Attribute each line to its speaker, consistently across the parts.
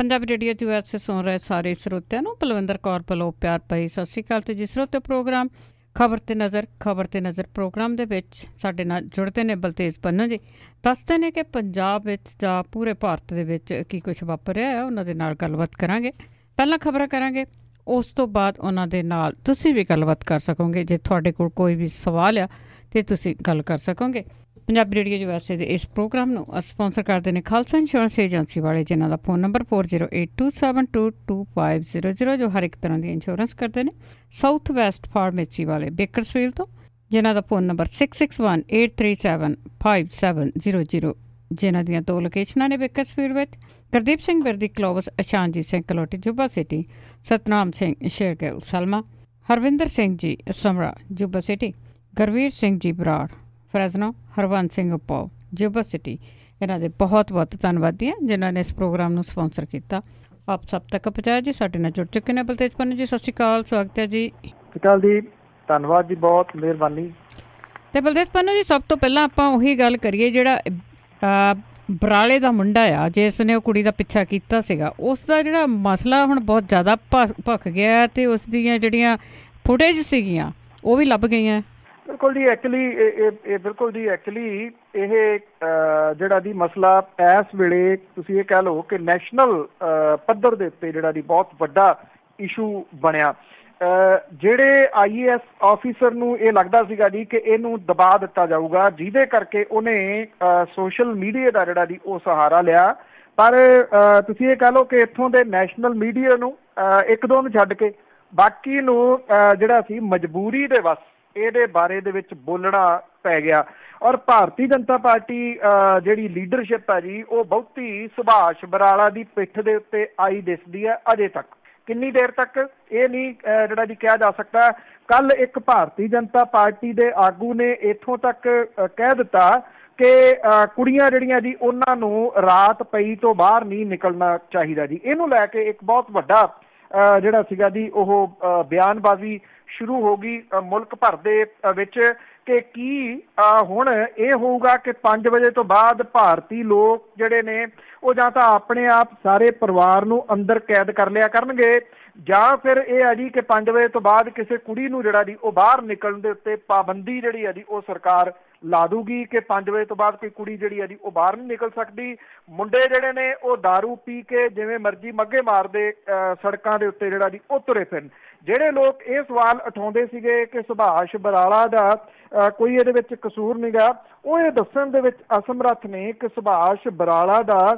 Speaker 1: Punjabi radio US सुन रहे सारे ਸਰੋਤਿਆਂ ਨੂੰ ਬਲਵਿੰਦਰ ਕੌਰ ਵੱਲੋਂ ਪਿਆਰ ਭਰੀ ਸਤਿ ਸ਼੍ਰੀ ਅਕਾਲ। ਤੇ ਜਿਸ ਸਰੋਤੇ ਪ੍ਰੋਗਰਾਮ ਖਬਰ ਤੇ ਨਜ਼ਰ ਪ੍ਰੋਗਰਾਮ ਦੇ ਵਿੱਚ ਸਾਡੇ ਨਾਲ ਜੁੜਦੇ ਨੇ ਬਲਤੇਜ ਪੰਨੂ ਜੀ। ਦੱਸਦੇ ਨੇ ਕਿ ਪੰਜਾਬ ਵਿੱਚ ਜਾਂ ਪੂਰੇ ਭਾਰਤ ਦੇ ਵਿੱਚ ਕੀ ਕੁਛ ਵਾਪਰ ਰਿਹਾ ਹੈ, ਉਹਨਾਂ ਦੇ ਨਾਲ ਗੱਲਬਾਤ ਕਰਾਂਗੇ। ਪਹਿਲਾਂ ਖਬਰਾਂ ਕਰਾਂਗੇ, ਉਸ ਤੋਂ ਬਾਅਦ ਉਹਨਾਂ ਦੇ ਨਾਲ ਤੁਸੀਂ ਵੀ ਗੱਲਬਾਤ ਕਰ ਸਕੋਗੇ। ਜੇ ਤੁਹਾਡੇ ਕੋਲ ਕੋਈ ਵੀ ਸਵਾਲ ਆ ਤੇ ਤੁਸੀਂ ਗੱਲ ਕਰ ਸਕੋਗੇ। ਪੰਜਾਬੀ ਰੇਡੀਓ ਯੂਐਸਏ ਦੇ ਇਸ ਪ੍ਰੋਗਰਾਮ ਨੂੰ ਸਪੋਂਸਰ ਕਰਦੇ ਨੇ ਖਾਲਸਾ ਇੰਸ਼ੋਰੈਂਸ ਏਜੰਸੀ ਵਾਲੇ, ਜਿਨ੍ਹਾਂ ਦਾ ਫੋਨ ਨੰਬਰ 4082722500, ਜੋ ਹਰ ਇੱਕ ਤਰ੍ਹਾਂ ਦੀ ਇੰਸ਼ੋਰੈਂਸ ਕਰਦੇ ਨੇ। ਸਾਊਥ ਵੈਸਟ ਫਾਰਮੇਸੀ ਵਾਲੇ ਬੇਕਰਸਫੀਲਡ ਤੋਂ, ਜਿਨ੍ਹਾਂ ਦਾ ਫੋਨ ਨੰਬਰ 6618375700, ਜਿਨ੍ਹਾਂ ਦੀਆਂ ਦੋ ਲੋਕੇਸ਼ਨਾਂ ਨੇ ਬੇਕਰਸਫੀਲਡ ਵਿੱਚ। ਗੁਰਦੀਪ ਸਿੰਘ ਵਿਰਦੀ ਕਲੋਵਸ, ਅਸ਼ਾਨਜੀਤ ਸਿੰਘ ਕਲੋਟੀ ਜੁਬਾ ਸਿਟੀ, ਸਤਨਾਮ ਸਿੰਘ ਸ਼ੇਰਗਿੱਲ ਸਲਮਾ, ਹਰਵਿੰਦਰ ਸਿੰਘ ਜੀ ਸਮਰਾ ਜੁਬਾ ਸਿਟੀ, ਗੁਰਵੀਰ ਸਿੰਘ ਜੀ ਬਰਾੜ ਫਰੈਜ਼ਨੋ, ਹਰਵੰਤ ਸਿੰਘ ਉਪਾਓ ਜੁਬਾ ਸਿਟੀ। ਇਹਨਾਂ ਦੇ ਬਹੁਤ ਬਹੁਤ ਧੰਨਵਾਦੀ ਹਾਂ ਜਿਨ੍ਹਾਂ ਨੇ ਇਸ ਪ੍ਰੋਗਰਾਮ ਨੂੰ ਸਪੋਂਸਰ ਕੀਤਾ। ਆਪ ਸਭ ਤੱਕ ਪਹੁੰਚਾਇਆ ਜੀ। ਸਾਡੇ ਨਾਲ ਜੁੜ ਚੁੱਕੇ ਨੇ ਬਲਤੇਜ ਪੰਨੂ ਜੀ। ਸਤਿ ਸ਼੍ਰੀ ਅਕਾਲ, ਸਵਾਗਤ ਹੈ ਜੀ।
Speaker 2: ਸਤਿ ਸ਼੍ਰੀ ਅਕਾਲ ਜੀ, ਧੰਨਵਾਦ ਜੀ, ਬਹੁਤ ਮਿਹਰਬਾਨੀ।
Speaker 1: ਅਤੇ ਬਲਤੇਜ ਪੰਨੂ ਜੀ, ਸਭ ਤੋਂ ਪਹਿਲਾਂ ਆਪਾਂ ਉਹੀ ਗੱਲ ਕਰੀਏ, ਜਿਹੜਾ ਬਰਾਲੇ ਦਾ ਮੁੰਡਾ ਆ ਜਿਸ ਨੇ ਉਹ ਕੁੜੀ ਦਾ ਪਿੱਛਾ ਕੀਤਾ ਸੀਗਾ, ਉਸ ਦਾ ਜਿਹੜਾ ਮਸਲਾ ਹੁਣ ਬਹੁਤ ਜ਼ਿਆਦਾ ਭਖ ਗਿਆ ਅਤੇ ਉਸ ਦੀਆਂ ਜਿਹੜੀਆਂ ਫੁਟੇਜ ਸੀਗੀਆਂ ਉਹ ਵੀ ਲੱਭ ਗਈਆਂ।
Speaker 2: ਬਿਲਕੁਲ ਜੀ, ਐਕਚੁਅਲੀ ਇਹ ਜਿਹੜਾ ਦੀ ਮਸਲਾ ਇਸ ਵੇਲੇ ਤੁਸੀਂ ਇਹ ਕਹਿ ਲਓ ਕਿ ਨੈਸ਼ਨਲ ਪੱਧਰ ਦੇ ਉੱਤੇ ਜਿਹੜਾ ਦੀ ਬਹੁਤ ਵੱਡਾ ਇਸ਼ੂ ਬਣਿਆ। ਜਿਹੜੇ IAS ਆਫਿਸਰ ਨੂੰ ਇਹ ਲੱਗਦਾ ਸੀਗਾ ਜੀ ਕਿ ਇਹਨੂੰ ਦਬਾ ਦਿੱਤਾ ਜਾਊਗਾ, ਜਿਹਦੇ ਕਰਕੇ ਉਹਨੇ ਸੋਸ਼ਲ ਮੀਡੀਆ ਦਾ ਜਿਹੜਾ ਦੀ ਉਹ ਸਹਾਰਾ ਲਿਆ। ਪਰ ਤੁਸੀਂ ਇਹ ਕਹਿ ਲਓ ਕਿ ਇੱਥੋਂ ਦੇ ਨੈਸ਼ਨਲ ਮੀਡੀਆ ਨੂੰ ਇੱਕ ਦੋ ਨੂੰ ਛੱਡ ਕੇ ਬਾਕੀ ਨੂੰ ਜਿਹੜਾ ਸੀ ਮਜਬੂਰੀ ਦੇ ਵੱਸ ਇਹਦੇ ਬਾਰੇ ਦੇ ਵਿੱਚ ਬੋਲਣਾ ਪੈ ਗਿਆ। ਔਰ ਭਾਰਤੀ ਜਨਤਾ ਪਾਰਟੀ ਜਿਹੜੀ ਲੀਡਰਸ਼ਿਪ ਹੈ ਜੀ, ਉਹ ਬਹੁਤੀ ਸੁਭਾਸ਼ ਬਰਾਲਾ ਦੀ ਪਿੱਠ ਦੇ ਉੱਤੇ ਆਈ ਦਿਸਦੀ ਹੈ ਅਜੇ ਤੱਕ। ਕਿੰਨੀ ਦੇਰ ਤੱਕ ਇਹ ਨਹੀਂ ਜਿਹੜਾ ਜੀ ਕਿਹਾ ਜਾ ਸਕਦਾ। ਕੱਲ ਇੱਕ ਭਾਰਤੀ ਜਨਤਾ ਪਾਰਟੀ ਦੇ ਆਗੂ ਨੇ ਇੱਥੋਂ ਤੱਕ ਕਹਿ ਦਿੱਤਾ ਕਿ ਕੁੜੀਆਂ ਜਿਹੜੀਆਂ ਜੀ ਉਹਨਾਂ ਨੂੰ ਰਾਤ ਪਈ ਤੋਂ ਬਾਹਰ ਨਹੀਂ ਨਿਕਲਣਾ ਚਾਹੀਦਾ ਜੀ। ਇਹਨੂੰ ਲੈ ਕੇ ਇੱਕ ਬਹੁਤ ਵੱਡਾ ਜਿਹੜਾ ਸੀਗਾ ਜੀ ਉਹ ਬਿਆਨਬਾਜ਼ੀ ਸ਼ੁਰੂ ਹੋ ਗਈ ਮੁਲਕ ਭਰ ਦੇ ਵਿੱਚ ਕਿ ਕੀ ਹੁਣ ਇਹ ਹੋਊਗਾ ਕਿ 5 ਵਜੇ ਤੋਂ ਬਾਅਦ ਭਾਰਤੀ ਲੋਕ ਜਿਹੜੇ ਨੇ ਉਹ ਜਾਂ ਤਾਂ ਆਪਣੇ ਆਪ ਸਾਰੇ ਪਰਿਵਾਰ ਨੂੰ ਅੰਦਰ ਕੈਦ ਕਰ ਲਿਆ ਕਰਨਗੇ, ਜਾਂ ਫਿਰ ਇਹ ਹੈ ਜੀ ਕਿ 5 ਵਜੇ ਤੋਂ ਬਾਅਦ ਕਿਸੇ ਕੁੜੀ ਨੂੰ ਜਿਹੜਾ ਜੀ ਉਹ ਬਾਹਰ ਨਿਕਲਣ ਦੇ ਉੱਤੇ ਪਾਬੰਦੀ ਜਿਹੜੀ ਹੈ ਜੀ ਉਹ ਸਰਕਾਰ ਲਾ ਦੂਗੀ ਕਿ 5 ਵਜੇ ਤੋਂ ਬਾਅਦ ਕੋਈ ਕੁੜੀ ਜਿਹੜੀ ਹੈ ਜੀ ਉਹ ਬਾਹਰ ਨਹੀਂ ਨਿਕਲ ਸਕਦੀ। ਮੁੰਡੇ ਜਿਹੜੇ ਨੇ ਉਹ ਦਾਰੂ ਪੀ ਕੇ ਜਿਵੇਂ ਮਰਜ਼ੀ ਮੱਗੇ ਮਾਰਦੇ ਸੜਕਾਂ ਦੇ ਉੱਤੇ ਜਿਹੜਾ ਜੀ ਉਹ ਤੁਰੇ ਫਿਰਨ। ਜਿਹੜੇ ਲੋਕ ਇਹ ਸਵਾਲ ਉਠਾਉਂਦੇ ਸੀਗੇ ਕਿ ਸੁਭਾਸ਼ ਬਰਾਲਾ ਦਾ ਕੋਈ ਇਹਦੇ ਵਿੱਚ ਕਸੂਰ ਨਹੀਂ ਗਾ, ਉਹ ਇਹ ਦੱਸਣ ਦੇ ਵਿੱਚ ਅਸਮਰੱਥ ਨੇ ਕਿ ਸੁਭਾਸ਼ ਬਰਾਲਾ ਦਾ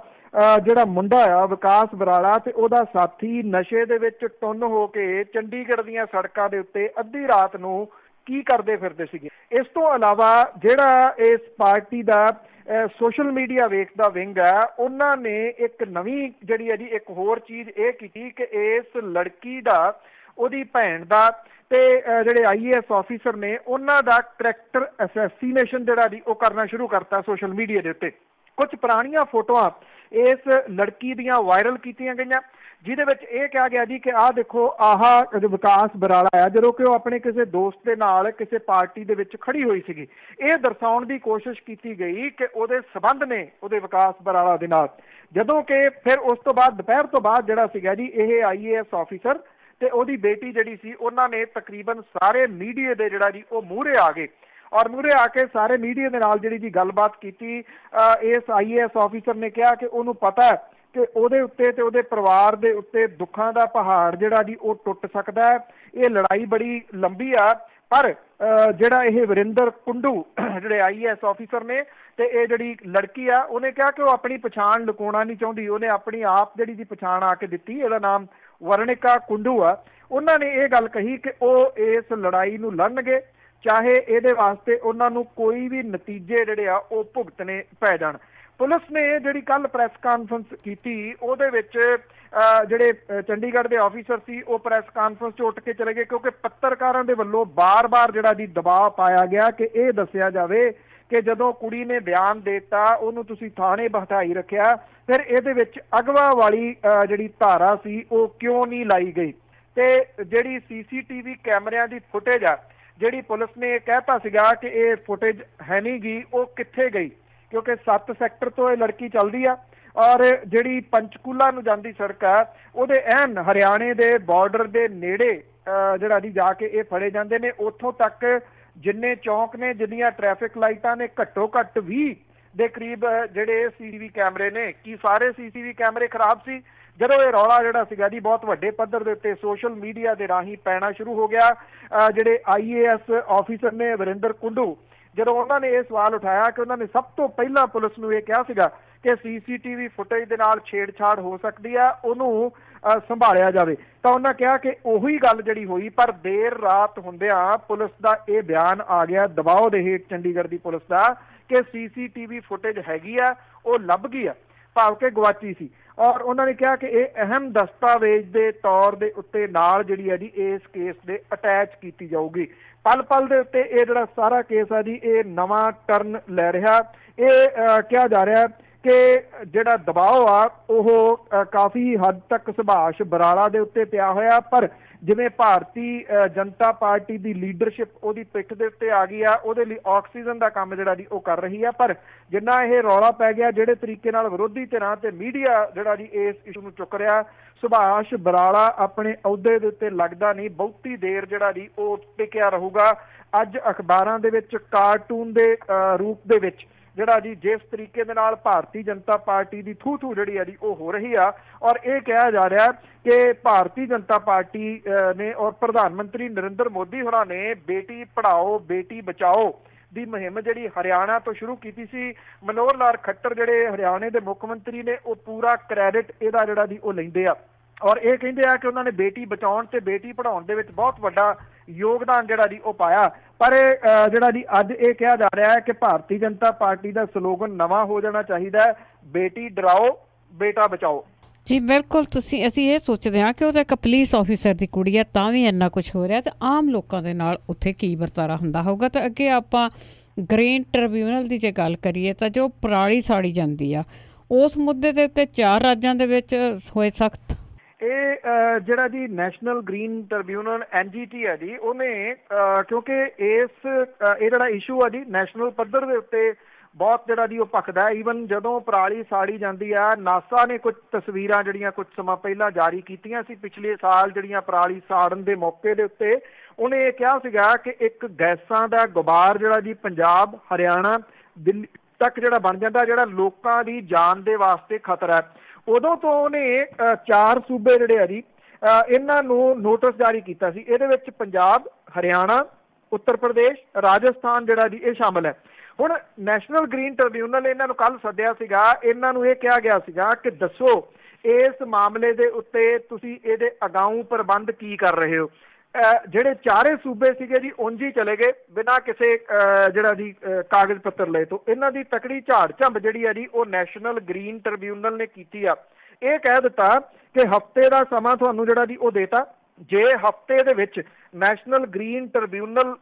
Speaker 2: ਜਿਹੜਾ ਮੁੰਡਾ ਆ ਵਿਕਾਸ ਬਰਾਲਾ ਤੇ ਉਹਦਾ ਸਾਥੀ ਨਸ਼ੇ ਦੇ ਵਿੱਚ ਟੁੰਨ ਹੋ ਕੇ ਚੰਡੀਗੜ੍ਹ ਦੀਆਂ ਸੜਕਾਂ ਦੇ ਉੱਤੇ ਅੱਧੀ ਰਾਤ ਨੂੰ ਕੀ ਕਰਦੇ ਫਿਰਦੇ ਸੀਗੇ। ਇਸ ਤੋਂ ਇਲਾਵਾ ਜਿਹੜਾ ਇਸ ਪਾਰਟੀ ਦਾ ਸੋਸ਼ਲ ਮੀਡੀਆ ਵੇਖਦਾ ਵਿੰਗ ਹੈ, ਉਹਨਾਂ ਨੇ ਇੱਕ ਨਵੀਂ ਜਿਹੜੀ ਹੈ ਜੀ ਇੱਕ ਹੋਰ ਚੀਜ਼ ਇਹ ਕੀਤੀ ਕਿ ਇਸ ਲੜਕੀ ਦਾ, ਉਹਦੀ ਭੈਣ ਦਾ ਤੇ ਜਿਹੜੇ IAS ਆਫਿਸਰ ਨੇ ਉਹਨਾਂ ਦਾ ਕਰੈਕਟਰ ਅਸੈਸੀਨੇਸ਼ਨ ਜਿਹੜਾ ਜੀ ਉਹ ਕਰਨਾ ਸ਼ੁਰੂ ਕਰਤਾ ਸੋਸ਼ਲ ਮੀਡੀਆ ਦੇ ਉੱਤੇ। ਕੁਝ ਪੁਰਾਣੀਆਂ ਫੋਟੋਆਂ ਇਸ ਲੜਕੀ ਦੀਆਂ ਵਾਇਰਲ ਕੀਤੀਆਂ ਗਈਆਂ, ਜਿਹਦੇ ਵਿੱਚ ਇਹ ਕਿਹਾ ਗਿਆ ਜੀ ਕਿ ਆਹ ਦੇਖੋ ਆਹ ਵਿਕਾਸ ਬਰਾਲਾ ਆ, ਜਦੋਂ ਕਿ ਉਹ ਆਪਣੇ ਕਿਸੇ ਦੋਸਤ ਦੇ ਨਾਲ ਕਿਸੇ ਪਾਰਟੀ ਦੇ ਵਿੱਚ ਖੜੀ ਹੋਈ ਸੀਗੀ। ਇਹ ਦਰਸਾਉਣ ਦੀ ਕੋਸ਼ਿਸ਼ ਕੀਤੀ ਗਈ ਕਿ ਉਹਦੇ ਸਬੰਧ ਨੇ ਉਹਦੇ ਵਿਕਾਸ ਬਰਾਲਾ ਦੇ ਨਾਲ, ਜਦੋਂ ਕਿ ਫਿਰ ਉਸ ਤੋਂ ਬਾਅਦ ਦੁਪਹਿਰ ਤੋਂ ਬਾਅਦ ਜਿਹੜਾ ਸੀਗਾ ਜੀ ਇਹ IAS ਆਫਿਸਰ ਤੇ ਉਹਦੀ ਬੇਟੀ ਜਿਹੜੀ ਸੀ ਉਹਨਾਂ ਨੇ ਤਕਰੀਬਨ ਸਾਰੇ ਮੀਡੀਆ ਦੇ ਜਿਹੜਾ ਜੀ ਉਹ ਮੂਹਰੇ ਆ ਗਏ ਔਰ ਮੂਹਰੇ ਆ ਕੇ ਸਾਰੇ ਮੀਡੀਆ ਦੇ ਨਾਲ ਜਿਹੜੀ ਜੀ ਗੱਲਬਾਤ ਕੀਤੀ। ਇਸ IAS ਆਫਿਸਰ ਨੇ ਕਿਹਾ ਕਿ ਉਹਨੂੰ ਪਤਾ ਹੈ ਕਿ ਉਹਦੇ ਉੱਤੇ ਤੇ ਉਹਦੇ ਪਰਿਵਾਰ ਦੇ ਉੱਤੇ ਦੁੱਖਾਂ ਦਾ ਪਹਾੜ ਜਿਹੜਾ ਜੀ ਉਹ ਟੁੱਟ ਸਕਦਾ ਹੈ। ਇਹ ਲੜਾਈ ਬੜੀ ਲੰਬੀ ਆ, ਪਰ ਜਿਹੜਾ ਇਹ ਵਰਿੰਦਰ ਕੁੰਡੂ ਜਿਹੜੇ IAS ਆਫਿਸਰ ਨੇ ਤੇ ਇਹ ਜਿਹੜੀ ਲੜਕੀ ਆ, ਉਹਨੇ ਕਿਹਾ ਕਿ ਉਹ ਆਪਣੀ ਪਛਾਣ ਲੁਕਾਉਣਾ ਨਹੀਂ ਚਾਹੁੰਦੀ। ਉਹਨੇ ਆਪਣੀ ਆਪ ਜਿਹੜੀ ਦੀ ਪਛਾਣ ਆ ਕੇ ਦਿੱਤੀ, ਇਹਦਾ ਨਾਮ ਵਰਣਿਕਾ ਕੁੰਡੂ ਆ। ਉਹਨਾਂ ਨੇ ਇਹ ਗੱਲ ਕਹੀ ਕਿ ਉਹ ਇਸ ਲੜਾਈ ਨੂੰ ਲੜਨਗੇ, ਚਾਹੇ ਇਹਦੇ ਵਾਸਤੇ ਉਹਨਾਂ ਨੂੰ ਕੋਈ ਵੀ ਨਤੀਜੇ ਜਿਹੜੇ ਆ ਉਹ ਭੁਗਤਣੇ ਪੈ ਜਾਣ। ਪੁਲਿਸ ਨੇ ਜਿਹੜੀ ਕੱਲ ਪ੍ਰੈਸ ਕਾਨਫਰੰਸ ਕੀਤੀ, ਉਹਦੇ ਵਿੱਚ ਜਿਹੜੇ ਚੰਡੀਗੜ੍ਹ ਦੇ ਆਫੀਸਰ ਸੀ ਉਹ ਪ੍ਰੈਸ ਕਾਨਫਰੰਸ 'ਚ ਉੱਠ ਕੇ ਚਲੇ ਗਏ, ਕਿਉਂਕਿ ਪੱਤਰਕਾਰਾਂ ਦੇ ਵੱਲੋਂ ਬਾਰ-ਬਾਰ ਜਿਹੜਾ ਦੀ ਦਬਾਅ ਪਾਇਆ ਗਿਆ ਕਿ ਇਹ ਦੱਸਿਆ ਜਾਵੇ ਕਿ ਜਦੋਂ ਕੁੜੀ ਨੇ ਬਿਆਨ ਦੇ ਦਿੱਤਾ ਉਹਨੂੰ ਤੁਸੀਂ ਥਾਣੇ ਬਿਠਾਈ ਰੱਖਿਆ, ਫਿਰ ਇਹਦੇ ਵਿੱਚ ਅਗਵਾ ਵਾਲੀ ਜਿਹੜੀ ਧਾਰਾ ਸੀ ਉਹ ਕਿਉਂ ਨਹੀਂ ਲਾਈ ਗਈ। ਤੇ ਜਿਹੜੀ CCTV ਕੈਮਰਿਆਂ ਦੀ ਫੁਟੇਜ ਆ, ਜਿਹੜੀ ਪੁਲਿਸ ਨੇ ਕਹਿਤਾ ਸੀਗਾ ਕਿ ਇਹ ਫੁਟੇਜ ਹੈ ਨਹੀਂ ਗੀ, ਉਹ ਕਿੱਥੇ ਗਈ, ਕਿਉਂਕਿ 7 ਸੈਕਟਰ ਤੋਂ ਇਹ ਲੜਕੀ ਚੱਲਦੀ ਆ ਔਰ ਜਿਹੜੀ ਪੰਚਕੂਲਾ ਨੂੰ ਜਾਂਦੀ ਸੜਕ ਹੈ ਉਹਦੇ ਐਨ ਹਰਿਆਣੇ ਦੇ ਬਾਰਡਰ ਦੇ ਨੇੜੇ ਜਿਹੜਾ ਜੀ ਜਾ ਕੇ ਇਹ ਫੜੇ ਜਾਂਦੇ ਨੇ। ਉੱਥੋਂ ਤੱਕ ਜਿੰਨੇ ਚੌਂਕ ਨੇ, ਜਿੰਨੀਆਂ ਟ੍ਰੈਫਿਕ ਲਾਈਟਾਂ ਨੇ, ਘੱਟੋ ਘੱਟ 20 ਦੇ ਕਰੀਬ ਜਿਹੜੇ CCTV ਕੈਮਰੇ ਨੇ। ਕੀ ਸਾਰੇ CCTV ਕੈਮਰੇ ਖਰਾਬ ਸੀ? ਜਦੋਂ ਇਹ ਰੌਲਾ ਜਿਹੜਾ ਸੀਗਾ ਜੀ ਬਹੁਤ ਵੱਡੇ ਪੱਧਰ ਦੇ ਉੱਤੇ ਸੋਸ਼ਲ ਮੀਡੀਆ ਦੇ ਰਾਹੀਂ ਪੈਣਾ ਸ਼ੁਰੂ ਹੋ ਗਿਆ, ਜਿਹੜੇ IAS ਆਫੀਸਰ ਨੇ ਵਰਿੰਦਰ ਕੁੰਡੂ, ਜਦੋਂ ਉਹਨਾਂ ਨੇ ਇਹ ਸਵਾਲ ਉਠਾਇਆ ਕਿ ਉਹਨਾਂ ਨੇ ਸਭ ਤੋਂ ਪਹਿਲਾਂ ਪੁਲਿਸ ਨੂੰ ਇਹ ਕਿਹਾ ਸੀਗਾ ਕਿ CCTV ਫੁਟੇਜ ਦੇ ਨਾਲ ਛੇੜਛਾੜ ਹੋ ਸਕਦੀ ਆ, ਉਹਨੂੰ ਸੰਭਾਲਿਆ ਜਾਵੇ, ਤਾਂ ਉਹਨਾਂ ਕਿਹਾ ਕਿ ਉਹੀ ਗੱਲ ਜਿਹੜੀ ਹੋਈ। ਪਰ ਦੇਰ ਰਾਤ ਹੁੰਦਿਆਂ ਪੁਲਿਸ ਦਾ ਇਹ ਬਿਆਨ ਆ ਗਿਆ ਦਬਾਅ ਦੇ ਹੇਠ ਚੰਡੀਗੜ੍ਹ ਦੀ ਪੁਲਿਸ ਦਾ ਕਿ CCTV ਫੁਟੇਜ ਹੈਗੀ ਆ, ਉਹ ਲੱਭ ਗਈ ਆ, ਭਾਵ ਕਿ ਗਵਾਚੀ ਸੀ। ਔਰ ਉਹਨਾਂ ਨੇ ਕਿਹਾ ਕਿ ਇਹ ਅਹਿਮ ਦਸਤਾਵੇਜ਼ ਦੇ ਤੌਰ ਦੇ ਉੱਤੇ ਨਾਲ ਜਿਹੜੀ ਹੈ ਜੀ ਇਸ ਕੇਸ ਦੇ ਅਟੈਚ ਕੀਤੀ ਜਾਊਗੀ। ਪਲ ਪਲ ਦੇ ਉੱਤੇ ਇਹ ਜਿਹੜਾ ਸਾਰਾ ਕੇਸ ਹੈ ਜੀ ਇਹ ਨਵਾਂ ਟਰਨ ਲੈ ਰਿਹਾ। ਇਹ ਕਿਹਾ ਜਾ ਰਿਹਾ ਕਿ ਜਿਹੜਾ ਦਬਾਅ ਆ ਉਹ ਕਾਫੀ ਹੱਦ ਤੱਕ ਸੁਭਾਸ਼ ਬਰਾੜਾ ਦੇ ਉੱਤੇ ਪਿਆ ਹੋਇਆ, ਪਰ ਜਿਵੇਂ ਭਾਰਤੀ ਜਨਤਾ ਪਾਰਟੀ ਦੀ ਲੀਡਰਸ਼ਿਪ ਉਹਦੀ ਪਿੱਠ ਦੇ ਉੱਤੇ ਆ ਗਈ ਆ, ਉਹਦੇ ਲਈ ਆਕਸੀਜਨ ਦਾ ਕੰਮ ਜਿਹੜਾ ਜੀ ਉਹ ਕਰ ਰਹੀ ਆ। ਪਰ ਜਿੰਨਾ ਇਹ ਰੌਲਾ ਪੈ ਗਿਆ, ਜਿਹੜੇ ਤਰੀਕੇ ਨਾਲ ਵਿਰੋਧੀ ਧਿਰਾਂ ਤੇ ਮੀਡੀਆ ਜਿਹੜਾ ਜੀ ਇਸ ਇਸ਼ੂ ਨੂੰ ਚੁੱਕ ਰਿਹਾ, ਸੁਭਾਸ਼ ਬਰਾੜਾ ਆਪਣੇ ਅਹੁਦੇ ਦੇ ਉੱਤੇ ਲੱਗਦਾ ਨਹੀਂ ਬਹੁਤੀ ਦੇਰ ਜਿਹੜਾ ਜੀ ਉਹ ਟਿਕਿਆ ਰਹੂਗਾ। ਅੱਜ ਅਖਬਾਰਾਂ ਦੇ ਵਿੱਚ ਕਾਰਟੂਨ ਦੇ ਰੂਪ ਦੇ ਵਿੱਚ ਜਿਹੜਾ ਜੀ ਜਿਸ ਤਰੀਕੇ ਦੇ ਨਾਲ ਭਾਰਤੀ ਜਨਤਾ ਪਾਰਟੀ ਦੀ ਥੂ ਜਿਹੜੀ ਹੈ ਜੀ ਉਹ ਹੋ ਰਹੀ ਆ, ਔਰ ਇਹ ਕਿਹਾ ਜਾ ਰਿਹਾ ਕਿ ਭਾਰਤੀ ਜਨਤਾ ਪਾਰਟੀ ਨੇ ਔਰ ਪ੍ਰਧਾਨ ਮੰਤਰੀ ਨਰਿੰਦਰ ਮੋਦੀ ਹੋਰਾਂ ਨੇ ਬੇਟੀ ਪੜ੍ਹਾਓ ਬੇਟੀ ਬਚਾਓ ਦੀ ਮੁਹਿੰਮ ਜਿਹੜੀ ਹਰਿਆਣਾ ਤੋਂ ਸ਼ੁਰੂ ਕੀਤੀ ਸੀ। ਮਨੋਹਰ ਲਾਲ ਖੱਟਰ ਜਿਹੜੇ ਹਰਿਆਣੇ ਦੇ ਮੁੱਖ ਮੰਤਰੀ ਨੇ, ਉਹ ਪੂਰਾ ਕ੍ਰੈਡਿਟ ਇਹਦਾ ਜਿਹੜਾ ਜੀ ਉਹ ਲੈਂਦੇ ਆ, ਔਰ ਇਹ ਕਹਿੰਦੇ ਆ ਕਿ ਉਹਨਾਂ ਨੇ ਬੇਟੀ ਬਚਾਉਣ ਤੇ ਬੇਟੀ ਪੜ੍ਹਾਉਣ ਦੇ ਵਿੱਚ ਬਹੁਤ ਵੱਡਾ ਯੋਗਦਾਨ ਜਿਹੜਾ ਜੀ ਉਹ ਪਾਇਆ। ਪਰ ਜਿਹੜਾ ਜੀ ਅੱਜ ਇਹ ਕਿਹਾ ਜਾ ਰਿਹਾ ਹੈ ਕਿ ਭਾਰਤੀ ਜਨਤਾ ਪਾਰਟੀ ਦਾ ਸਲੋਗਨ ਨਵਾਂ ਹੋ ਜਾਣਾ ਚਾਹੀਦਾ ਹੈ, ਬੇਟੀ ਡਰਾਓ ਬੇਟਾ ਬਚਾਓ।
Speaker 1: ਜੀ ਬਿਲਕੁਲ, ਅਸੀਂ ਇਹ ਸੋਚਦੇ ਹਾਂ ਕਿ ਉਹ ਤਾਂ ਇੱਕ ਪੁਲਿਸ ਆਫੀਸਰ ਦੀ ਕੁੜੀ ਹੈ, ਤਾਂ ਵੀ ਇੰਨਾ ਕੁਝ ਹੋ ਰਿਹਾ, ਤੇ ਆਮ ਲੋਕਾਂ ਦੇ ਨਾਲ ਉੱਥੇ ਕੀ ਵਰਤਾਰਾ ਹੁੰਦਾ ਹੋਊਗਾ। ਤਾਂ ਅੱਗੇ ਆਪਾਂ ਗ੍ਰੀਨ ਟ੍ਰਿਬਿਊਨਲ ਦੀ ਜੇ ਗੱਲ ਕਰੀਏ ਤਾਂ ਜੋ ਪਰਾਲੀ ਸਾੜੀ ਜਾਂਦੀ ਆ, ਉਸ ਮੁੱਦੇ ਦੇ ਉੱਤੇ 4 ਰਾਜਾਂ ਦੇ ਵਿੱਚ ਹੋਏ ਸਖਤ।
Speaker 2: ਇਹ ਜਿਹੜਾ ਜੀ ਨੈਸ਼ਨਲ ਗ੍ਰੀਨ ਟ੍ਰਿਬਿਊਨਲ NGT ਹੈ ਜੀ, ਉਹਨੇ ਕਿਉਂਕਿ ਇਹ ਜਿਹੜਾ ਇਸ਼ੂ ਆ ਜੀ ਨੈਸ਼ਨਲ ਪੱਧਰ ਦੇ ਉੱਤੇ ਬਹੁਤ ਜਿਹੜਾ ਜੀ ਉਹ ਭਖਦਾ। ਈਵਨ ਜਦੋਂ ਪਰਾਲੀ ਸਾੜੀ ਜਾਂਦੀ ਆ, ਨਾਸਾ ਨੇ ਕੁਝ ਤਸਵੀਰਾਂ ਜਿਹੜੀਆਂ ਕੁਝ ਸਮਾਂ ਪਹਿਲਾਂ ਜਾਰੀ ਕੀਤੀਆਂ ਸੀ ਪਿਛਲੇ ਸਾਲ, ਜਿਹੜੀਆਂ ਪਰਾਲੀ ਸਾੜਨ ਦੇ ਮੌਕੇ ਦੇ ਉੱਤੇ ਉਹਨੇ ਇਹ ਕਿਹਾ ਸੀਗਾ ਕਿ ਇੱਕ ਗੈਸਾਂ ਦਾ ਗੁਬਾਰ ਜਿਹੜਾ ਜੀ ਪੰਜਾਬ ਹਰਿਆਣਾ ਦਿੱਲੀ ਤੱਕ ਜਿਹੜਾ ਬਣ ਜਾਂਦਾ, ਜਿਹੜਾ ਲੋਕਾਂ ਦੀ ਜਾਨ ਦੇ ਵਾਸਤੇ ਖਤਰਾ ਹੈ। ਉਦੋਂ ਤੋਂ ਉਹਨੇ 4 ਸੂਬੇ ਜਿਹੜੇ ਆ ਜੀ ਇਹਨਾਂ ਨੂੰ ਨੋਟਿਸ ਜਾਰੀ ਕੀਤਾ ਸੀ। ਇਹਦੇ ਵਿੱਚ ਪੰਜਾਬ, ਹਰਿਆਣਾ, ਉੱਤਰ ਪ੍ਰਦੇਸ਼, ਰਾਜਸਥਾਨ ਜਿਹੜਾ ਜੀ ਇਹ ਸ਼ਾਮਲ ਹੈ। ਹੁਣ ਨੈਸ਼ਨਲ ਗ੍ਰੀਨ ਟ੍ਰਿਬਿਊਨਲ ਨੇ ਇਹਨਾਂ ਨੂੰ ਕੱਲ ਸੱਦਿਆ ਸੀਗਾ। ਇਹਨਾਂ ਨੂੰ ਇਹ ਕਿਹਾ ਗਿਆ ਸੀਗਾ ਕਿ ਦੱਸੋ ਇਸ ਮਾਮਲੇ ਦੇ ਉੱਤੇ ਤੁਸੀਂ ਇਹਦੇ ਅਗਾਊਂ ਪ੍ਰਬੰਧ ਕੀ ਕਰ ਰਹੇ ਹੋ। ਜਿਹੜੇ 4 ਸੂਬੇ ਸੀਗੇ ਜੀ ਉਂਝ ਹੀ ਚਲੇ ਗਏ ਬਿਨਾਂ ਕਿਸੇ ਜਿਹੜਾ ਜੀ ਕਾਗਜ਼ ਪੱਤਰ ਲਏ ਤੋਂ। ਇਹਨਾਂ ਦੀ ਤਕੜੀ ਝਾੜ ਝੰਬ ਜਿਹੜੀ ਹੈ ਜੀ ਉਹ ਨੈਸ਼ਨਲ ਗ੍ਰੀਨ ਟ੍ਰਿਬਿਊਨਲ ਨੇ ਕੀਤੀ ਆ। ਇਹ ਕਹਿ ਦਿੱਤਾ ਕਿ ਹਫ਼ਤੇ ਦਾ ਸਮਾਂ ਤੁਹਾਨੂੰ ਜਿਹੜਾ ਜੀ ਉਹ ਦੇਤਾ, ਜੇ ਹਫ਼ਤੇ ਦੇ ਵਿੱਚ ਨੈਸ਼ਨਲ ਗ੍ਰੀਨ ਟ੍ਰਿਬਿਊਨਲ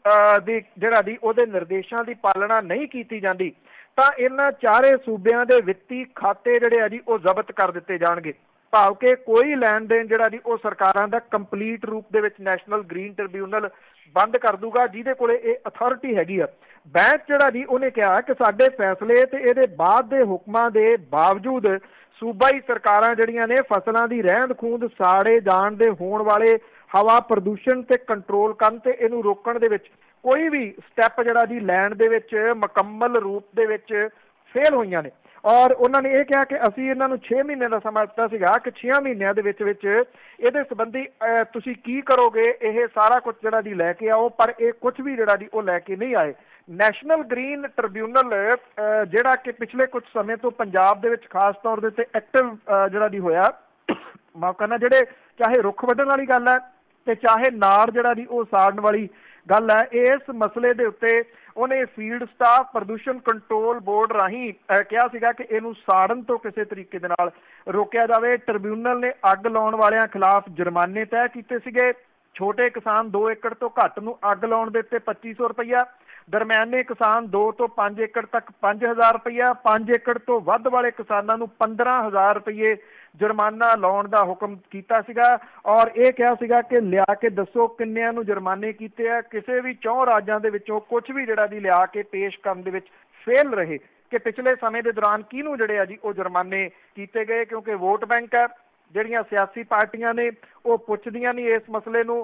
Speaker 2: ਦੀ ਜਿਹੜਾ ਜੀ ਉਹਦੇ ਨਿਰਦੇਸ਼ਾਂ ਦੀ ਪਾਲਣਾ ਨਹੀਂ ਕੀਤੀ ਜਾਂਦੀ ਤਾਂ ਇਹਨਾਂ 4 ਸੂਬਿਆਂ ਦੇ ਵਿੱਤੀ ਖਾਤੇ ਜਿਹੜੇ ਆ ਜੀ ਉਹ ਜ਼ਬਤ ਕਰ ਦਿੱਤੇ ਜਾਣਗੇ। ਭਾਵ ਕਿ ਕੋਈ ਲੈਣ ਦੇਣ ਜਿਹੜਾ ਜੀ ਉਹ ਸਰਕਾਰਾਂ ਦਾ ਕੰਪਲੀਟ ਰੂਪ ਦੇ ਵਿੱਚ ਨੈਸ਼ਨਲ ਗ੍ਰੀਨ ਟ੍ਰਿਬਿਊਨਲ ਬੰਦ ਕਰ ਦੂਗਾ, ਜਿਹਦੇ ਕੋਲੇ ਇਹ ਅਥਾਰਟੀ ਹੈਗੀ ਆ। ਬੈਂਚ ਜਿਹੜਾ ਜੀ ਉਹਨੇ ਕਿਹਾ ਕਿ ਸਾਡੇ ਫੈਸਲੇ ਤੇ ਇਹਦੇ ਬਾਅਦ ਦੇ ਹੁਕਮਾਂ ਦੇ ਬਾਵਜੂਦ ਸੂਬਾਈ ਸਰਕਾਰਾਂ ਜਿਹੜੀਆਂ ਨੇ ਫਸਲਾਂ ਦੀ ਰਹਿੰਦ ਖੂੰਹਦ, ਸਾੜੇ ਜਾਣ ਦੇ ਹੋਣ ਵਾਲੇ ਹਵਾ ਪ੍ਰਦੂਸ਼ਣ ਤੇ ਕੰਟਰੋਲ ਕਰਨ ਤੇ ਇਹਨੂੰ ਰੋਕਣ ਦੇ ਵਿੱਚ ਕੋਈ ਵੀ ਸਟੈਪ ਜਿਹੜਾ ਜੀ ਲੈਣ ਦੇ ਵਿੱਚ ਮੁਕੰਮਲ ਰੂਪ ਦੇ ਵਿੱਚ ਫੇਲ ਹੋਈਆਂ ਨੇ। ਔਰ ਉਹਨਾਂ ਨੇ ਇਹ ਕਿਹਾ ਕਿ ਅਸੀਂ ਇਹਨਾਂ ਨੂੰ 6 ਮਹੀਨਿਆਂ ਦਾ ਸਮਾਂ ਦਿੱਤਾ ਸੀਗਾ ਕਿ 6 ਮਹੀਨਿਆਂ ਦੇ ਵਿੱਚ ਇਹਦੇ ਸੰਬੰਧੀ ਤੁਸੀਂ ਕੀ ਕਰੋਗੇ, ਇਹ ਸਾਰਾ ਕੁਝ ਜਿਹੜਾ ਜੀ ਲੈ ਕੇ ਆਓ। ਪਰ ਇਹ ਕੁਝ ਵੀ ਜਿਹੜਾ ਜੀ ਉਹ ਲੈ ਕੇ ਨਹੀਂ ਆਏ। ਨੈਸ਼ਨਲ ਗ੍ਰੀਨ ਟ੍ਰਿਬਿਊਨਲ ਜਿਹੜਾ ਕਿ ਪਿਛਲੇ ਕੁਝ ਸਮੇਂ ਤੋਂ ਪੰਜਾਬ ਦੇ ਵਿੱਚ ਖਾਸ ਤੌਰ ਦੇ ਉੱਤੇ ਐਕਟਿਵ ਜਿਹੜਾ ਜੀ ਹੋਇਆ, ਮਾਫ ਕਰਨਾ, ਜਿਹੜੇ ਚਾਹੇ ਰੁੱਖ ਵੱਢਣ ਵਾਲੀ ਗੱਲ ਹੈ ਤੇ ਚਾਹੇ ਨਾੜ ਜਿਹੜਾ ਜੀ ਉਹ ਸਾੜਨ ਵਾਲੀ ਗੱਲ ਹੈ, ਇਸ ਮਸਲੇ ਦੇ ਉੱਤੇ ਉਹਨੇ ਫੀਲਡ ਸਟਾਫ ਪ੍ਰਦੂਸ਼ਣ ਕੰਟਰੋਲ ਬੋਰਡ ਰਾਹੀਂ ਕਿਹਾ ਸੀਗਾ ਕਿ ਇਹਨੂੰ ਸਾੜਨ ਤੋਂ ਕਿਸੇ ਤਰੀਕੇ ਦੇ ਨਾਲ ਰੋਕਿਆ ਜਾਵੇ। ਟ੍ਰਿਬਿਊਨਲ ਨੇ ਅੱਗ ਲਾਉਣ ਵਾਲਿਆਂ ਖਿਲਾਫ ਜੁਰਮਾਨੇ ਤੈਅ ਕੀਤੇ ਸੀਗੇ। ਛੋਟੇ ਕਿਸਾਨ 2 ਏਕੜ ਤੋਂ ਘੱਟ ਨੂੰ ਅੱਗ ਲਾਉਣ ਦੇ ਉੱਤੇ 2500 ਰੁਪਈਆ, ਦਰਮਿਆਨੇ ਕਿਸਾਨ 2 ਤੋਂ 5 ਏਕੜ ਤੱਕ 5000 ਰੁਪਈਆ, 5 ਏਕੜ ਤੋਂ ਵੱਧ ਵਾਲੇ ਕਿਸਾਨਾਂ ਨੂੰ 15000 ਰੁਪਏ जुर्माना लाउण दा हुक्म कीता सीगा और ये कहा सीगा कि लिया के दसो किन्नियां नूं जुर्माने कीते आ। किसी भी 4 राज्यां दे विचों कुछ भी जिहड़ा जी लिया के पेश करन दे विच फेल रहे कि पिछले समय के दौरान किहनूं जिहड़े आ जी वो जुर्माने कीते गए, क्योंकि वोट बैंक है ਜਿਹੜੀਆਂ सियासी पार्टियां ने वो पुछदियां नहीं इस मसले नूं।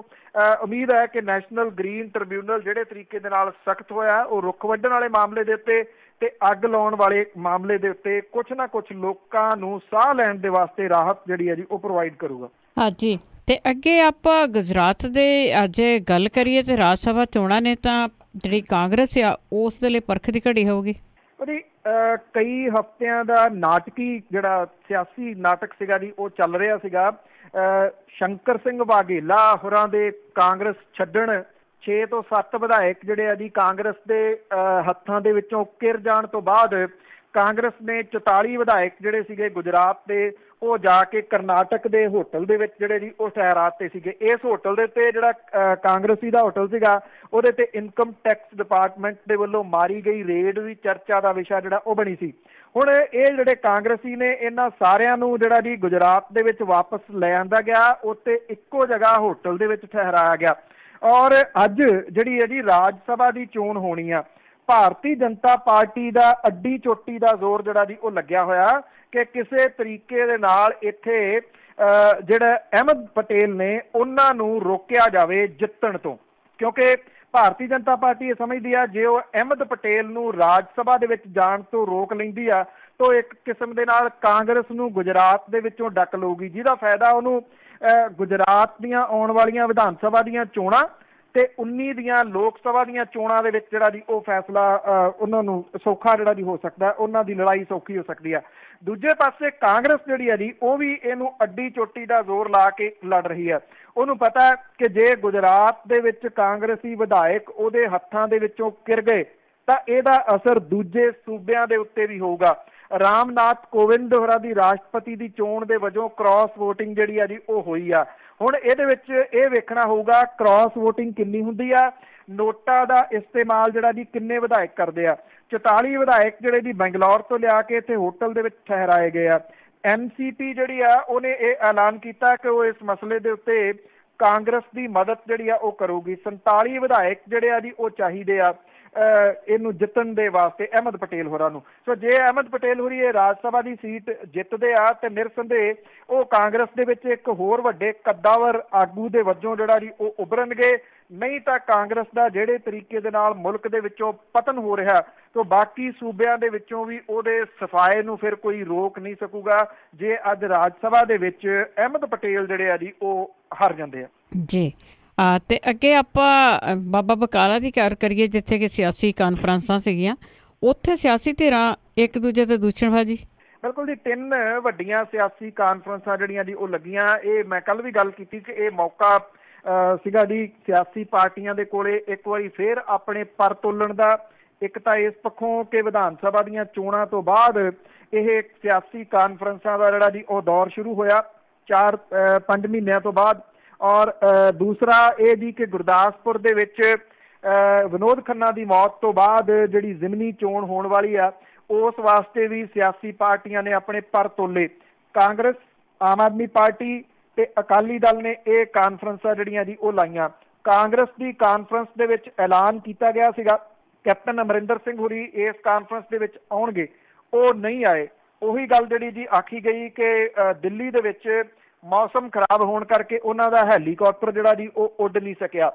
Speaker 2: उम्मीद है कि नैशनल ग्रीन ट्रिब्यूनल ਜਿਹੜੇ तरीके ਦੇ ਨਾਲ सख्त होया वो रुख ਵੱਢਣ वाले मामले ਦੇ ਉੱਤੇ ਤੇ ਅੱਗ ਲਾਉਣ ਵਾਲੇ ਮਾਮਲੇ ਦੇ ਉੱਤੇ ਕੁਛ ਨਾ ਕੁਛ ਲੋਕਾਂ ਨੂੰ ਸਾਹ ਲੈਣ ਦੇ ਵਾਸਤੇ ਰਾਹਤ ਜਿਹੜੀ ਹੈ ਜੀ ਉਹ ਪ੍ਰੋਵਾਈਡ ਕਰੂਗਾ।
Speaker 1: ਹਾਂਜੀ, ਤੇ ਅੱਗੇ ਆਪਾਂ ਗੁਜਰਾਤ ਦੇ ਅੱਜ ਗੱਲ ਕਰੀਏ ਤੇ ਰਾਜ ਸਭਾ ਚੋਣਾਂ ਨੇ ਤਾਂ ਜਿਹੜੀ ਕਾਂਗਰਸ ਆ ਉਸ ਦੇ ਲਈ ਪਰਖ ਦੀ ਘੜੀ ਹੋਊਗੀ।
Speaker 2: ਉਹਦੀ ਕਈ ਹਫ਼ਤਿਆਂ ਦਾ ਨਾਟਕੀ ਜਿਹੜਾ ਸਿਆਸੀ ਨਾਟਕ ਸੀਗਾ ਜੀ ਉਹ ਚੱਲ ਰਿਹਾ ਸੀਗਾ। ਸ਼ੰਕਰ ਸਿੰਘ ਵਾਘੇਲਾ ਹੋਰਾਂ ਦੇ ਕਾਂਗਰਸ ਛੱਡਣ 6 ਤੋਂ 7 ਵਿਧਾਇਕ ਜਿਹੜੇ ਆ ਜੀ ਕਾਂਗਰਸ ਦੇ ਹੱਥਾਂ ਦੇ ਵਿੱਚੋਂ ਕਿਰ ਜਾਣ ਤੋਂ ਬਾਅਦ ਕਾਂਗਰਸ ਨੇ 44 ਵਿਧਾਇਕ ਜਿਹੜੇ ਸੀਗੇ ਗੁਜਰਾਤ ਦੇ ਉਹ ਜਾ ਕੇ ਕਰਨਾਟਕ ਦੇ ਹੋਟਲ ਦੇ ਵਿੱਚ ਜਿਹੜੇ ਜੀ ਉਹ ਠਹਿਰਾਤੇ ਸੀਗੇ। ਇਸ ਹੋਟਲ ਦੇ ਉੱਤੇ ਜਿਹੜਾ ਕਾਂਗਰਸੀ ਦਾ ਹੋਟਲ ਸੀਗਾ ਉਹਦੇ ਤੇ ਇਨਕਮ ਟੈਕਸ ਡਿਪਾਰਟਮੈਂਟ ਦੇ ਵੱਲੋਂ ਮਾਰੀ ਗਈ ਰੇਡ ਵੀ ਚਰਚਾ ਦਾ ਵਿਸ਼ਾ ਜਿਹੜਾ ਉਹ ਬਣੀ ਸੀ। ਹੁਣ ਇਹ ਜਿਹੜੇ ਕਾਂਗਰਸੀ ਨੇ ਇਹਨਾਂ ਸਾਰਿਆਂ ਨੂੰ ਜਿਹੜਾ ਜੀ ਗੁਜਰਾਤ ਦੇ ਵਿੱਚ ਵਾਪਸ ਲੈ ਆਂਦਾ ਗਿਆ, ਉੱਤੇ ਇੱਕੋ ਜਗ੍ਹਾ ਹੋਟਲ ਦੇ ਵਿੱਚ ਠਹਿਰਾਇਆ ਗਿਆ। ਔਰ ਅੱਜ ਜਿਹੜੀ ਹੈ ਜੀ ਰਾਜ ਸਭਾ ਦੀ ਚੋਣ ਹੋਣੀ ਆ, ਭਾਰਤੀ ਜਨਤਾ ਪਾਰਟੀ ਦਾ ਅੱਡੀ ਚੋਟੀ ਦਾ ਜ਼ੋਰ ਜਿਹੜਾ ਜੀ ਉਹ ਲੱਗਿਆ ਹੋਇਆ ਕਿ ਕਿਸੇ ਤਰੀਕੇ ਦੇ ਨਾਲ ਇੱਥੇ ਜਿਹੜਾ ਅਹਿਮਦ ਪਟੇਲ ਨੇ ਉਹਨਾਂ ਨੂੰ ਰੋਕਿਆ ਜਾਵੇ ਜਿੱਤਣ ਤੋਂ, ਕਿਉਂਕਿ ਭਾਰਤੀ ਜਨਤਾ ਪਾਰਟੀ ਇਹ ਸਮਝਦੀ ਆ ਜੇ ਉਹ ਅਹਿਮਦ ਪਟੇਲ ਨੂੰ ਰਾਜ ਸਭਾ ਦੇ ਵਿੱਚ ਜਾਣ ਤੋਂ ਰੋਕ ਲੈਂਦੀ ਆ ਤਾਂ ਇੱਕ ਕਿਸਮ ਦੇ ਨਾਲ ਕਾਂਗਰਸ ਨੂੰ ਗੁਜਰਾਤ ਦੇ ਵਿੱਚੋਂ ਡੱਕ ਲਊਗੀ, ਜਿਹਦਾ ਫਾਇਦਾ ਉਹਨੂੰ ਗੁਜਰਾਤ ਦੀਆਂ ਆਉਣ ਵਾਲੀਆਂ ਵਿਧਾਨ ਸਭਾ ਦੀਆਂ ਚੋਣਾਂ ਤੇ 19 ਦੀਆਂ ਲੋਕ ਸਭਾ ਦੀਆਂ ਚੋਣਾਂ ਦੇ ਵਿੱਚ ਜਿਹੜਾ ਜੀ ਉਹ ਫੈਸਲਾ ਉਹਨਾਂ ਨੂੰ ਸੌਖਾ ਜਿਹੜਾ ਜੀ ਹੋ ਸਕਦਾ, ਉਹਨਾਂ ਦੀ ਲੜਾਈ ਸੌਖੀ ਹੋ ਸਕਦੀ ਆ। ਦੂਜੇ ਪਾਸੇ ਕਾਂਗਰਸ ਜਿਹੜੀ ਹੈ ਜੀ ਉਹ ਵੀ ਇਹਨੂੰ ਅੱਡੀ ਚੋਟੀ ਦਾ ਜ਼ੋਰ ਲਾ ਕੇ ਲੜ ਰਹੀ ਹੈ। ਉਹਨੂੰ ਪਤਾ ਕਿ ਜੇ ਗੁਜਰਾਤ ਦੇ ਵਿੱਚ ਕਾਂਗਰਸੀ ਵਿਧਾਇਕ ਉਹਦੇ ਹੱਥਾਂ ਦੇ ਵਿੱਚੋਂ ਕਿਰ ਗਏ ਤਾਂ ਇਹਦਾ ਅਸਰ ਦੂਜੇ ਸੂਬਿਆਂ ਦੇ ਉੱਤੇ ਵੀ ਹੋਊਗਾ। ਰਾਮਨਾਥ ਕੋਵਿੰਦ ਹੋਰਾਂ ਦੀ ਰਾਸ਼ਟਰਪਤੀ ਦੀ ਚੋਣ ਦੇ ਵਜੋਂ ਕ੍ਰਾਸ ਵੋਟਿੰਗ ਜਿਹੜੀ ਆ ਜੀ ਉਹ ਹੋਈ ਆ। ਹੁਣ ਇਹਦੇ ਵਿੱਚ ਇਹ ਵੇਖਣਾ ਹੋਊਗਾ ਕ੍ਰਾਸ ਵੋਟਿੰਗ ਕਿੰਨੀ ਹੁੰਦੀ ਆ, ਨੋਟਾਂ ਦਾ ਇਸਤੇਮਾਲ ਜਿਹੜਾ ਜੀ ਕਿੰਨੇ ਵਿਧਾਇਕ ਕਰਦੇ ਆ। 44 ਵਿਧਾਇਕ ਜਿਹੜੇ ਜੀ ਬੰਗਲੌਰ ਤੋਂ ਲਿਆ ਕੇ ਇੱਥੇ ਹੋਟਲ ਦੇ ਵਿੱਚ ਠਹਿਰਾਏ ਗਏ ਆ। NCP ਜਿਹੜੀ ਆ ਉਹਨੇ ਇਹ ਐਲਾਨ ਕੀਤਾ ਕਿ ਉਹ ਇਸ ਮਸਲੇ ਦੇ ਉੱਤੇ ਕਾਂਗਰਸ ਦੀ ਮਦਦ ਜਿਹੜੀ ਆ ਉਹ ਕਰੂਗੀ। 47 ਵਿਧਾਇਕ ਜਿਹੜੇ ਆ ਜੀ ਉਹ ਚਾਹੀਦੇ ਆ ਇਹਨੂੰ ਜਿੱਤਣ ਦੇ ਵਾਸਤੇ ਅਹਿਮਦ ਪਟੇਲ ਹੋਰਾਂ ਨੂੰ। ਸੋ ਜੇ ਅਹਿਮਦ ਪਟੇਲ ਹੋਰੀ ਇਹ ਰਾਜ ਸਭਾ ਦੀ ਸੀਟ ਜਿੱਤਦੇ ਆ ਤੇ ਨਿਰਸੰਦੇਹ ਉਹ ਕਾਂਗਰਸ ਦੇ ਵਿੱਚ ਇੱਕ ਹੋਰ ਵੱਡੇ ਕੱਦਾਵਰ ਆਗੂ ਦੇ ਵਜੋਂ ਜਿਹੜਾ ਜੀ ਉਹ ਉਭਰਨਗੇ। ਨਹੀਂ ਤਾਂ ਕਾਂਗਰਸ ਦਾ ਜਿਹੜੇ ਤਰੀਕੇ ਦੇ ਨਾਲ ਮੁਲਕ ਦੇ ਵਿੱਚੋਂ ਪਤਨ ਹੋ ਰਿਹਾ ਤਾਂ ਬਾਕੀ ਸੂਬਿਆਂ ਦੇ ਵਿੱਚੋਂ ਵੀ ਉਹਦੇ ਸਫਾਏ ਨੂੰ ਫਿਰ ਕੋਈ ਰੋਕ ਨਹੀਂ ਸਕੂਗਾ ਜੇ ਅੱਜ ਰਾਜ ਸਭਾ ਦੇ ਵਿੱਚ ਅਹਿਮਦ ਪਟੇਲ ਜਿਹੜੇ ਆ ਜੀ ਉਹ ਹਾਰ ਜਾਂਦੇ ਆ
Speaker 1: ਜੀ। ਤੇ ਅੱਗੇ ਆਪਾਂ ਬਾਬਾ ਬਕਾਲਾ ਦੀ ਗੱਲ ਕਰੀਏ ਜਿੱਥੇ ਕਿ ਸਿਆਸੀ ਕਾਨਫਰੰਸਾਂ ਸੀਗੀਆਂ, ਉੱਥੇ ਸਿਆਸੀ ਧਿਰਾਂ ਇੱਕ ਦੂਜੇ ਤੇ ਦੂਸ਼ਣਬਾਜ਼ੀ।
Speaker 2: ਬਿਲਕੁਲ ਜੀ, 3 ਵੱਡੀਆਂ ਸਿਆਸੀ ਕਾਨਫਰੰਸਾਂ ਜਿਹੜੀਆਂ ਜੀ ਉਹ ਲੱਗੀਆਂ। ਇਹ ਮੈਂ ਕੱਲ ਵੀ ਗੱਲ ਕੀਤੀ ਕਿ ਇਹ ਮੌਕਾ ਸੀਗਾ ਜੀ ਸਿਆਸੀ ਪਾਰਟੀਆਂ ਦੇ ਕੋਲੇ ਇੱਕ ਵਾਰੀ ਫੇਰ ਆਪਣੇ ਪਰ ਤੋਲਣ ਦਾ। ਇੱਕ ਤਾਂ ਇਸ ਪੱਖੋਂ ਕਿ ਵਿਧਾਨ ਸਭਾ ਦੀਆਂ ਚੋਣਾਂ ਤੋਂ ਬਾਅਦ ਇਹ ਸਿਆਸੀ ਕਾਨਫਰੰਸਾਂ ਦਾ ਜਿਹੜਾ ਜੀ ਉਹ ਦੌਰ ਸ਼ੁਰੂ ਹੋਇਆ 4-5 ਮਹੀਨਿਆਂ ਤੋਂ ਬਾਅਦ। ਔਰ ਦੂਸਰਾ ਇਹ ਜੀ ਕਿ ਗੁਰਦਾਸਪੁਰ ਦੇ ਵਿੱਚ ਵਿਨੋਦ ਖੰਨਾ ਦੀ ਮੌਤ ਤੋਂ ਬਾਅਦ ਜਿਹੜੀ ਜ਼ਿਮਨੀ ਚੋਣ ਹੋਣ ਵਾਲੀ ਆ ਉਸ ਵਾਸਤੇ ਵੀ ਸਿਆਸੀ ਪਾਰਟੀਆਂ ਨੇ ਆਪਣੇ ਪਰ ਤੋਲੇ। ਕਾਂਗਰਸ, ਆਮ ਆਦਮੀ ਪਾਰਟੀ ਤੇ ਅਕਾਲੀ ਦਲ ਨੇ ਇਹ ਕਾਨਫਰੰਸਾਂ ਜਿਹੜੀਆਂ ਜੀ ਉਹ ਲਾਈਆਂ। ਕਾਂਗਰਸ ਦੀ ਕਾਨਫਰੰਸ ਦੇ ਵਿੱਚ ਐਲਾਨ ਕੀਤਾ ਗਿਆ ਸੀਗਾ ਕੈਪਟਨ ਅਮਰਿੰਦਰ ਸਿੰਘ ਹੋਰੀ ਇਸ ਕਾਨਫਰੰਸ ਦੇ ਵਿੱਚ ਆਉਣਗੇ, ਉਹ ਨਹੀਂ ਆਏ। ਉਹੀ ਗੱਲ ਜਿਹੜੀ ਜੀ ਆਖੀ ਗਈ ਕਿ ਦਿੱਲੀ ਦੇ ਵਿੱਚ ਮੌਸਮ ਖਰਾਬ ਹੋਣ ਕਰਕੇ ਉਹਨਾਂ ਦਾ ਹੈਲੀਕਾਪਟਰ ਜਿਹੜਾ ਜੀ ਉਹ ਉੱਡ ਨਹੀਂ ਸਕਿਆ।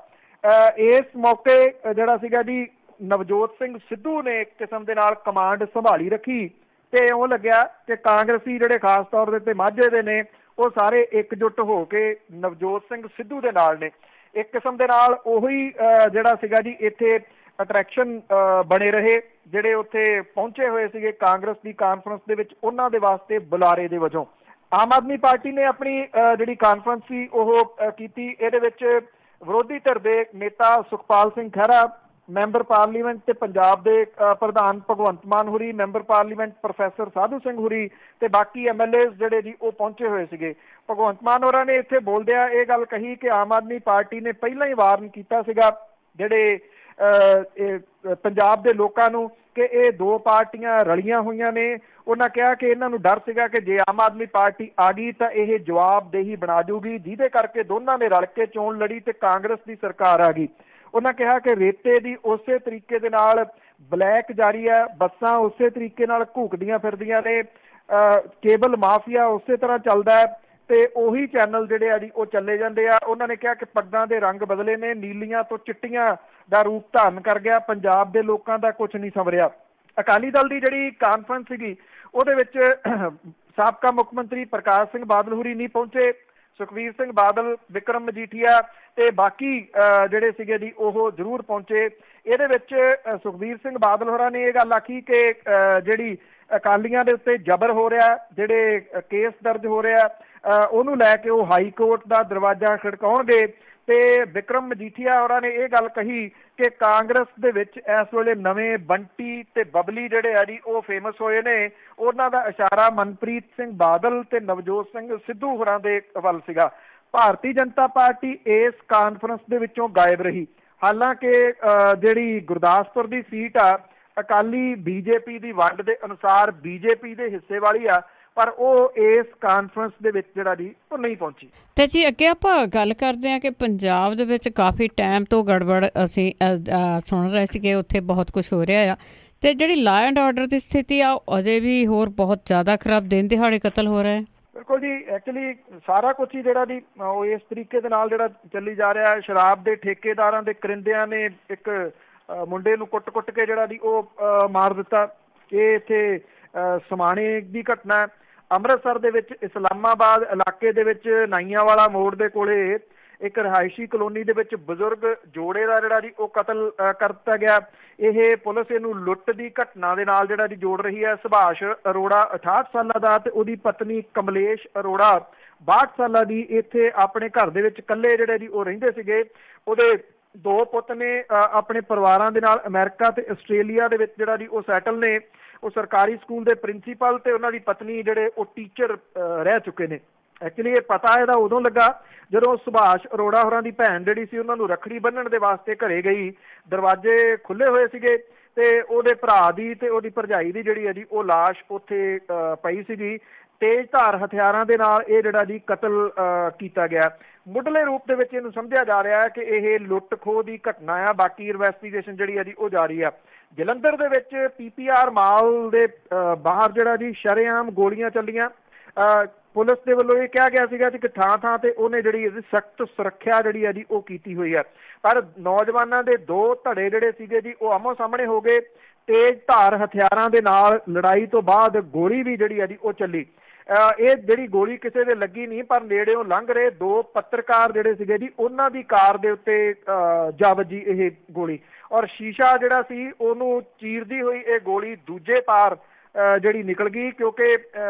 Speaker 2: ਇਸ ਮੌਕੇ ਜਿਹੜਾ ਸੀਗਾ ਜੀ ਨਵਜੋਤ ਸਿੰਘ ਸਿੱਧੂ ਨੇ ਇੱਕ ਕਿਸਮ ਦੇ ਨਾਲ ਕਮਾਂਡ ਸੰਭਾਲੀ ਰੱਖੀ ਤੇ ਉਹ ਲੱਗਿਆ ਕਿ ਕਾਂਗਰਸੀ ਜਿਹੜੇ ਖਾਸ ਤੌਰ ਦੇ ਉੱਤੇ ਮਾਝੇ ਦੇ ਨੇ ਉਹ ਸਾਰੇ ਇਕਜੁੱਟ ਹੋ ਕੇ ਨਵਜੋਤ ਸਿੰਘ ਸਿੱਧੂ ਦੇ ਨਾਲ ਨੇ। ਇੱਕ ਕਿਸਮ ਦੇ ਨਾਲ ਉਹੀ ਜਿਹੜਾ ਸੀਗਾ ਜੀ ਇੱਥੇ ਅਟਰੈਕਸ਼ਨ ਬਣੇ ਰਹੇ ਜਿਹੜੇ ਉੱਥੇ ਪਹੁੰਚੇ ਹੋਏ ਸੀਗੇ ਕਾਂਗਰਸ ਦੀ ਕਾਨਫਰੰਸ ਦੇ ਵਿੱਚ, ਉਹਨਾਂ ਦੇ ਵਾਸਤੇ ਬੁਲਾਰੇ ਦੇ ਵਜੋਂ। ਆਮ ਆਦਮੀ ਪਾਰਟੀ ਨੇ ਆਪਣੀ ਜਿਹੜੀ ਕਾਨਫਰੰਸ ਸੀ ਉਹ ਕੀਤੀ। ਇਹਦੇ ਵਿੱਚ ਵਿਰੋਧੀ ਧਿਰ ਦੇ ਨੇਤਾ ਸੁਖਪਾਲ ਸਿੰਘ ਖਹਿਰਾ, ਮੈਂਬਰ ਪਾਰਲੀਮੈਂਟ ਤੇ ਪੰਜਾਬ ਦੇ ਪ੍ਰਧਾਨ ਭਗਵੰਤ ਮਾਨ ਹੋਰੀ, member parliament professor Sadhu Singh ਹੋਰੀ ਤੇ ਬਾਕੀ MLAs ਜਿਹੜੇ ਜੀ ਉਹ ਪਹੁੰਚੇ ਹੋਏ ਸੀਗੇ। ਭਗਵੰਤ ਮਾਨ ਹੋਰਾਂ ਨੇ ਇੱਥੇ ਬੋਲਦਿਆਂ ਇਹ ਗੱਲ ਕਹੀ ਕਿ ਆਮ ਆਦਮੀ ਪਾਰਟੀ ਨੇ ਪਹਿਲਾਂ ਹੀ ਵਾਰਨ ਕੀਤਾ ਸੀਗਾ ਜਿਹੜੇ ਪੰਜਾਬ ਦੇ ਲੋਕਾਂ ਨੂੰ ਕਿ ਇਹ ਦੋ ਪਾਰਟੀਆਂ ਰਲੀਆਂ ਹੋਈਆਂ ਨੇ। ਉਹਨਾਂ ਕਿਹਾ ਕਿ ਇਹਨਾਂ ਨੂੰ ਡਰ ਸੀਗਾ ਕਿ ਜੇ ਆਮ ਆਦਮੀ ਪਾਰਟੀ ਆ ਗਈ ਤਾਂ ਇਹ ਜਵਾਬਦੇਹੀ ਬਣਾ ਜੂਗੀ, ਜਿਹਦੇ ਕਰਕੇ ਦੋਨਾਂ ਨੇ ਰਲ ਕੇ ਚੋਣ ਲੜੀ ਤੇ ਕਾਂਗਰਸ ਦੀ ਸਰਕਾਰ ਆ ਗਈ। ਉਹਨਾਂ ਕਿਹਾ ਕਿ ਰੇਤੇ ਦੀ ਉਸੇ ਤਰੀਕੇ ਦੇ ਨਾਲ ਬਲੈਕ ਜਾਰੀ ਹੈ, ਬੱਸਾਂ ਉਸੇ ਤਰੀਕੇ ਨਾਲ ਘੂਕਦੀਆਂ ਫਿਰਦੀਆਂ ਨੇ, ਕੇਬਲ ਮਾਫੀਆ ਉਸੇ ਤਰ੍ਹਾਂ ਚੱਲਦਾ ਹੈ ਤੇ ਉਹੀ ਚੈਨਲ ਜਿਹੜੇ ਆ ਜੀ ਉਹ ਚੱਲੇ ਜਾਂਦੇ ਆ। ਉਹਨਾਂ ਨੇ ਕਿਹਾ ਕਿ ਪੱਗਾਂ ਦੇ ਰੰਗ ਬਦਲੇ ਨੇ, ਨੀਲੀਆਂ ਤੋਂ ਚਿੱਟੀਆਂ ਦਾ ਰੂਪ ਧਾਰਨ ਕਰ ਗਿਆ, ਪੰਜਾਬ ਦੇ ਲੋਕਾਂ ਦਾ ਕੁਝ ਨਹੀਂ ਸੰਵਰਿਆ। ਅਕਾਲੀ ਦਲ ਦੀ ਜਿਹੜੀ ਕਾਨਫਰੰਸ ਸੀਗੀ ਉਹਦੇ ਵਿੱਚ ਸਾਬਕਾ ਮੁੱਖ ਮੰਤਰੀ ਪ੍ਰਕਾਸ਼ ਸਿੰਘ ਬਾਦਲ ਹੋਰੀ ਨਹੀਂ ਪਹੁੰਚੇ, ਸੁਖਬੀਰ ਸਿੰਘ ਬਾਦਲ, ਵਿਕਰਮ ਮਜੀਠੀਆ ਤੇ ਬਾਕੀ ਜਿਹੜੇ ਸੀਗੇ ਜੀ ਉਹ ਜ਼ਰੂਰ ਪਹੁੰਚੇ। ਇਹਦੇ ਵਿੱਚ ਸੁਖਬੀਰ ਸਿੰਘ ਬਾਦਲ ਹੋਰਾਂ ਨੇ ਇਹ ਗੱਲ ਆਖੀ ਕਿ ਜਿਹੜੀ ਅਕਾਲੀਆਂ ਦੇ ਉੱਤੇ ਜ਼ਬਰ ਹੋ ਰਿਹਾ, ਜਿਹੜੇ ਕੇਸ ਦਰਜ ਹੋ ਰਿਹਾ, ਉਹਨੂੰ ਲੈ ਕੇ ਉਹ ਹਾਈ ਕੋਰਟ ਦਾ ਦਰਵਾਜ਼ਾ ਖੜਕਾਉਣਗੇ। ਤੇ ਵਿਕਰਮ ਮਜੀਠੀਆ ਹੋਰਾਂ ਨੇ ਇਹ ਗੱਲ ਕਹੀ ਕਿ ਕਾਂਗਰਸ ਦੇ ਵਿੱਚ ਇਸ ਵੇਲੇ ਨਵੇਂ ਬੰਟੀ ਤੇ ਬਬਲੀ ਜਿਹੜੇ ਆ ਜੀ ਉਹ ਫੇਮਸ ਹੋਏ ਨੇ। ਉਹਨਾਂ ਦਾ ਇਸ਼ਾਰਾ ਮਨਪ੍ਰੀਤ ਸਿੰਘ ਬਾਦਲ ਤੇ ਨਵਜੋਤ ਸਿੰਘ ਸਿੱਧੂ ਹੋਰਾਂ ਦੇ ਵੱਲ ਸੀਗਾ। ਭਾਰਤੀ ਜਨਤਾ ਪਾਰਟੀ ਇਸ ਕਾਨਫਰੰਸ ਦੇ ਵਿੱਚੋਂ ਗਾਇਬ ਰਹੀ। ਹਾਲਾਂਕਿ ਜਿਹੜੀ ਗੁਰਦਾਸਪੁਰ ਦੀ ਸੀਟ ਆ ਅਕਾਲੀ ਬੀਜੇਪੀ ਦੀ ਵੰਡ ਦੇ ਅਨੁਸਾਰ ਬੀਜੇਪੀ ਦੇ ਹਿੱਸੇ ਵਾਲੀ ਆ, ਪਰ ਉਹ ਇਸ ਕਾਨਫਰੰਸ ਦੇ ਵਿੱਚ ਜਿਹੜਾ ਜੀ ਉਹ ਨਹੀਂ ਪਹੁੰਚੀ।
Speaker 1: ਤੇ ਜੀ ਅੱਗੇ ਆਪਾਂ ਗੱਲ ਕਰਦੇ ਹਾਂ ਕਿ ਪੰਜਾਬ ਦੇ ਵਿੱਚ ਕਾਫੀ ਟਾਈਮ ਤੋਂ ਗੜਬੜ ਅਸੀਂ ਸੁਣ ਰਹੇ ਸੀ ਕਿ ਉੱਥੇ ਬਹੁਤ ਕੁਝ ਹੋ ਰਿਹਾ ਆ ਤੇ ਜਿਹੜੀ ਲਾ ਐਂਡ ਆਰਡਰ ਦੀ ਸਥਿਤੀ ਆ ਅਜੇ ਵੀ ਹੋਰ ਬਹੁਤ ਜ਼ਿਆਦਾ ਖਰਾਬ, ਦਿਨ ਦਿਹਾੜੇ ਕਤਲ ਹੋ ਰਹੇ।
Speaker 2: ਬਿਲਕੁਲ ਜੀ, ਐਕਚੁਅਲੀ ਸਾਰਾ ਕੁਝ ਹੀ ਜਿਹੜਾ ਜੀ ਉਹ ਇਸ ਤਰੀਕੇ ਦੇ ਨਾਲ ਜਿਹੜਾ ਚੱਲੀ ਜਾ ਰਿਹਾ। ਸ਼ਰਾਬ ਦੇ ਠੇਕੇਦਾਰਾਂ ਦੇ ਕਰਿੰਦਿਆਂ ਨੇ ਇੱਕ ਮੁੰਡੇ ਨੂੰ ਕੁੱਟ ਕੇ ਜਿਹੜਾ ਜੀ ਉਹ ਮਾਰ ਦਿੱਤਾ। ਇਹ ਇੱਥੇ ਸਮਾਣੇ ਦੀ ਘਟਨਾ। ਅੰਮ੍ਰਿਤਸਰ ਦੇ ਵਿੱਚ ਇਸਲਾਮਾਬਾਦ ਇਲਾਕੇ ਦੇ ਵਿੱਚ ਨਾਈਆਂਵਾਲਾ ਮੋੜ ਦੇ ਕੋਲੇ ਇੱਕ ਰਿਹਾਇਸ਼ੀ ਕਲੋਨੀ ਦੇ ਵਿੱਚ ਬਜ਼ੁਰਗ ਜੋੜੇ ਦਾ ਜਿਹੜਾ ਜੀ ਉਹ ਕਤਲ ਕਰ ਦਿੱਤਾ ਗਿਆ। ਇਹ ਪੁਲਿਸ ਇਹਨੂੰ ਲੁੱਟ ਦੀ ਘਟਨਾ ਦੇ ਨਾਲ ਜਿਹੜਾ ਜੀ ਜੋੜ ਰਹੀ ਹੈ। ਸੁਭਾਸ਼ ਅਰੋੜਾ 68 ਸਾਲਾਂ ਦਾ ਤੇ ਉਹਦੀ ਪਤਨੀ ਕਮਲੇਸ਼ ਅਰੋੜਾ 62 ਸਾਲਾਂ ਦੀ ਇੱਥੇ ਆਪਣੇ ਘਰ ਦੇ ਵਿੱਚ ਇਕੱਲੇ ਜਿਹੜੇ ਜੀ ਉਹ ਰਹਿੰਦੇ ਸੀਗੇ। ਉਹਦੇ ਦੋ ਪੁੱਤ ਨੇ, ਆਪਣੇ ਪਰਿਵਾਰਾਂ ਦੇ ਨਾਲ ਅਮਰੀਕਾ ਤੇ ਆਸਟ੍ਰੇਲੀਆ ਦੇ ਵਿੱਚ ਜਿਹੜਾ ਜੀ ਉਹ ਸੈਟਲ ਨੇ। ਉਹ ਸਰਕਾਰੀ ਸਕੂਲ ਦੇ ਪ੍ਰਿੰਸੀਪਲ ਤੇ ਉਹਨਾਂ ਦੀ ਪਤਨੀ ਜਿਹੜੇ ਉਹ ਟੀਚਰ ਰਹਿ ਚੁੱਕੇ ਨੇ। ਐਕਚੁਅਲੀ ਇਹ ਪਤਾ ਇਹਦਾ ਉਦੋਂ ਲੱਗਾ ਜਦੋਂ ਸੁਭਾਸ਼ ਅਰੋੜਾ ਹੋਰਾਂ ਦੀ ਭੈਣ ਜਿਹੜੀ ਸੀ ਉਹਨਾਂ ਨੂੰ ਰੱਖੜੀ ਬੰਨ੍ਹਣ ਦੇ ਵਾਸਤੇ ਘਰੇ ਗਈ। ਦਰਵਾਜ਼ੇ ਖੁੱਲੇ ਹੋਏ ਸੀਗੇ ਤੇ ਉਹਦੇ ਭਰਾ ਦੀ ਤੇ ਉਹਦੀ ਭਰਜਾਈ ਦੀ ਜਿਹੜੀ ਹੈ ਜੀ ਉਹ ਲਾਸ਼ ਉੱਥੇ ਪਈ ਸੀਗੀ। ਤੇਜ਼ ਧਾਰ ਹਥਿਆਰਾਂ ਦੇ ਨਾਲ ਇਹ ਜਿਹੜਾ ਜੀ ਕਤਲ ਕੀਤਾ ਗਿਆ। ਮੁੱਢਲੇ ਰੂਪ ਦੇ ਵਿੱਚ ਇਹਨੂੰ ਸਮਝਿਆ ਜਾ ਰਿਹਾ ਹੈ ਕਿ ਇਹ ਲੁੱਟ ਖੋਹ ਦੀ ਘਟਨਾ ਆ। ਬਾਕੀ ਇਨਵੈਸਟੀਗੇਸ਼ਨ ਜਿਹੜੀ ਹੈ ਜੀ ਉਹ ਜਾਰੀ ਆ। ਜਲੰਧਰ ਦੇ ਵਿੱਚ PPR ਮਾਲ ਦੇ ਬਾਹਰ ਜਿਹੜਾ ਜੀ ਸ਼ਰੇਆਮ ਗੋਲੀਆਂ ਚੱਲੀਆਂ। ਪੁਲਿਸ ਦੇ ਵੱਲੋਂ ਇਹ ਕਿਹਾ ਗਿਆ ਸੀਗਾ ਕਿ ਥਾਂ ਤੇ ਉਹਨੇ ਜਿਹੜੀ ਸਖਤ ਸੁਰੱਖਿਆ ਜਿਹੜੀ ਹੈ ਜੀ ਉਹ ਕੀਤੀ ਹੋਈ ਹੈ। ਪਰ ਨੌਜਵਾਨਾਂ ਦੇ ਦੋ ਧੜੇ ਜਿਹੜੇ ਸੀਗੇ ਜੀ ਉਹ ਆਮੋ ਸਾਹਮਣੇ ਹੋ ਗਏ। ਤੇਜ਼ ਧਾਰ ਹਥਿਆਰਾਂ ਦੇ ਨਾਲ ਲੜਾਈ ਤੋਂ ਬਾਅਦ ਗੋਲੀ ਵੀ ਜਿਹੜੀ ਹੈ ਜੀ ਉਹ ਚੱਲੀ। ਇਹ ਜਿਹੜੀ ਗੋਲੀ ਕਿਸੇ ਦੇ ਲੱਗੀ ਨਹੀਂ, ਪਰ ਨੇੜਿਓਂ ਲੰਘ ਰਹੇ ਦੋ ਪੱਤਰਕਾਰ ਜਿਹੜੇ ਸੀਗੇ ਜੀ ਉਹਨਾਂ ਦੀ ਕਾਰ ਦੇ ਉੱਤੇ ਜਾ ਵੱਜੀ ਇਹ ਗੋਲੀ ਔਰ ਸ਼ੀਸ਼ਾ ਜਿਹੜਾ ਸੀ ਉਹਨੂੰ ਚੀਰਦੀ ਹੋਈ ਇਹ ਗੋਲੀ ਦੂਜੇ ਪਾਰ ਜਿਹੜੀ ਨਿਕਲ ਗਈ। ਕਿਉਂਕਿ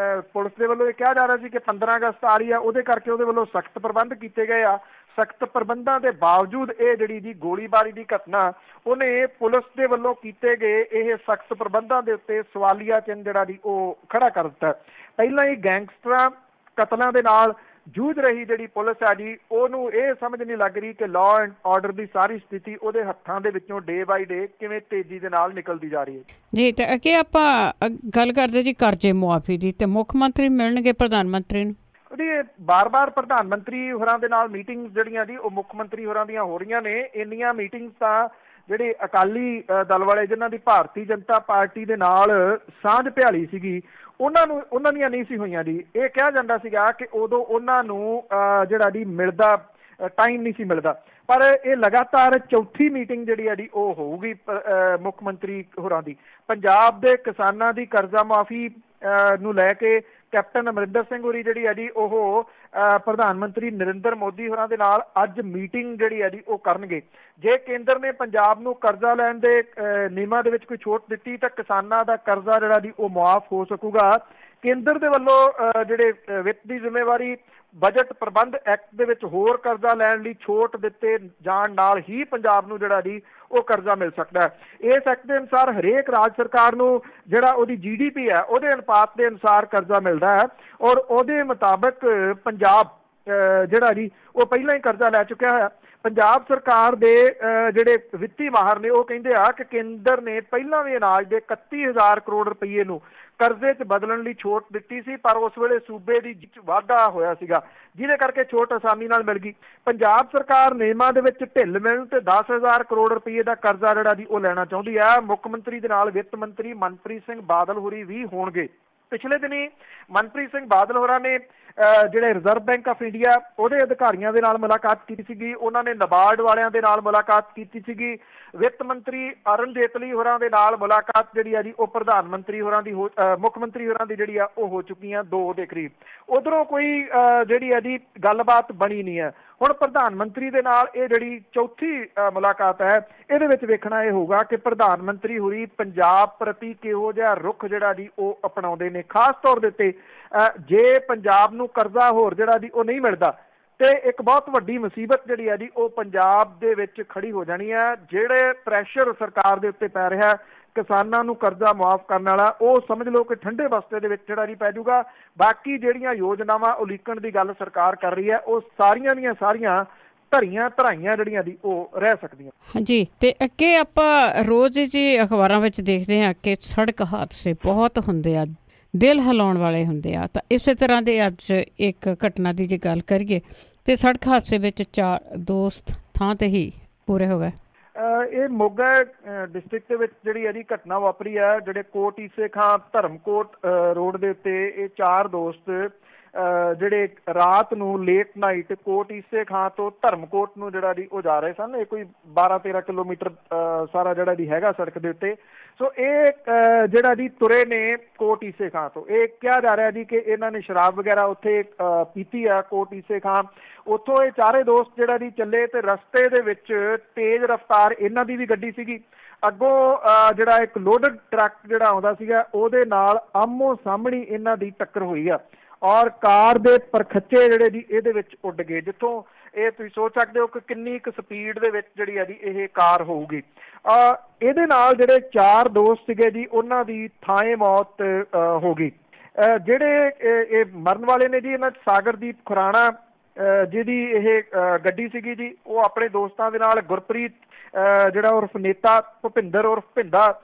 Speaker 2: ਪੁਲਿਸ ਦੇ ਵੱਲੋਂ ਇਹ ਕਿਹਾ ਜਾ ਰਿਹਾ ਸੀ ਕਿ 15 ਅਗਸਤ ਆ ਰਹੀ ਆ, ਉਹਦੇ ਕਰਕੇ ਉਹਦੇ ਵੱਲੋਂ ਸਖਤ ਪ੍ਰਬੰਧ ਕੀਤੇ ਗਏ ਆ। ਸਖਤ ਪ੍ਰਬੰਧਾਂ ਦੇ ਬਾਵਜੂਦ ਇਹ ਜਿਹੜੀ ਜੀ ਗੋਲੀਬਾਰੀ ਦੀ ਘਟਨਾ ਉਹਨੇ ਪੁਲਿਸ ਦੇ ਵੱਲੋਂ ਕੀਤੇ ਗਏ ਇਹ ਸਖਤ ਪ੍ਰਬੰਧਾਂ ਦੇ ਉੱਤੇ ਸਵਾਲੀਆ ਚਿੰਨ੍ਹ ਜਿਹੜਾ ਜੀ ਉਹ ਖੜਾ ਕਰ ਦਿੱਤਾ। ਪਹਿਲਾਂ ਹੀ ਗੈਂਗਸਟਰਾਂ ਕਤਲਾਂ ਦੇ ਨਾਲ ਜੂਝ ਰਹੀ ਜਿਹੜੀ ਪੁਲਿਸ ਆ ਜੀ ਉਹਨੂੰ ਇਹ ਸਮਝ ਨਹੀਂ ਲੱਗ ਰਹੀ ਕਿ ਲਾਅ ਐਂਡ ਆਰਡਰ ਦੀ ਸਾਰੀ ਸਥਿਤੀ ਉਹਦੇ ਹੱਥਾਂ ਦੇ ਵਿੱਚੋਂ ਡੇ ਬਾਈ ਡੇ ਕਿਵੇਂ ਤੇਜ਼ੀ ਦੇ ਨਾਲ ਨਿਕਲਦੀ ਜਾ ਰਹੀ ਹੈ
Speaker 1: ਜੀ। ਤੇ ਅੱਗੇ ਆਪਾਂ ਗੱਲ ਕਰਦੇ ਜੀ ਕਰਜ਼ੇ ਮੁਆਫੀ ਦੀ, ਤੇ ਮੁੱਖ ਮੰਤਰੀ ਮਿਲਣਗੇ ਪ੍ਰਧਾਨ ਮੰਤਰੀ ਨੂੰ।
Speaker 2: ਉਹਦੀ ਬਾਰ-ਬਾਰ ਪ੍ਰਧਾਨ ਮੰਤਰੀ ਹੋਰਾਂ ਦੇ ਨਾਲ ਮੀਟਿੰਗ ਜਿਹੜੀਆਂ ਜੀ ਉਹ ਮੁੱਖ ਮੰਤਰੀ ਹੋਰਾਂ ਦੀਆਂ ਹੋ ਰਹੀਆਂ ਨੇ। ਇੰਨੀਆਂ ਮੀਟਿੰਗਸ ਤਾਂ ਜਿਹੜੇ ਅਕਾਲੀ ਦਲ ਵਾਲੇ ਜਿਨ੍ਹਾਂ ਦੀ ਭਾਰਤੀ ਜਨਤਾ ਪਾਰਟੀ ਦੇ ਨਾਲ ਸਾਂਝ ਭਿਆਲੀ ਸੀਗੀ ਉਹਨਾਂ ਦੀਆਂ ਨਹੀਂ ਸੀ ਹੋਈਆਂ ਜੀ। ਇਹ ਕਿਹਾ ਜਾਂਦਾ ਸੀਗਾ ਕਿ ਉਦੋਂ ਉਹਨਾਂ ਨੂੰ ਜਿਹੜਾ ਜੀ ਮਿਲਦਾ ਟਾਈਮ ਨਹੀਂ ਸੀ ਮਿਲਦਾ, ਪਰ ਇਹ ਲਗਾਤਾਰ ਚੌਥੀ ਮੀਟਿੰਗ ਜਿਹੜੀ ਹੈ ਜੀ ਉਹ ਹੋਊਗੀ ਮੁੱਖ ਮੰਤਰੀ ਹੋਰਾਂ ਦੀ। ਪੰਜਾਬ ਦੇ ਕਿਸਾਨਾਂ ਦੀ ਕਰਜ਼ਾ ਮਾਫੀ ਨੂੰ ਲੈ ਕੇ ਕੈਪਟਨ ਅਮਰਿੰਦਰ ਸਿੰਘ ਹੋਰੀ ਜਿਹੜੀ ਹੈ ਜੀ ਉਹ ਪ੍ਰਧਾਨ ਮੰਤਰੀ ਨਰਿੰਦਰ ਮੋਦੀ ਹੋਰਾਂ ਦੇ ਨਾਲ ਅੱਜ ਮੀਟਿੰਗ ਜਿਹੜੀ ਹੈ ਜੀ ਉਹ ਕਰਨਗੇ। ਜੇ ਕੇਂਦਰ ਨੇ ਪੰਜਾਬ ਨੂੰ ਕਰਜ਼ਾ ਲੈਣ ਦੇ ਨਿਯਮਾਂ ਦੇ ਵਿੱਚ ਕੋਈ ਛੋਟ ਦਿੱਤੀ ਤਾਂ ਕਿਸਾਨਾਂ ਦਾ ਕਰਜ਼ਾ ਜਿਹੜਾ ਜੀ ਉਹ ਮੁਆਫ ਹੋ ਸਕੂਗਾ। ਕੇਂਦਰ ਦੇ ਵੱਲੋਂ ਜਿਹੜੇ ਵਿੱਤ ਦੀ ਜ਼ਿੰਮੇਵਾਰੀ ਬਜਟ ਪ੍ਰਬੰਧ ਐਕਟ ਦੇ ਵਿੱਚ ਹੋਰ ਕਰਜ਼ਾ ਲੈਣ ਲਈ ਛੋਟ ਦਿੱਤੇ ਜਾਣ ਨਾਲ ਹੀ ਪੰਜਾਬ ਨੂੰ ਜਿਹੜਾ ਜੀ ਉਹ ਕਰਜ਼ਾ ਮਿਲ ਸਕਦਾ ਹੈ। ਇਸ ਐਕਟ ਦੇ ਅਨੁਸਾਰ ਹਰੇਕ ਰਾਜ ਸਰਕਾਰ ਨੂੰ ਜਿਹੜਾ ਉਹਦੀ GDP ਹੈ ਉਹਦੇ ਅਨੁਪਾਤ ਦੇ ਅਨੁਸਾਰ ਕਰਜ਼ਾ ਮਿਲਦਾ ਹੈ ਔਰ ਉਹਦੇ ਮੁਤਾਬਕ ਪੰਜਾਬ ਜਿਹੜਾ ਜੀ ਉਹ ਪਹਿਲਾਂ ਹੀ ਕਰਜ਼ਾ ਲੈ ਚੁੱਕਿਆ ਹੋਇਆ। ਪੰਜਾਬ ਸਰਕਾਰ ਦੇ ਜਿਹੜੇ ਵਿੱਤੀ ਮਾਹਰ ਨੇ ਉਹ ਕਹਿੰਦੇ ਆ ਕਿ ਕੇਂਦਰ ਨੇ ਪਹਿਲਾਂ ਵੀ ਅਨਾਜ ਦੇ 31,000 ਕਰੋੜ ਰੁਪਏ ਨੂੰ ਕਰਜ਼ੇ 'ਚ ਬਦਲਣ ਲਈ ਛੋਟ ਦਿੱਤੀ ਸੀ, ਪਰ ਉਸ ਵੇਲੇ ਸੂਬੇ ਦੀ ਵਾਧਾ ਹੋਇਆ ਸੀਗਾ, ਜਿਹਦੇ ਕਰਕੇ ਛੋਟ ਆਸਾਨੀ ਨਾਲ ਮਿਲ ਗਈ। ਪੰਜਾਬ ਸਰਕਾਰ ਨਿਯਮਾਂ ਦੇ ਵਿੱਚ ਢਿੱਲ ਮਿਲਣ ਤੇ 10,000 ਕਰੋੜ ਰੁਪਏ ਦਾ ਕਰਜ਼ਾ ਜਿਹੜਾ ਜੀ ਉਹ ਲੈਣਾ ਚਾਹੁੰਦੀ ਹੈ। ਮੁੱਖ ਮੰਤਰੀ ਦੇ ਨਾਲ ਵਿੱਤ ਮੰਤਰੀ ਮਨਪ੍ਰੀਤ ਸਿੰਘ ਬਾਦਲ ਹੋਰੀ ਵੀ ਹੋਣਗੇ। ਪਿਛਲੇ ਦਿਨੀ ਮਨਪ੍ਰੀਤ ਸਿੰਘ ਬਾਦਲ ਹੋਰਾਂ ਨੇ ਜਿਹੜੇ ਰਿਜ਼ਰਵ ਬੈਂਕ ਆਫ ਇੰਡੀਆ ਉਹਦੇ ਅਧਿਕਾਰੀਆਂ ਦੇ ਨਾਲ ਮੁਲਾਕਾਤ ਕੀਤੀ ਸੀਗੀ, ਉਹਨਾਂ ਨੇ ਨਾਬਾਰਡ ਵਾਲਿਆਂ ਦੇ ਨਾਲ ਮੁਲਾਕਾਤ ਕੀਤੀ ਸੀਗੀ, ਵਿੱਤ ਮੰਤਰੀ ਅਰੁਣ ਜੇਤਲੀ ਹੋਰਾਂ ਦੇ ਨਾਲ ਮੁਲਾਕਾਤ ਜਿਹੜੀ ਆ ਜੀ ਉਹ ਪ੍ਰਧਾਨ ਮੰਤਰੀ ਹੋਰਾਂ ਦੀ ਮੁੱਖ ਮੰਤਰੀ ਹੋਰਾਂ ਦੀ ਜਿਹੜੀ ਆ ਉਹ ਹੋ ਚੁੱਕੀਆਂ 2 ਦੇ ਕਰੀਬ। ਉਧਰੋਂ ਕੋਈ ਜਿਹੜੀ ਆ ਜੀ ਗੱਲਬਾਤ ਬਣੀ ਨਹੀਂ ਹੈ। ਹੁਣ ਪ੍ਰਧਾਨ ਮੰਤਰੀ ਦੇ ਨਾਲ ਇਹ ਜਿਹੜੀ ਚੌਥੀ ਮੁਲਾਕਾਤ ਹੈ, ਇਹਦੇ ਵਿੱਚ ਵੇਖਣਾ ਇਹ ਹੋਊਗਾ ਕਿ ਪ੍ਰਧਾਨ ਮੰਤਰੀ ਹੋਰੀ ਪੰਜਾਬ ਪ੍ਰਤੀ ਕਿਹੋ ਜਿਹਾ ਰੁਖ ਜਿਹੜਾ ਜੀ ਉਹ ਅਪਣਾਉਂਦੇ ਨੇ। ਖਾਸ ਤੌਰ ਦੇ ਉੱਤੇ ਜੇ ਪੰਜਾਬ ਨੂੰ ਕਰਜ਼ਾ ਹੋਰ ਜਿਹੜਾ ਜੀ ਉਹ ਨਹੀਂ ਮਿਲਦਾ ਤੇ ਇੱਕ ਬਹੁਤ ਵੱਡੀ ਮੁਸੀਬਤ ਜਿਹੜੀ ਹੈ ਜੀ ਉਹ ਪੰਜਾਬ ਦੇ ਵਿੱਚ ਖੜੀ ਹੋ ਜਾਣੀ ਹੈ। ਜਿਹੜੇ ਪ੍ਰੈਸ਼ਰ ਸਰਕਾਰ ਦੇ ਉੱਤੇ ਪੈ ਰਿਹਾ ਕਿਸਾਨਾਂ ਨੂੰ ਕਰਜ਼ਾ ਮੁਆਫ ਕਰਨ ਵਾਲਾ, ਉਹ ਸਮਝ ਲਓ ਕਿ ਠੰਡੇ ਬਸਤੇ ਦੇ ਵਿੱਚ ਜਿਹੜਾ ਨਹੀਂ ਪੈ ਜਾਊਗਾ। ਬਾਕੀ ਜਿਹੜੀਆਂ ਯੋਜਨਾਵਾਂ ਉਲੀਕਣ ਦੀ ਗੱਲ ਸਰਕਾਰ ਕਰ ਰਹੀ ਹੈ ਉਹ ਸਾਰੀਆਂ ਦੀਆਂ ਸਾਰੀਆਂ ਧਰਾਈਆਂ ਜਿਹੜੀਆਂ ਦੀ ਉਹ ਰਹਿ ਸਕਦੀਆਂ।
Speaker 1: ਹਾਂਜੀ, ਤੇ ਅੱਗੇ ਆਪਾਂ ਰੋਜ਼ ਜੀ ਅਖਬਾਰਾਂ ਵਿੱਚ ਦੇਖਦੇ ਹਾਂ ਕਿ ਸੜਕ ਹਾਦਸੇ ਬਹੁਤ ਹੁੰਦੇ ਆ, ਦਿਲ ਹਿਲਾਉਣ ਵਾਲੇ ਹੁੰਦੇ ਆ। ਤਾਂ ਇਸੇ ਤਰ੍ਹਾਂ ਦੇ ਅੱਜ ਇੱਕ ਘਟਨਾ ਦੀ ਜੇ ਗੱਲ ਕਰੀਏ ਤੇ ਸੜਕ ਹਾਦਸੇ ਵਿੱਚ 4 ਦੋਸਤ ਥਾਂ ਤੇ ਹੀ ਪੂਰੇ ਹੋ ਗਏ।
Speaker 2: ਇਹ ਮੋਗਾ ਡਿਸਟ੍ਰਿਕਟ ਦੇ ਵਿੱਚ ਜਿਹੜੀ ਇਹਦੀ ਘਟਨਾ ਵਾਪਰੀ ਹੈ, ਜਿਹੜੇ ਕੋਟ ਈਸੇ ਖਾਂ ਧਰਮਕੋਟ ਰੋਡ ਦੇ ਉੱਤੇ ਇਹ 4 ਦੋਸਤ ਜਿਹੜੇ ਰਾਤ ਨੂੰ ਲੇਟ ਨਾਈਟ ਕੋਟ ਈਸੇ ਖਾਂ ਤੋਂ ਧਰਮਕੋਟ ਨੂੰ ਜਿਹੜਾ ਜੀ ਉਹ ਜਾ ਰਹੇ ਸਨ। ਇਹ ਕੋਈ 12-13 ਕਿਲੋਮੀਟਰ ਸਾਰਾ ਜਿਹੜਾ ਜੀ ਹੈਗਾ ਸੜਕ ਦੇ ਉੱਤੇ। ਸੋ ਇਹ ਜਿਹੜਾ ਜੀ ਤੁਰੇ ਨੇ ਕੋਟ ਈਸੇ ਖਾਂ ਤੋਂ। ਇਹ ਕਿਹਾ ਜਾ ਰਿਹਾ ਜੀ ਕਿ ਇਹਨਾਂ ਨੇ ਸ਼ਰਾਬ ਵਗੈਰਾ ਉੱਥੇ ਪੀਤੀ ਆ ਕੋਟ ਈਸੇ ਖਾਂ। ਉੱਥੋਂ ਇਹ 4 ਦੋਸਤ ਜਿਹੜਾ ਜੀ ਚੱਲੇ ਤੇ ਰਸਤੇ ਦੇ ਵਿੱਚ ਤੇਜ਼ ਰਫ਼ਤਾਰ ਇਹਨਾਂ ਦੀ ਵੀ ਗੱਡੀ ਸੀਗੀ, ਅੱਗੋਂ ਜਿਹੜਾ ਇੱਕ ਲੋਡਡ ਟਰੱਕ ਜਿਹੜਾ ਆਉਂਦਾ ਸੀਗਾ ਉਹਦੇ ਨਾਲ ਆਮੋ ਸਾਹਮਣੀ ਇਹਨਾਂ ਦੀ ਟੱਕਰ ਹੋਈ ਆ ਔਰ ਕਾਰ ਦੇ ਪਰਖੱਚੇ ਜਿਹੜੇ ਜੀ ਇਹਦੇ ਵਿੱਚ ਉੱਡ ਗਏ, ਜਿੱਥੋਂ ਇਹ ਤੁਸੀਂ ਸੋਚ ਸਕਦੇ ਹੋ ਕਿ ਕਿੰਨੀ ਕੁ ਸਪੀਡ ਦੇ ਵਿੱਚ ਜਿਹੜੀ ਆ ਜੀ ਇਹ ਕਾਰ ਹੋਊਗੀ। ਇਹਦੇ ਨਾਲ ਜਿਹੜੇ 4 ਦੋਸਤ ਸੀਗੇ ਜੀ ਉਹਨਾਂ ਦੀ ਥਾਂਏ ਮੌਤ ਹੋ ਗਈ। ਜਿਹੜੇ ਇਹ ਮਰਨ ਵਾਲੇ ਨੇ ਜੀ ਇਹਨਾਂ ਸਾਗਰਦੀਪ ਖੁਰਾਣਾ ਜਿਹਦੀ ਇਹ ਗੱਡੀ ਸੀਗੀ ਜੀ, ਉਹ ਆਪਣੇ ਦੋਸਤਾਂ ਦੇ ਨਾਲ ਗੁਰਪ੍ਰੀਤ ਜਿਹੜਾ ਉਰਫ ਨੇਤਾ, ਭੁਪਿੰਦਰ ਉਰਫ ਭਿੰਦਾ,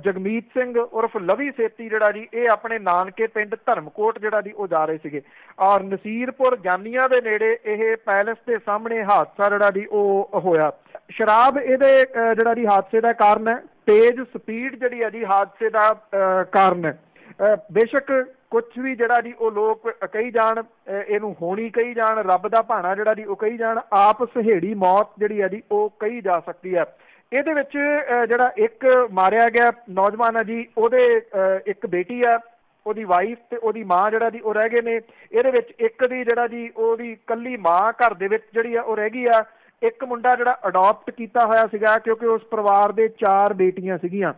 Speaker 2: ਜਗਮੀਤ ਸਿੰਘ ਉਰਫ ਲਵੀ ਸੇਤੀ ਜਿਹੜਾ ਜੀ ਇਹ ਆਪਣੇ ਨਾਨਕੇ ਪਿੰਡ ਧਰਮਕੋਟ ਜਿਹੜਾ ਜੀ ਉਹ ਜਾ ਰਹੇ ਸੀਗੇ ਔਰ ਨਸੀਰਪੁਰ ਜਾਨੀਆਂ ਦੇ ਨੇੜੇ ਇਹ ਪੈਲਸ ਦੇ ਸਾਹਮਣੇ ਹਾਦਸਾ ਜਿਹੜਾ ਜੀ ਉਹ ਹੋਇਆ। ਸ਼ਰਾਬ ਇਹਦੇ ਜਿਹੜਾ ਜੀ ਹਾਦਸੇ ਦਾ ਕਾਰਨ ਹੈ, ਤੇਜ਼ ਸਪੀਡ ਜਿਹੜੀ ਹੈ ਜੀ ਹਾਦਸੇ ਦਾ ਕਾਰਨ ਹੈ। ਬੇਸ਼ੱਕ ਕੁਛ ਵੀ ਜਿਹੜਾ ਜੀ ਉਹ ਲੋਕ ਕਹੀ ਜਾਣ, ਇਹਨੂੰ ਹੋਣੀ ਕਹੀ ਜਾਣ, ਰੱਬ ਦਾ ਭਾਣਾ ਜਿਹੜਾ ਜੀ ਉਹ ਕਹੀ ਜਾਣ, ਆਪ ਸਹੇੜੀ ਮੌਤ ਜਿਹੜੀ ਹੈ ਜੀ ਉਹ ਕਹੀ ਜਾ ਸਕਦੀ ਹੈ। ਇਹਦੇ ਵਿੱਚ ਜਿਹੜਾ ਇੱਕ ਮਾਰਿਆ ਗਿਆ ਨੌਜਵਾਨ ਹੈ ਜੀ, ਉਹਦੇ ਇੱਕ ਬੇਟੀ ਆ, ਉਹਦੀ ਵਾਈਫ ਤੇ ਉਹਦੀ ਮਾਂ ਜਿਹੜਾ ਜੀ ਉਹ ਰਹਿ ਗਏ ਨੇ। ਇਹਦੇ ਵਿੱਚ ਇੱਕ ਦੀ ਜਿਹੜਾ ਜੀ ਉਹਦੀ ਇਕੱਲੀ ਮਾਂ ਘਰ ਦੇ ਵਿੱਚ ਜਿਹੜੀ ਆ ਉਹ ਰਹਿ ਗਈ ਆ। ਇੱਕ ਮੁੰਡਾ ਜਿਹੜਾ ਅਡਾਪਟ ਕੀਤਾ ਹੋਇਆ ਸੀਗਾ ਕਿਉਂਕਿ ਉਸ ਪਰਿਵਾਰ ਦੇ 4 ਬੇਟੀਆਂ ਸੀਗੀਆਂ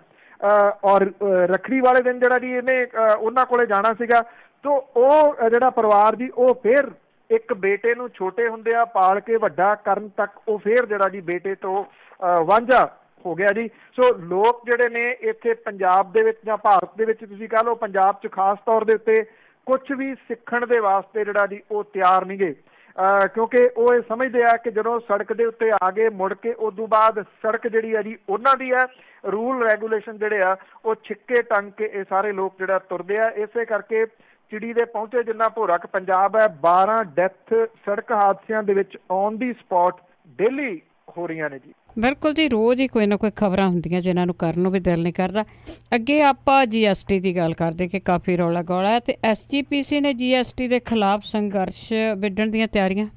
Speaker 2: ਔਰ ਰੱਖੜੀ ਵਾਲੇ ਦਿਨ ਜਿਹੜਾ ਜੀ ਇਹਨੇ ਉਹਨਾਂ ਕੋਲੇ ਜਾਣਾ ਸੀਗਾ। ਤੋ ਉਹ ਜਿਹੜਾ ਪਰਿਵਾਰ ਜੀ ਉਹ ਫਿਰ ਇੱਕ ਬੇਟੇ ਨੂੰ ਛੋਟੇ ਹੁੰਦੇ ਆ ਪਾਲ ਕੇ ਵੱਡਾ ਕਰਨ ਤੱਕ ਉਹ ਫਿਰ ਜਿਹੜਾ ਜੀ ਬੇਟੇ ਤੋਂ ਵਾਂਝਾ ਹੋ ਗਿਆ ਜੀ। ਸੋ ਲੋਕ ਜਿਹੜੇ ਨੇ ਇੱਥੇ ਪੰਜਾਬ ਦੇ ਵਿੱਚ ਜਾਂ ਭਾਰਤ ਦੇ ਵਿੱਚ ਤੁਸੀਂ ਕਹ ਲਓ, ਪੰਜਾਬ 'ਚ ਖਾਸ ਤੌਰ ਦੇ ਉੱਤੇ ਕੁਛ ਵੀ ਸਿੱਖਣ ਦੇ ਵਾਸਤੇ ਜਿਹੜਾ ਜੀ ਉਹ ਤਿਆਰ ਨਹੀਂ ਗੇ ਕਿਉਂਕਿ ਉਹ ਇਹ ਸਮਝਦੇ ਆ ਕਿ ਜਦੋਂ ਸੜਕ ਦੇ ਉੱਤੇ ਆ ਗਏ ਮੁੜ ਕੇ ਉਦੋਂ ਬਾਅਦ ਸੜਕ ਜਿਹੜੀ ਆ ਜੀ ਉਹਨਾਂ ਦੀ ਹੈ, ਰੂਲ ਰੈਗੂਲੇਸ਼ਨ ਜਿਹੜੇ ਆ ਉਹ ਛਿੱਕੇ ਟੰਗ ਕੇ ਇਹ ਸਾਰੇ ਲੋਕ ਜਿਹੜਾ ਤੁਰਦੇ ਆ। ਇਸੇ ਕਰਕੇ ਚਿੜੀ ਦੇ ਪਹੁੰਚੇ ਜਿੰਨਾ ਭੋਰਾ ਪੰਜਾਬ ਹੈ, 12 ਡੈਥ ਸੜਕ ਹਾਦਸਿਆਂ ਦੇ ਵਿੱਚ ਔਨ ਦੀ ਸਪੌਟ ਡੇਲੀ ਹੋ ਰਹੀਆਂ ਨੇ ਜੀ।
Speaker 1: ਬਿਲਕੁਲ ਜੀ, ਰੋਜ਼ ਹੀ ਕੋਈ ਨਾ ਕੋਈ ਖਬਰਾਂ ਹੁੰਦੀਆਂ ਜਿਨ੍ਹਾਂ ਨੂੰ ਕਰਨ ਨੂੰ ਵੀ ਦਿਲ ਨਹੀਂ ਕਰਦਾ। ਅੱਗੇ ਆਪਾਂ GST ਦੀ ਗੱਲ ਕਰਦੇ ਕਿ ਕਾਫੀ ਰੌਲਾ ਗੌਲਾ ਹੈ ਤੇ SGPC ਨੇ GST ਦੇ ਖਿਲਾਫ ਸੰਘਰਸ਼ ਵਿੱਢਣ ਦੀਆਂ ਤਿਆਰੀਆਂ।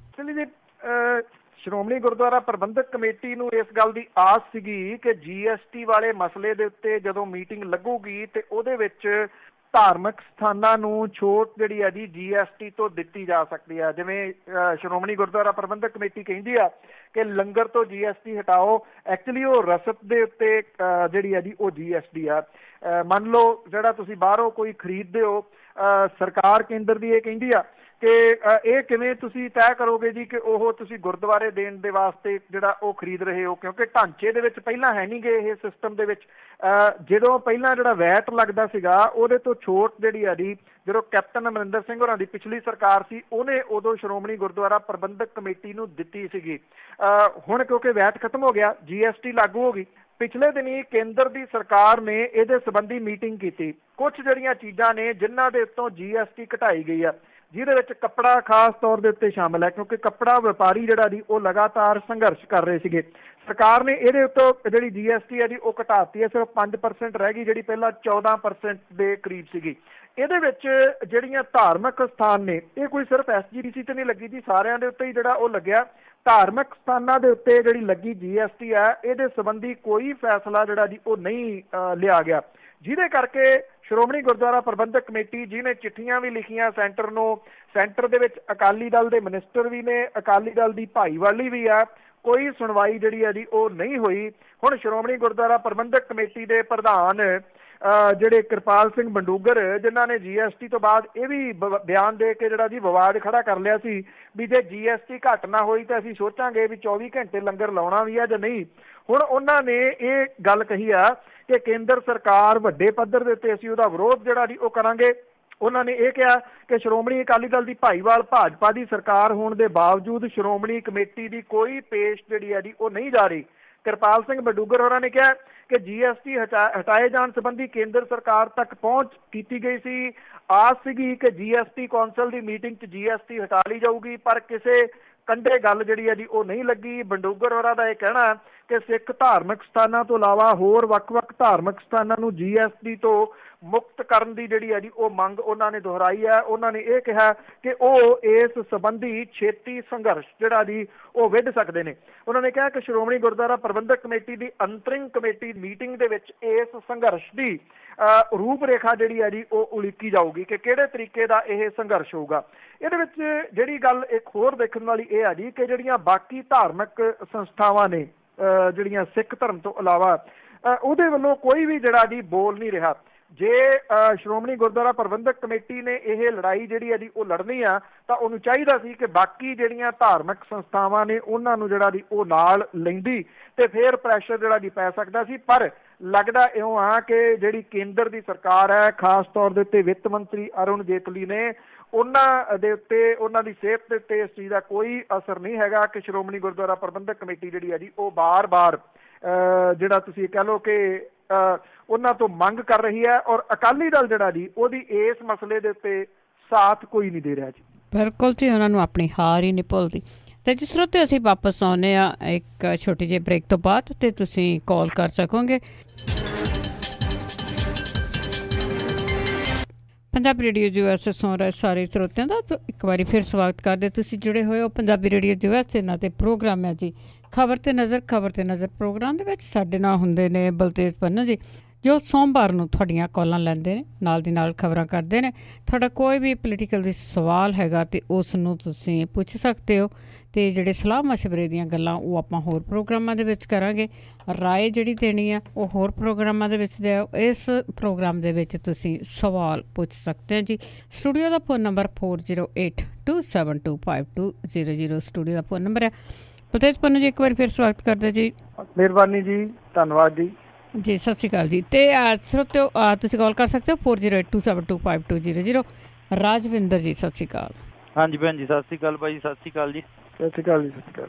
Speaker 1: ਸ਼੍ਰੋਮਣੀ ਗੁਰਦੁਆਰਾ ਪ੍ਰਬੰਧਕ ਕਮੇਟੀ ਨੂੰ ਇਸ ਗੱਲ ਦੀ ਆਸ ਸੀਗੀ ਕਿ GST ਵਾਲੇ ਮਸਲੇ ਦੇ ਉੱਤੇ ਜਦੋਂ ਮੀਟਿੰਗ ਲੱਗੂਗੀ ਤੇ ਉਹਦੇ ਵਿੱਚ ਧਾਰਮਿਕ ਸਥਾਨਾਂ ਨੂੰ ਛੋਟ ਜਿਹੜੀ ਹੈ ਜੀ GST ਤੋਂ ਦਿੱਤੀ ਜਾ ਸਕਦੀ ਹੈ। ਜਿਵੇਂ ਸ਼੍ਰੋਮਣੀ ਗੁਰਦੁਆਰਾ ਪ੍ਰਬੰਧਕ ਕਮੇਟੀ ਕਹਿੰਦੀ ਆ ਕਿ ਲੰਗਰ ਤੋਂ GST ਹਟਾਓ, ਐਕਚੁਅਲੀ ਉਹ ਰਸਦ ਦੇ ਉੱਤੇ ਜਿਹੜੀ ਹੈ ਜੀ ਉਹ GST ਆ। ਮੰਨ ਲਓ ਜਿਹੜਾ ਤੁਸੀਂ ਬਾਹਰੋਂ ਕੋਈ ਖਰੀਦਦੇ ਹੋ, ਸਰਕਾਰ ਕੇਂਦਰ ਦੀ ਇਹ ਕਹਿੰਦੀ ਆ ਕਿ ਇਹ ਕਿਵੇਂ ਤੁਸੀਂ ਤੈਅ ਕਰੋਗੇ ਜੀ ਕਿ ਉਹ ਤੁਸੀਂ ਗੁਰਦੁਆਰੇ ਦੇਣ ਦੇ ਵਾਸਤੇ ਜਿਹੜਾ ਉਹ ਖਰੀਦ ਰਹੇ ਹੋ, ਕਿਉਂਕਿ ਢਾਂਚੇ ਦੇ ਵਿੱਚ ਪਹਿਲਾਂ ਹੈ ਨਹੀਂ ਗੇ ਇਹ ਸਿਸਟਮ ਦੇ ਵਿੱਚ। ਜਦੋਂ ਪਹਿਲਾਂ ਜਿਹੜਾ ਵੈਟ ਲੱਗਦਾ ਸੀਗਾ ਉਹਦੇ ਤੋਂ ਛੋਟ ਜਿਹੜੀ ਆ ਜੀ, ਜਦੋਂ ਕੈਪਟਨ ਅਮਰਿੰਦਰ ਸਿੰਘ ਹੋਰਾਂ ਦੀ ਪਿਛਲੀ ਸਰਕਾਰ ਸੀ ਉਹਨੇ ਉਦੋਂ ਸ਼੍ਰੋਮਣੀ ਗੁਰਦੁਆਰਾ ਪ੍ਰਬੰਧਕ ਕਮੇਟੀ ਨੂੰ ਦਿੱਤੀ ਸੀਗੀ।
Speaker 2: ਹੁਣ क्योंकि वैट खत्म हो गया, GST लागू हो गई, पिछले दिनी केंद्र की सरकार ने ये संबंधी मीटिंग की। कुछ जड़ियां चीज़ां ने जिन्हां दे उत्तों GST घटाई गई है, ਜਿਹਦੇ ਵਿੱਚ ਕੱਪੜਾ ਖਾਸ ਤੌਰ ਦੇ ਉੱਤੇ ਸ਼ਾਮਲ ਹੈ, ਕਿਉਂਕਿ ਕੱਪੜਾ ਵਪਾਰੀ ਜਿਹੜਾ ਜੀ ਉਹ ਲਗਾਤਾਰ ਸੰਘਰਸ਼ ਕਰ ਰਹੇ ਸੀਗੇ। ਸਰਕਾਰ ਨੇ ਇਹਦੇ ਉੱਤੇ ਜਿਹੜੀ GST ਹੈ ਜੀ ਉਹ ਘਟਾਤੀ ਹੈ, ਸਿਰਫ 5% ਰਹਿ ਗਈ, ਜਿਹੜੀ ਪਹਿਲਾਂ 14% ਦੇ ਕਰੀਬ ਸੀਗੀ। ਇਹਦੇ ਵਿੱਚ ਜਿਹੜੀਆਂ ਧਾਰਮਿਕ ਸਥਾਨ ਨੇ, ਇਹ ਕੋਈ ਸਿਰਫ SGDC ਤੇ ਨਹੀਂ ਲੱਗੀ ਜੀ, ਸਾਰਿਆਂ ਦੇ ਉੱਤੇ ਹੀ ਜਿਹੜਾ ਉਹ ਲੱਗਿਆ। ਧਾਰਮਿਕ ਸਥਾਨਾਂ ਦੇ ਉੱਤੇ ਜਿਹੜੀ ਲੱਗੀ GST ਹੈ, ਇਹਦੇ ਸੰਬੰਧੀ ਕੋਈ ਫੈਸਲਾ ਜਿਹੜਾ ਜੀ ਉਹ ਨਹੀਂ ਲਿਆ ਗਿਆ, ਜਿਹਦੇ ਕਰਕੇ ਸ਼੍ਰੋਮਣੀ ਗੁਰਦੁਆਰਾ ਪ੍ਰਬੰਧਕ ਕਮੇਟੀ ਜਿਹਨੇ ਚਿੱਠੀਆਂ ਵੀ ਲਿਖੀਆਂ ਸੈਂਟਰ ਨੂੰ, ਸੈਂਟਰ ਦੇ ਵਿੱਚ ਅਕਾਲੀ ਦਲ ਦੇ ਮਿਨਿਸਟਰ ਵੀ ਨੇ, ਅਕਾਲੀ ਦਲ ਦੀ ਭਾਈਵਾਲੀ ਵੀ ਆ, ਕੋਈ ਸੁਣਵਾਈ ਜਿਹੜੀ ਹੈ ਜੀ ਉਹ ਨਹੀਂ ਹੋਈ। ਹੁਣ ਸ਼੍ਰੋਮਣੀ ਗੁਰਦੁਆਰਾ ਪ੍ਰਬੰਧਕ ਕਮੇਟੀ ਦੇ ਪ੍ਰਧਾਨ ਜਿਹੜੇ ਕਿਰਪਾਲ ਸਿੰਘ ਬੰਡੂਗਰ, ਜਿਨ੍ਹਾਂ ਨੇ GST ਤੋਂ ਬਾਅਦ ਇਹ ਵੀ ਬਿਆਨ ਦੇ ਕੇ ਜਿਹੜਾ ਜੀ ਵਿਵਾਦ ਖੜਾ ਕਰ ਲਿਆ ਸੀ ਵੀ ਜੇ GST ਘੱਟ ਨਾ ਹੋਈ ਤਾਂ ਅਸੀਂ ਸੋਚਾਂਗੇ ਵੀ 24 ਘੰਟੇ ਲੰਗਰ ਲਾਉਣਾ ਵੀ ਆ ਜਾਂ ਨਹੀਂ। ਹੁਣ ਉਹਨਾਂ ਨੇ ਇਹ ਗੱਲ ਕਹੀ ਆ ਕਿ ਕੇਂਦਰ ਸਰਕਾਰ ਵੱਡੇ ਪੱਧਰ ਦੇ ਉੱਤੇ ਅਸੀਂ ਉਹਦਾ ਵਿਰੋਧ ਜਿਹੜਾ ਜੀ ਉਹ ਕਰਾਂਗੇ। ਉਹਨਾਂ ਨੇ ਇਹ ਕਿਹਾ ਕਿ ਸ਼੍ਰੋਮਣੀ ਅਕਾਲੀ ਦਲ ਦੀ ਭਾਈਵਾਲ ਭਾਜਪਾ ਦੀ ਸਰਕਾਰ ਹੋਣ ਦੇ ਬਾਵਜੂਦ ਸ਼੍ਰੋਮਣੀ ਕਮੇਟੀ ਦੀ ਕੋਈ ਪੇਸ਼ ਜਿਹੜੀ ਹੈ ਜੀ ਉਹ ਨਹੀਂ ਜਾ ਰਹੀ। ਕਿਰਪਾਲ ਸਿੰਘ ਬੰਡੂਗਰ ਹੋਰਾਂ ਨੇ ਕਿਹਾ ਕਿ GST ਹਟਾਏ ਜਾਣ ਸੰਬੰਧੀ ਕੇਂਦਰ ਸਰਕਾਰ ਤੱਕ ਪਹੁੰਚ ਕੀਤੀ ਗਈ ਸੀ। ਆਸ ਸੀਗੀ ਕਿ GST ਕੌਂਸਲ ਦੀ ਮੀਟਿੰਗ 'ਚ GST ਹਟਾ ਲਈ ਜਾਊਗੀ, ਪਰ ਕਿਸੇ ਕੰਢੇ ਗੱਲ ਜਿਹੜੀ ਹੈ ਜੀ ਉਹ ਨਹੀਂ ਲੱਗੀ। ਬੰਡੂਗਰ ਹੋਰਾਂ ਦਾ ਇਹ ਕਹਿਣਾ ਕਿ ਸਿੱਖ ਧਾਰਮਿਕ ਸਥਾਨਾਂ ਤੋਂ ਇਲਾਵਾ ਹੋਰ ਵੱਖ-ਵੱਖ ਧਾਰਮਿਕ ਸਥਾਨਾਂ ਨੂੰ GST ਤੋਂ ਮੁਕਤ ਕਰਨ ਦੀ ਜਿਹੜੀ ਹੈ ਜੀ ਉਹ ਮੰਗ ਉਹਨਾਂ ਨੇ ਦੁਹਰਾਈ ਹੈ। ਉਹਨਾਂ ਨੇ ਇਹ ਕਿਹਾ ਕਿ ਉਹ ਇਸ ਸੰਬੰਧੀ ਛੇਤੀ ਸੰਘਰਸ਼ ਜਿਹੜਾ ਜੀ ਉਹ ਵਿੱਢ ਸਕਦੇ ਨੇ। ਉਹਨਾਂ ਨੇ ਕਿਹਾ ਕਿ ਸ਼੍ਰੋਮਣੀ ਗੁਰਦੁਆਰਾ ਪ੍ਰਬੰਧਕ ਕਮੇਟੀ ਦੀ ਅੰਤਰਿੰਗ ਕਮੇਟੀ ਮੀਟਿੰਗ ਦੇ ਵਿੱਚ ਇਸ ਸੰਘਰਸ਼ ਦੀ ਰੂਪ ਰੇਖਾ ਜਿਹੜੀ ਹੈ ਜੀ ਉਹ ਉਲੀਕੀ ਜਾਊਗੀ ਕਿ ਕਿਹੜੇ ਤਰੀਕੇ ਦਾ ਇਹ ਸੰਘਰਸ਼ ਹੋਊਗਾ। ਇਹਦੇ ਵਿੱਚ ਜਿਹੜੀ ਗੱਲ ਇੱਕ ਹੋਰ ਦੇਖਣ ਵਾਲੀ ਇਹ ਆ ਜੀ ਕਿ ਜਿਹੜੀਆਂ ਬਾਕੀ ਧਾਰਮਿਕ ਸੰਸਥਾਵਾਂ ਨੇ ਜਿਹੜੀਆਂ ਸਿੱਖ ਧਰਮ ਤੋਂ ਇਲਾਵਾ, ਉਹਦੇ ਵੱਲੋਂ ਕੋਈ ਵੀ ਜਿਹੜਾ ਜੀ ਬੋਲ ਨਹੀਂ ਰਿਹਾ। ਜੇ ਸ਼੍ਰੋਮਣੀ ਗੁਰਦੁਆਰਾ ਪ੍ਰਬੰਧਕ ਕਮੇਟੀ ਨੇ ਇਹ ਲੜਾਈ ਜਿਹੜੀ ਹੈ ਜੀ ਉਹ ਲੜਨੀ ਆ ਤਾਂ ਉਹਨੂੰ ਚਾਹੀਦਾ ਸੀ ਕਿ ਬਾਕੀ ਜਿਹੜੀਆਂ ਧਾਰਮਿਕ ਸੰਸਥਾਵਾਂ ਨੇ ਉਹਨਾਂ ਨੂੰ ਜਿਹੜਾ ਜੀ ਉਹ ਨਾਲ ਲੈਂਦੀ ਤੇ ਫਿਰ ਪ੍ਰੈਸ਼ਰ ਜਿਹੜਾ ਜੀ ਪੈ ਸਕਦਾ ਸੀ। ਪਰ ਲੱਗਦਾ ਇਉਂ ਆ ਕਿ ਜਿਹੜੀ ਕੇਂਦਰ ਦੀ ਸਰਕਾਰ ਹੈ, ਖਾਸ ਤੌਰ ਦੇ ਉੱਤੇ ਵਿੱਤ ਮੰਤਰੀ ਅਰੁਣ ਜੇਤਲੀ ਨੇ, ਉਹਨਾਂ ਦੇ ਉੱਤੇ, ਉਹਨਾਂ ਦੀ ਸਿਹਤ ਦੇ ਉੱਤੇ ਇਸ ਚੀਜ਼ ਦਾ ਕੋਈ ਅਸਰ ਨਹੀਂ ਹੈਗਾ ਕਿ ਸ਼੍ਰੋਮਣੀ ਗੁਰਦੁਆਰਾ ਪ੍ਰਬੰਧਕ ਕਮੇਟੀ ਜਿਹੜੀ ਹੈ ਜੀ ਉਹ ਬਾਰ-ਬਾਰ ਜਿਹੜਾ ਤੁਸੀਂ ਕਹਿ ਲਓ ਕਿ ਉਹਨਾਂ ਤੋਂ ਮੰਗ ਕਰ ਰਹੀ ਹੈ ਔਰ ਅਕਾਲੀ ਦਲ ਜਿਹੜਾ ਜੀ ਉਹਦੀ ਇਸ ਮਸਲੇ ਦੇ ਉੱਤੇ ਸਾਥ ਕੋਈ ਨਹੀਂ ਦੇ ਰਿਹਾ ਜੀ।
Speaker 1: ਬਿਲਕੁਲ ਜੀ, ਉਹਨਾਂ ਨੂੰ ਆਪਣੀ ਹਾਰ ਹੀ ਨਹੀਂ ਭੁੱਲਦੀ। ਤੇ ਜਿਸ ਤਰ੍ਹਾਂ ਤੇ ਅਸੀਂ ਵਾਪਸ ਆਉਂਦੇ ਆ ਇੱਕ ਛੋਟੀ ਜਿਹੀ ਬ੍ਰੇਕ ਤੋਂ ਬਾਅਦ, ਤੇ ਤੁਸੀਂ ਕਾਲ ਕਰ ਸਕੋਗੇ। ਪੰਜਾਬੀ ਰੇਡੀਓ USA ਸੁਣ ਰਹੇ ਸਾਰੇ ਸਰੋਤਿਆਂ ਦਾ ਇੱਕ ਵਾਰੀ ਫਿਰ ਸਵਾਗਤ ਕਰਦੇ। ਤੁਸੀਂ ਜੁੜੇ ਹੋਏ ਹੋ ਪੰਜਾਬੀ ਰੇਡੀਓ USA ਇਹਨਾਂ ਤੇ ਪ੍ਰੋਗਰਾਮ ਹੈ ਜੀ ਖਬਰ ਤੇ ਨਜ਼ਰ। ਖਬਰ ਤੇ ਨਜ਼ਰ ਪ੍ਰੋਗਰਾਮ ਦੇ ਵਿੱਚ ਸਾਡੇ ਨਾਲ ਹੁੰਦੇ ਨੇ ਬਲਤੇਜ ਪੰਨੂ ਜੀ, ਜੋ ਸੋਮਵਾਰ ਨੂੰ ਤੁਹਾਡੀਆਂ ਕਾਲਾਂ ਲੈਂਦੇ ਨੇ, ਨਾਲ ਦੀ ਨਾਲ ਖਬਰਾਂ ਕਰਦੇ ਨੇ। ਤੁਹਾਡਾ ਕੋਈ ਵੀ ਪੋਲੀਟੀਕਲ ਦੀ ਸਵਾਲ ਹੈਗਾ ਤੇ ਉਸ ਨੂੰ ਤੁਸੀਂ ਪੁੱਛ ਸਕਦੇ ਹੋ। ਤੇ ਜਿਹੜੇ ਸਲਾਹ ਮਸ਼ਵਰੇ ਦੀਆਂ ਗੱਲਾਂ ਉਹ ਆਪਾਂ ਹੋਰ ਪ੍ਰੋਗਰਾਮਾਂ ਦੇ ਵਿੱਚ ਕਰਾਂਗੇ। ਰਾਏ ਜਿਹੜੀ ਦੇਣੀ ਆ ਉਹ ਹੋਰ ਪ੍ਰੋਗਰਾਮਾਂ ਦੇ ਵਿੱਚ ਦਿਓ। ਇਸ ਪ੍ਰੋਗਰਾਮ ਦੇ ਵਿੱਚ ਤੁਸੀਂ ਸਵਾਲ ਪੁੱਛ ਸਕਦੇ ਹੋ ਜੀ। ਸਟੂਡੀਓ ਦਾ ਫੋਨ ਨੰਬਰ 4082725200 ਸਟੂਡੀਓ ਦਾ ਫੋਨ ਨੰਬਰ ਹੈ। ਬਲਤੇਜ ਪੰਨੂ ਜੀ ਇੱਕ ਵਾਰੀ ਫਿਰ ਸਵਾਗਤ ਕਰਦੇ ਜੀ।
Speaker 2: ਮਿਹਰਬਾਨੀ ਜੀ, ਧੰਨਵਾਦ ਜੀ।
Speaker 1: ਜੀ ਸਤਿ ਸ਼੍ਰੀ ਅਕਾਲ ਜੀ। ਤੇ ਸਰੋਤਿਓ ਤੁਸੀਂ ਕਾਲ ਕਰ ਸਕਦੇ ਹੋ 4082725200। ਰਾਜਵਿੰਦਰ ਜੀ ਸਤਿ ਸ਼੍ਰੀ ਅਕਾਲ।
Speaker 3: ਹਾਂਜੀ ਭੈਣ ਜੀ ਸਤਿ ਸ਼੍ਰੀ ਅਕਾਲ। ਬਾਈ ਸਤਿ ਸ਼੍ਰੀ ਅਕਾਲ ਜੀ।
Speaker 2: ਸਤਿ ਸ਼੍ਰੀ ਅਕਾਲ ਜੀ। ਸਤਿ ਸ਼੍ਰੀ ਅਕਾਲ।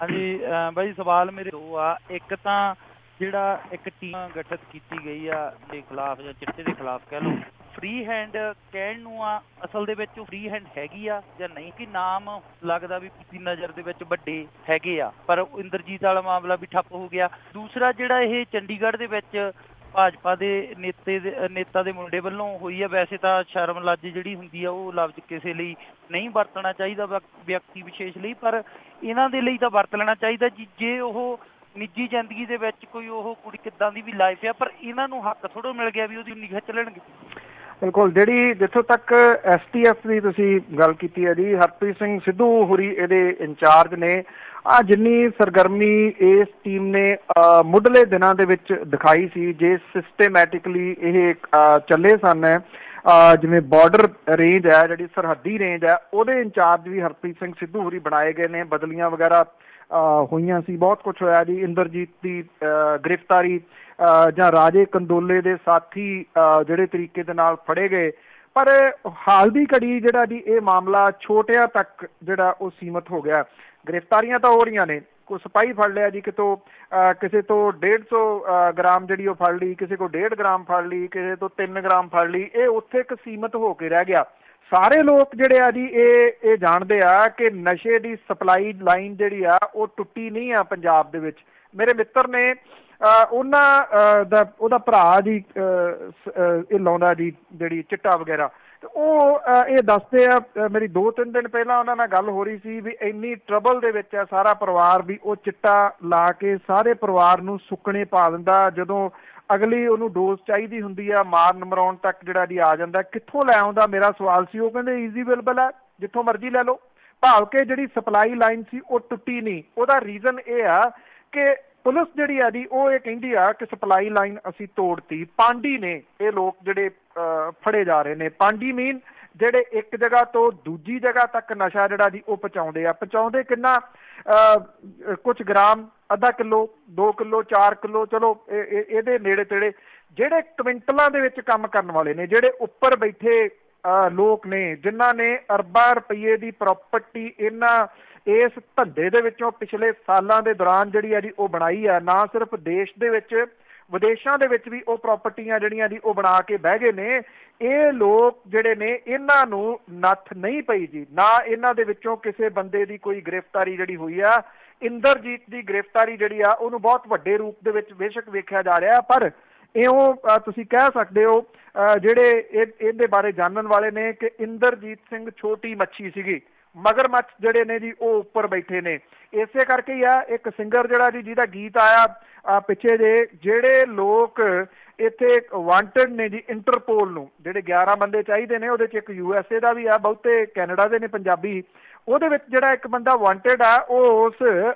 Speaker 3: ਹਾਂਜੀ ਬਾਈ ਸਵਾਲ ਮੇਰੇ ਦੋ ਆ। ਇੱਕ ਤਾਂ ਜਿਹੜਾ ਇੱਕ ਟੀਮ ਗਠਿਤ ਕੀਤੀ ਗਈ ਆ ਦੇ ਖਿਲਾਫ ਜਾਂ ਚਿੱਟੇ ਦੇ ਖਿਲਾਫ ਕਹਿ ਲਓ, ਫਰੀ ਹੈਂਡ ਕਹਿਣ ਨੂੰ ਆ, ਅਸਲ ਦੇ ਵਿੱਚ ਉਹ ਫਰੀ ਹੈਂਡ ਹੈਗੀ ਆ ਜਾਂ ਨਹੀਂ? ਕਿ ਨਾਮ ਲੱਗਦਾ ਵੀ ਦੀ ਨਜ਼ਰ ਦੇ ਵਿੱਚ ਵੱਡੇ ਹੈਗੇ ਆ, ਪਰ ਇੰਦਰਜੀਤ ਵਾਲਾ ਮਾਮਲਾ ਵੀ ਠੱਪ ਹੋ ਗਿਆ। ਦੂਸਰਾ ਜਿਹੜਾ ਇਹ ਚੰਡੀਗੜ੍ਹ ਦੇ ਵਿੱਚ ਭਾਜਪਾ ਦੇ ਨੇਤਾ ਦੇ ਮੁੰਡੇ ਵੱਲੋਂ ਹੋਈ ਆ, ਵੈਸੇ ਤਾਂ ਸ਼ਰਮ ਲੱਜ ਜਿਹੜੀ ਹੁੰਦੀ ਆ ਉਹ ਲਫ਼ਜ਼ ਕਿਸੇ ਲਈ ਨਹੀਂ ਵਰਤਣਾ ਚਾਹੀਦਾ ਵਿਅਕਤੀ ਵਿਸ਼ੇਸ਼ ਲਈ, ਪਰ ਇਹਨਾਂ ਦੇ ਲਈ ਤਾਂ ਵਰਤ ਲੈਣਾ ਚਾਹੀਦਾ ਜੀ। ਜੇ ਉਹ ਨਿੱਜੀ ਜ਼ਿੰਦਗੀ ਦੇ ਵਿੱਚ ਕੋਈ ਉਹ ਕੁੜੀ ਕਿੱਦਾਂ ਦੀ ਵੀ ਲਾਈਫ ਆ, ਪਰ ਇਹਨਾਂ ਨੂੰ ਹੱਕ ਥੋੜ੍ਹਾ ਮਿਲ ਗਿਆ ਵੀ ਉਹਦੀ ਨਿਗਾਹ ਚ ਲੈਣਗੇ।
Speaker 2: ਬਿਲਕੁਲ, ਜਿਹੜੀ ਜਿੱਥੋਂ ਤੱਕ STF ਦੀ ਤੁਸੀਂ ਗੱਲ ਕੀਤੀ ਹੈ ਜੀ, ਹਰਪ੍ਰੀਤ ਸਿੰਘ ਸਿੱਧੂ ਹੋਰੀ ਇਹਦੇ ਇੰਚਾਰਜ ਨੇ। ਜਿੰਨੀ ਸਰਗਰਮੀ ਇਸ ਟੀਮ ਨੇ ਮੁੱਢਲੇ ਦਿਨਾਂ ਦੇ ਵਿੱਚ ਦਿਖਾਈ ਸੀ, ਜੇ ਸਿਸਟੇਮੈਟਿਕਲੀ ਇਹ ਚੱਲੇ ਸਨ, ਜਿਵੇਂ ਬਾਰਡਰ ਰੇਂਜ ਹੈ, ਜਿਹੜੀ ਸਰਹੱਦੀ ਰੇਂਜ ਹੈ, ਉਹਦੇ ਇੰਚਾਰਜ ਵੀ ਹਰਪ੍ਰੀਤ ਸਿੰਘ ਸਿੱਧੂ ਹੋਰੀ ਬਣਾਏ ਗਏ ਨੇ। ਬਦਲੀਆਂ ਵਗੈਰਾ ਹੋਈਆਂ ਸੀ, ਬਹੁਤ ਕੁਛ ਹੋਇਆ ਜੀ। ਇੰਦਰਜੀਤ ਦੀ ਗ੍ਰਿਫਤਾਰੀ ਜਾਂ ਰਾਜੇ ਕੰਦੋਲੇ ਦੇ ਸਾਥੀ ਜਿਹੜੇ ਤਰੀਕੇ ਦੇ ਨਾਲ ਫੜੇ ਗਏ, ਪਰ ਹਾਲ ਦੀ ਘੜੀ ਜਿਹੜਾ ਜੀ ਇਹ ਮਾਮਲਾ ਛੋਟਿਆਂ ਤੱਕ ਜਿਹੜਾ ਉਹ ਸੀਮਤ ਹੋ ਗਿਆ। ਗ੍ਰਿਫਤਾਰੀਆਂ ਤਾਂ ਹੋ ਰਹੀਆਂ ਨੇ, ਕੋਈ ਸਿਪਾਹੀ ਫੜ ਲਿਆ ਜੀ ਕਿਤੋਂ, ਕਿਸੇ ਤੋਂ 150 ਗ੍ਰਾਮ ਜਿਹੜੀ ਉਹ ਫੜ ਲਈ, ਕਿਸੇ ਕੋਲ 1.5 ਗ੍ਰਾਮ ਫੜ ਲਈ, ਕਿਸੇ ਤੋਂ 3 ਗ੍ਰਾਮ ਫੜ ਲਈ। ਇਹ ਉੱਥੇ ਇੱਕ ਸੀਮਤ ਹੋ ਕੇ ਰਹਿ ਗਿਆ। ਸਾਰੇ ਲੋਕ ਜਿਹੜੇ ਆ ਜੀ ਇਹ ਜਾਣਦੇ ਆ ਕਿ ਨਸ਼ੇ ਦੀ ਸਪਲਾਈ ਲਾਈਨ ਜਿਹੜੀ ਆ ਉਹ ਟੁੱਟੀ ਨਹੀਂ ਆ ਪੰਜਾਬ ਦੇ ਵਿੱਚ। ਮੇਰੇ ਮਿੱਤਰ ਨੇ ਉਹਦਾ ਭਰਾ ਜੀ ਇਹ ਲਾਉਂਦਾ ਜੀ ਜਿਹੜੀ ਚਿੱਟਾ ਵਗੈਰਾ, ਤੇ ਉਹ ਇਹ ਦੱਸਦੇ ਆ, ਮੇਰੀ 2-3 ਦਿਨ ਪਹਿਲਾਂ ਉਹਨਾਂ ਨਾਲ ਗੱਲ ਹੋ ਰਹੀ ਸੀ ਵੀ ਇੰਨੀ ਟਰਬਲ ਦੇ ਵਿੱਚ ਆ ਸਾਰਾ ਪਰਿਵਾਰ ਵੀ ਉਹ ਚਿੱਟਾ ਲਾ ਕੇ ਸਾਰੇ ਪਰਿਵਾਰ ਨੂੰ ਸੁੱਕਣੇ ਪਾ ਦਿੰਦਾ। ਜਦੋਂ ਅਗਲੀ ਉਹਨੂੰ ਡੋਜ਼ ਚਾਹੀਦੀ ਹੁੰਦੀ ਆ ਮਾਰਨ ਮਰਾਉਣ ਤੱਕ ਜਿਹੜਾ ਜੀ ਆ ਜਾਂਦਾ। ਕਿੱਥੋਂ ਲੈ ਆਉਂਦਾ, ਮੇਰਾ ਸਵਾਲ ਸੀ। ਉਹ ਕਹਿੰਦੇ ਈਜ਼ੀ ਅਵੇਲੇਬਲ ਹੈ, ਜਿੱਥੋਂ ਮਰਜ਼ੀ ਲੈ ਲਓ। ਭਾਵ ਕਿ ਜਿਹੜੀ ਸਪਲਾਈ ਲਾਈਨ ਸੀ ਉਹ ਟੁੱਟੀ ਨਹੀਂ। ਉਹਦਾ ਰੀਜ਼ਨ ਇਹ ਆ ਕਿ ਪੁਲਿਸ ਜਿਹੜੀ ਆ ਜੀ ਉਹ ਇਹ ਕਹਿੰਦੀ ਆ ਕਿ ਸਪਲਾਈ ਲਾਈਨ ਅਸੀਂ ਤੋੜਤੀ। ਪਾਂਡੀ ਨੇ ਇਹ ਲੋਕ ਜਿਹੜੇ ਫੜੇ ਜਾ ਰਹੇ ਨੇ। ਪਾਂਡੀ ਮੀਨ ਜਿਹੜੇ ਇੱਕ ਜਗ੍ਹਾ ਤੋਂ ਦੂਜੀ ਜਗ੍ਹਾ ਤੱਕ ਨਸ਼ਾ ਜਿਹੜਾ ਜੀ ਉਹ ਪਹੁੰਚਾਉਂਦੇ ਆ। ਪਹੁੰਚਾਉਂਦੇ ਕਿੰਨਾ, ਕੁਝ ਗ੍ਰਾਮ, ਅੱਧਾ ਕਿੱਲੋ, 2 ਕਿੱਲੋ, 4 ਕਿੱਲੋ, ਚਲੋ ਇਹਦੇ ਨੇੜੇ ਤੇੜੇ। ਜਿਹੜੇ ਕੁਇੰਟਲਾਂ ਦੇ ਵਿੱਚ ਕੰਮ ਕਰਨ ਵਾਲੇ ਨੇ, ਜਿਹੜੇ ਉੱਪਰ ਬੈਠੇ ਲੋਕ ਨੇ, ਜਿਨ੍ਹਾਂ ਨੇ ਅਰਬਾਂ ਰੁਪਈਏ ਦੀ ਪ੍ਰਾਪਰਟੀ ਇਸ ਧੰਦੇ ਦੇ ਵਿੱਚੋਂ ਪਿਛਲੇ ਸਾਲਾਂ ਦੇ ਦੌਰਾਨ ਜਿਹੜੀ ਆ ਜੀ ਉਹ ਬਣਾਈ ਆ। ਨਾ ਸਿਰਫ ਦੇਸ਼ ਦੇ ਵਿੱਚ, ਵਿਦੇਸ਼ਾਂ ਦੇ ਵਿੱਚ ਵੀ ਉਹ ਪ੍ਰਾਪਰਟੀਆਂ ਜਿਹੜੀਆਂ ਜੀ ਉਹ ਬਣਾ ਕੇ ਬਹਿ ਗਏ ਨੇ। ਇਹ ਲੋਕ ਜਿਹੜੇ ਨੇ ਇਹਨਾਂ ਨੂੰ ਨੱਥ ਨਹੀਂ ਪਈ ਜੀ। ਨਾ ਇਹਨਾਂ ਦੇ ਵਿੱਚੋਂ ਕਿਸੇ ਬੰਦੇ ਦੀ ਕੋਈ ਗ੍ਰਿਫਤਾਰੀ ਜਿਹੜੀ ਹੋਈ ਆ। ਇੰਦਰਜੀਤ ਦੀ ਗ੍ਰਿਫਤਾਰੀ ਜਿਹੜੀ ਆ ਉਹਨੂੰ ਬਹੁਤ ਵੱਡੇ ਰੂਪ ਦੇ ਵਿੱਚ ਬੇਸ਼ੱਕ ਵੇਖਿਆ ਜਾ ਰਿਹਾ, ਪਰ ਇਉਂ ਤੁਸੀਂ ਕਹਿ ਸਕਦੇ ਹੋ ਜਿਹੜੇ ਇਹਦੇ ਬਾਰੇ ਜਾਣਨ ਵਾਲੇ ਨੇ ਕਿ ਇੰਦਰਜੀਤ ਸਿੰਘ ਛੋਟੀ ਮੱਛੀ ਸੀਗੀ, ਮਗਰਮੱਛ ਜਿਹੜੇ ਨੇ ਜੀ ਉਹ ਉੱਪਰ ਬੈਠੇ ਨੇ। ਇਸੇ ਕਰਕੇ ਹੀ ਆ ਇੱਕ ਸਿੰਗਰ ਜਿਹੜਾ ਜੀ ਜਿਹਦਾ ਗੀਤ ਆਇਆ ਪਿੱਛੇ ਜਿਹੜੇ ਲੋਕ ਇੱਥੇ ਵਾਂਟਡ ਨੇ ਜੀ ਇੰਟਰਪੋਲ ਨੂੰ, ਜਿਹੜੇ 11 ਬੰਦੇ ਚਾਹੀਦੇ ਨੇ, ਉਹਦੇ 'ਚ ਇੱਕ USA ਦਾ ਵੀ ਆ, ਬਹੁਤੇ ਕੈਨੇਡਾ ਦੇ ਨੇ ਪੰਜਾਬੀ। ਉਹਦੇ ਵਿੱਚ ਜਿਹੜਾ ਇੱਕ ਬੰਦਾ ਵਾਂਟਡ ਆ ਉਹ ਉਸ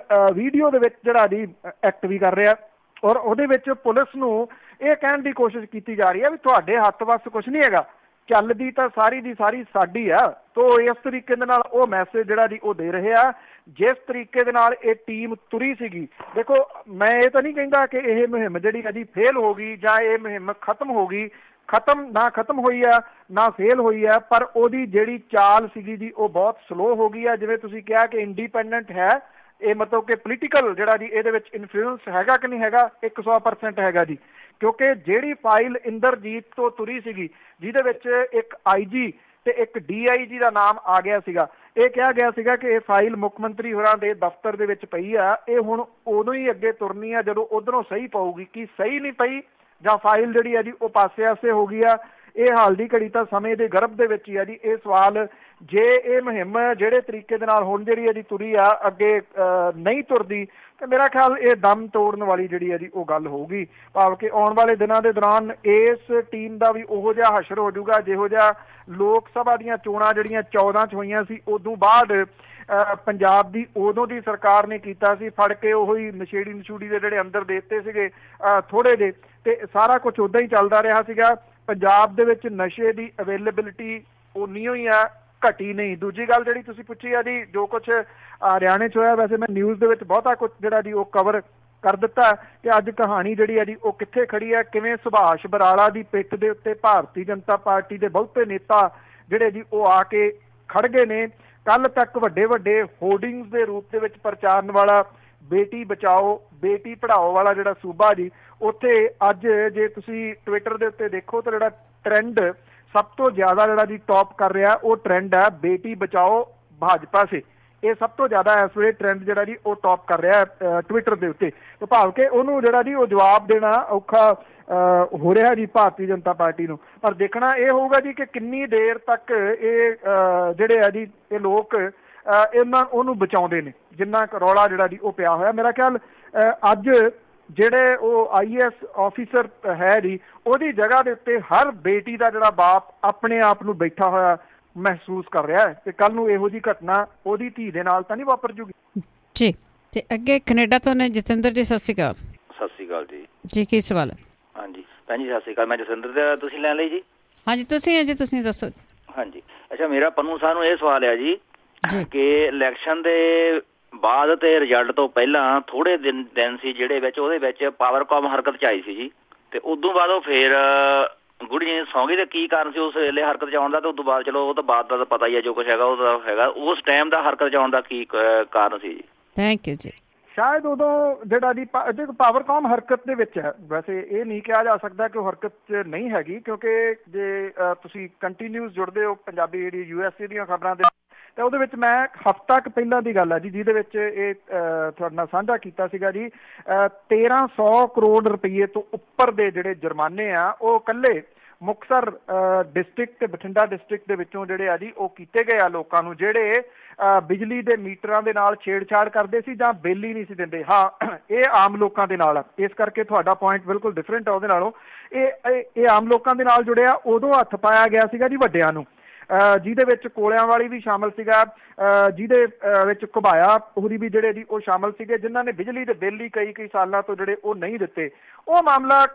Speaker 2: ਵੀਡੀਓ ਦੇ ਵਿੱਚ ਜਿਹੜਾ ਜੀ ਐਕਟ ਵੀ ਕਰ ਰਿਹਾ, ਔਰ ਉਹਦੇ ਵਿੱਚ ਪੁਲਿਸ ਨੂੰ ਇਹ ਕਹਿਣ ਦੀ ਕੋਸ਼ਿਸ਼ ਕੀਤੀ ਜਾ ਰਹੀ ਹੈ ਵੀ ਤੁਹਾਡੇ ਹੱਥ ਵੱਸ ਕੁਛ ਨਹੀਂ ਹੈਗਾ, ਚੱਲਦੀ ਤਾਂ ਸਾਰੀ ਦੀ ਸਾਰੀ ਸਾਡੀ ਆ। ਤੋ ਇਸ ਤਰੀਕੇ ਦੇ ਨਾਲ ਉਹ ਮੈਸੇਜ ਜਿਹੜਾ ਜੀ ਉਹ ਦੇ ਰਹੇ ਆ। ਜਿਸ ਤਰੀਕੇ ਦੇ ਨਾਲ ਇਹ ਟੀਮ ਤੁਰੀ ਸੀਗੀ, ਦੇਖੋ ਮੈਂ ਇਹ ਤਾਂ ਨਹੀਂ ਕਹਿੰਦਾ ਕਿ ਇਹ ਮੁਹਿੰਮ ਜਿਹੜੀ ਆ ਜੀ ਫੇਲ ਹੋ ਗਈ ਜਾਂ ਇਹ ਮੁਹਿੰਮ ਖਤਮ ਹੋ ਗਈ। ਖਤਮ ਹੋਈ ਆ ਨਾ ਫੇਲ ਹੋਈ ਆ, ਪਰ ਉਹਦੀ ਜਿਹੜੀ ਚਾਲ ਸੀਗੀ ਜੀ ਉਹ ਬਹੁਤ ਸਲੋ ਹੋ ਗਈ ਆ। ਜਿਵੇਂ ਤੁਸੀਂ ਕਿਹਾ ਕਿ ਇੰਡੀਪੈਂਡੈਂਟ ਹੈ, ਇਹ ਮਤਲਬ ਕਿ ਪੋਲੀਟੀਕਲ ਜਿਹੜਾ ਜੀ ਇਹਦੇ ਵਿੱਚ ਇਨਫਲੂਐਂਸ ਹੈਗਾ ਕਿ ਨਹੀਂ ਹੈਗਾ, 100% ਹੈਗਾ ਜੀ। ਕਿਉਂਕਿ ਜਿਹੜੀ ਫਾਈਲ ਇੰਦਰਜੀਤ ਤੋਂ ਤੁਰੀ ਸੀਗੀ, ਜਿਹਦੇ ਵਿੱਚ ਇੱਕ IG ਤੇ ਇੱਕ DIG ਦਾ ਨਾਮ ਆ ਗਿਆ ਸੀਗਾ, ਇਹ ਕਿਹਾ ਗਿਆ ਸੀਗਾ ਕਿ ਇਹ ਫਾਈਲ ਮੁੱਖ ਮੰਤਰੀ ਹੋਰਾਂ ਦੇ ਦਫ਼ਤਰ ਦੇ ਵਿੱਚ ਪਈ ਆ। ਇਹ ਹੁਣ ਉਦੋਂ ਹੀ ਅੱਗੇ ਤੁਰਨੀ ਆ ਜਦੋਂ ਉਧਰੋਂ ਸਹੀ ਪਊਗੀ। ਕਿ ਸਹੀ ਨਹੀਂ ਪਈ ਜਾਂ ਫਾਈਲ ਜਿਹੜੀ ਆ ਜੀ ਉਹ ਪਾਸੇ ਹੋ ਗਈ ਆ, ਇਹ ਹਾਲ ਦੀ ਘੜੀ ਤਾਂ ਸਮੇਂ ਦੇ ਗਰਭ ਦੇ ਵਿੱਚ ਹੀ ਆ ਜੀ ਇਹ ਸਵਾਲ। ਜੇ ਇਹ ਮੁਹਿੰਮ ਜਿਹੜੇ ਤਰੀਕੇ ਦੇ ਨਾਲ ਹੁਣ ਜਿਹੜੀ ਆ ਜੀ ਤੁਰੀ ਆ ਅੱਗੇ ਨਹੀਂ ਤੁਰਦੀ, ਤੇ ਮੇਰਾ ਖਿਆਲ ਇਹ ਦਮ ਤੋੜਨ ਵਾਲੀ ਜਿਹੜੀ ਆ ਜੀ ਉਹ ਗੱਲ ਹੋਊਗੀ। ਭਾਵ ਕਿ ਆਉਣ ਵਾਲੇ ਦਿਨਾਂ ਦੇ ਦੌਰਾਨ ਇਸ ਟੀਮ ਦਾ ਵੀ ਉਹੋ ਜਿਹਾ ਹਸ਼ਰ ਹੋ ਜਾਊਗਾ ਜਿਹੋ ਜਿਹਾ ਲੋਕ ਸਭਾ ਦੀਆਂ ਚੋਣਾਂ ਜਿਹੜੀਆਂ 14 'ਚ ਹੋਈਆਂ ਸੀ, ਉਦੋਂ ਬਾਅਦ ਪੰਜਾਬ ਦੀ ਉਦੋਂ ਦੀ ਸਰਕਾਰ ਨੇ ਕੀਤਾ ਸੀ, ਫੜ ਕੇ ਉਹੀ ਨਸ਼ੇੜੀ ਦੇ ਜਿਹੜੇ ਅੰਦਰ ਦੇ ਦਿੱਤੇ ਸੀਗੇ ਥੋੜੇ ਜਿਹੇ, ਤੇ ਸਾਰਾ ਕੁਝ ਉੱਦਾਂ ਹੀ ਚੱਲਦਾ ਰਿਹਾ ਸੀਗਾ। ਪੰਜਾਬ ਦੇ ਵਿੱਚ ਨਸ਼ੇ ਦੀ ਅਵੇਲੇਬਿਲਿਟੀ ਉਨੀ ਹੋਈ ਆ, ਘਟੀ ਨਹੀਂ। ਦੂਜੀ ਗੱਲ ਜਿਹੜੀ ਤੁਸੀਂ ਪੁੱਛੀ ਆ ਜੀ, ਜੋ ਕੁਝ ਹਰਿਆਣੇ 'ਚ ਹੋਇਆ, ਵੈਸੇ ਮੈਂ ਨਿਊਜ਼ ਦੇ ਵਿੱਚ ਬਹੁਤਾ ਕੁਝ ਜਿਹੜਾ ਜੀ ਉਹ ਕਵਰ ਕਰ ਦਿੱਤਾ ਕਿ ਅੱਜ ਕਹਾਣੀ ਜਿਹੜੀ ਆ ਜੀ ਉਹ ਕਿੱਥੇ ਖੜੀ ਹੈ, ਕਿਵੇਂ ਸੁਭਾਸ਼ ਬਰਾਲਾ ਦੀ ਪਿੱਠ ਦੇ ਉੱਤੇ ਭਾਰਤੀ ਜਨਤਾ ਪਾਰਟੀ ਦੇ ਬਹੁਤੇ ਨੇਤਾ ਜਿਹੜੇ ਜੀ ਉਹ ਆ ਕੇ ਖੜ ਗਏ ਨੇ। ਕੱਲ ਤੱਕ ਵੱਡੇ ਹੋਰਡਿੰਗਸ ਦੇ ਰੂਪ ਦੇ ਵਿੱਚ ਪ੍ਰਚਾਰਨ ਵਾਲਾ ਬੇਟੀ ਬਚਾਓ ਬੇਟੀ ਪੜ੍ਹਾਓ ਵਾਲਾ ਜਿਹੜਾ ਸੂਬਾ ਜੀ, ਉੱਥੇ ਅੱਜ ਜੇ ਤੁਸੀਂ ਟਵਿੱਟਰ ਦੇ ਉੱਤੇ ਦੇਖੋ ਤਾਂ ਜਿਹੜਾ ਟ੍ਰੈਂਡ ਸਭ ਤੋਂ ਜ਼ਿਆਦਾ ਜਿਹੜਾ ਜੀ ਟੌਪ ਕਰ ਰਿਹਾ ਉਹ ਟ੍ਰੈਂਡ ਹੈ ਬੇਟੀ ਬਚਾਓ ਭਾਜਪਾ ਸੇ। ਇਹ ਸਭ ਤੋਂ ਜ਼ਿਆਦਾ ਇਸ ਵੇਲੇ ਟ੍ਰੈਂਡ ਜਿਹੜਾ ਜੀ ਉਹ ਟੌਪ ਕਰ ਰਿਹਾ ਟਵਿੱਟਰ ਦੇ ਉੱਤੇ। ਤੇ ਭਾਵ ਕਿ ਉਹਨੂੰ ਜਿਹੜਾ ਜੀ ਉਹ ਜਵਾਬ ਦੇਣਾ ਔਖਾ ਹੋ ਰਿਹਾ ਜੀ ਭਾਰਤੀ ਜਨਤਾ ਪਾਰਟੀ ਨੂੰ। ਪਰ ਦੇਖਣਾ ਇਹ ਹੋਊਗਾ ਜੀ ਕਿ ਕਿੰਨੀ ਦੇਰ ਤੱਕ ਇਹ ਜਿਹੜੇ ਆ ਜੀ ਇਹ ਲੋਕ ਉਹਨੂੰ ਬਚਾਉਂਦੇ ਨੇ, ਜਿੰਨਾ ਰੌਲਾ ਜਿਹੜਾ ਜੀ ਉਹ ਪਿਆ ਹੋਇਆ। ਮੇਰਾ ਖਿਆਲ ਅੱਜ ਜਿਹੜੇ ਉਹ IAS ਆਫੀਸਰ ਹੈ ਜੀ, ਉਹਦੀ ਜਗ੍ਹਾ ਦੇ ਉੱਤੇ ਹਰ ਬੇਟੀ ਦਾ ਜਿਹੜਾ ਬਾਪ ਆਪਣੇ ਆਪ ਨੂੰ ਬੈਠਾ ਹੋਇਆ ਮਹਿਸੂਸ ਕਰ ਰਿਹਾ ਹੈ ਕਿ ਕੱਲ ਨੂੰ ਇਹੋ ਜਿਹੀ ਘਟਨਾ ਉਹਦੀ ਧੀ ਦੇ ਨਾਲ ਤਾਂ ਨਹੀਂ ਵਾਪਰ ਜੂਗੀ
Speaker 1: ਜੀ। ਤੇ ਅੱਗੇ ਕੈਨੇਡਾ ਤੋਂ ਨੇ ਜਤਿੰਦਰ ਜੀ, ਸਤਿ ਸ਼੍ਰੀ ਅਕਾਲ।
Speaker 4: ਸਤਿ ਸ਼੍ਰੀ ਅਕਾਲ ਜੀ।
Speaker 1: ਜੀ ਕੀ ਸਵਾਲ ਹੈ?
Speaker 4: ਹਾਂਜੀ ਭੈਣ ਜੀ ਸਤਿ ਸ਼੍ਰੀ ਅਕਾਲ, ਮੈਂ ਜਤਿੰਦਰ, ਤੁਸੀਂ ਲੈਣ ਲਈ ਜੀ?
Speaker 1: ਹਾਂਜੀ ਤੁਸੀਂ ਹੈ ਜੀ, ਤੁਸੀਂ ਦੱਸੋ।
Speaker 4: ਹਾਂਜੀ ਅੱਛਾ, ਮੇਰਾ ਪੰਨੂ ਸਾਹਿਬ ਨੂੰ ਇਹ ਸਵਾਲ ਹੈ ਜੀ ਕਿ ਇਲੈਕਸ਼ਨ ਦੇ ਬਾਅਦ ਤੇ ਰਿਜ਼ਲਟ ਤੋਂ ਪਹਿਲਾਂ ਥੋੜੇ ਦਿਨ ਸੀ ਜਿਹੜੇ ਵਿੱਚ ਉਹਦੇ ਵਿੱਚ ਪਾਵਰਕਾਮ ਹਰਕਤ 'ਚ ਆਈ ਸੀ ਜੀ, ਤੇ ਉਦੋਂ ਬਾਅਦ ਉਹ ਫੇਰ ਗੁੜੀ ਜੀ ਸੌਂ ਗਈ ਤੇ ਕੀ ਕਾਰਨ ਸੀ ਉਸ ਵੇਲੇ ਹਰਕਤ 'ਚ ਆਉਣ ਦਾ, ਤੇ ਉਸ ਤੋਂ ਬਾਅਦ ਚਲੋ ਉਹ ਤਾਂ ਬਾਅਦ ਦਾ ਤਾਂ ਪਤਾ ਹੀ ਹੈ ਜੋ ਕੁਛ ਹੈਗਾ ਉਹਦਾ ਹੈਗਾ, ਉਸ ਟਾਈਮ ਦਾ ਹਰਕਤ 'ਚ ਆਉਣ ਦਾ ਕੀ ਕਾਰਨ ਸੀ ਜੀ?
Speaker 1: ਥੈਂਕ ਯੂ ਜੀ।
Speaker 2: ਸ਼ਾਇਦ ਉਦੋਂ ਜਿਹੜਾ ਦੀ ਪਾਵਰਕਾਮ ਹਰਕਤ ਦੇ ਵਿੱਚ ਹੈ, ਵੈਸੇ ਇਹ ਨਹੀਂ ਕਿਹਾ ਜਾ ਸਕਦਾ ਕਿ ਉਹ ਹਰਕਤ 'ਚ ਨਹੀਂ ਹੈਗੀ, ਕਿਉਂਕਿ ਜੇ ਤੁਸੀਂ ਕੰਟੀਨਿਊਸ ਜੁੜਦੇ ਹੋ ਪੰਜਾਬੀ ਜਿਹੜੀ USA ਦੀਆਂ ਖਬਰਾਂ ਦੇ, ਤੇ ਉਹਦੇ ਵਿੱਚ ਮੈਂ ਹਫ਼ਤਾ ਕੁ ਪਹਿਲਾਂ ਦੀ ਗੱਲ ਹੈ ਜੀ, ਜਿਹਦੇ ਵਿੱਚ ਇਹ ਤੁਹਾਡੇ ਨਾਲ ਸਾਂਝਾ ਕੀਤਾ ਸੀਗਾ ਜੀ। 1300 ਕਰੋੜ ਰੁਪਈਏ ਤੋਂ ਉੱਪਰ ਦੇ ਜਿਹੜੇ ਜੁਰਮਾਨੇ ਆ ਉਹ ਇਕੱਲੇ ਮੁਕਤਸਰ ਡਿਸਟ੍ਰਿਕਟ ਤੇ ਬਠਿੰਡਾ ਡਿਸਟ੍ਰਿਕਟ ਦੇ ਵਿੱਚੋਂ ਜਿਹੜੇ ਆ ਜੀ ਉਹ ਕੀਤੇ ਗਏ ਆ ਲੋਕਾਂ ਨੂੰ, ਜਿਹੜੇ ਬਿਜਲੀ ਦੇ ਮੀਟਰਾਂ ਦੇ ਨਾਲ ਛੇੜਛਾੜ ਕਰਦੇ ਸੀ ਜਾਂ ਬਿੱਲ ਹੀ ਨਹੀਂ ਸੀ ਦਿੰਦੇ। ਹਾਂ, ਇਹ ਆਮ ਲੋਕਾਂ ਦੇ ਨਾਲ ਆ, ਇਸ ਕਰਕੇ ਤੁਹਾਡਾ ਪੁਆਇੰਟ ਬਿਲਕੁਲ ਡਿਫਰੈਂਟ ਆ ਉਹਦੇ ਨਾਲੋਂ। ਇਹ ਆਮ ਲੋਕਾਂ ਦੇ ਨਾਲ ਜੁੜਿਆ। ਉਦੋਂ ਹੱਥ ਪਾਇਆ ਗਿਆ ਸੀਗਾ ਜੀ ਵੱਡਿਆਂ ਨੂੰ, ਜਿਹਦੇ ਵਿੱਚ ਕੋਲਿਆਂ ਵਾਲੀ ਵੀ ਸ਼ਾਮਲ ਸੀਗਾ, ਜਿਹਦੇ ਵਿੱਚ ਘੁਬਾਇਆ ਉਹਦੀ ਵੀ ਜਿਹੜੇ ਜੀ ਉਹ ਸ਼ਾਮਲ ਸੀਗੇ, ਜਿਨ੍ਹਾਂ ਨੇ ਬਿਜਲੀ ਦੇ ਬਿੱਲ ਹੀ ਕਈ ਸਾਲਾਂ ਤੋਂ ਜਿਹੜੇ ਉਹ ਨਹੀਂ ਦਿੱਤੇ। ਉਹ ਮਾਮਲਾ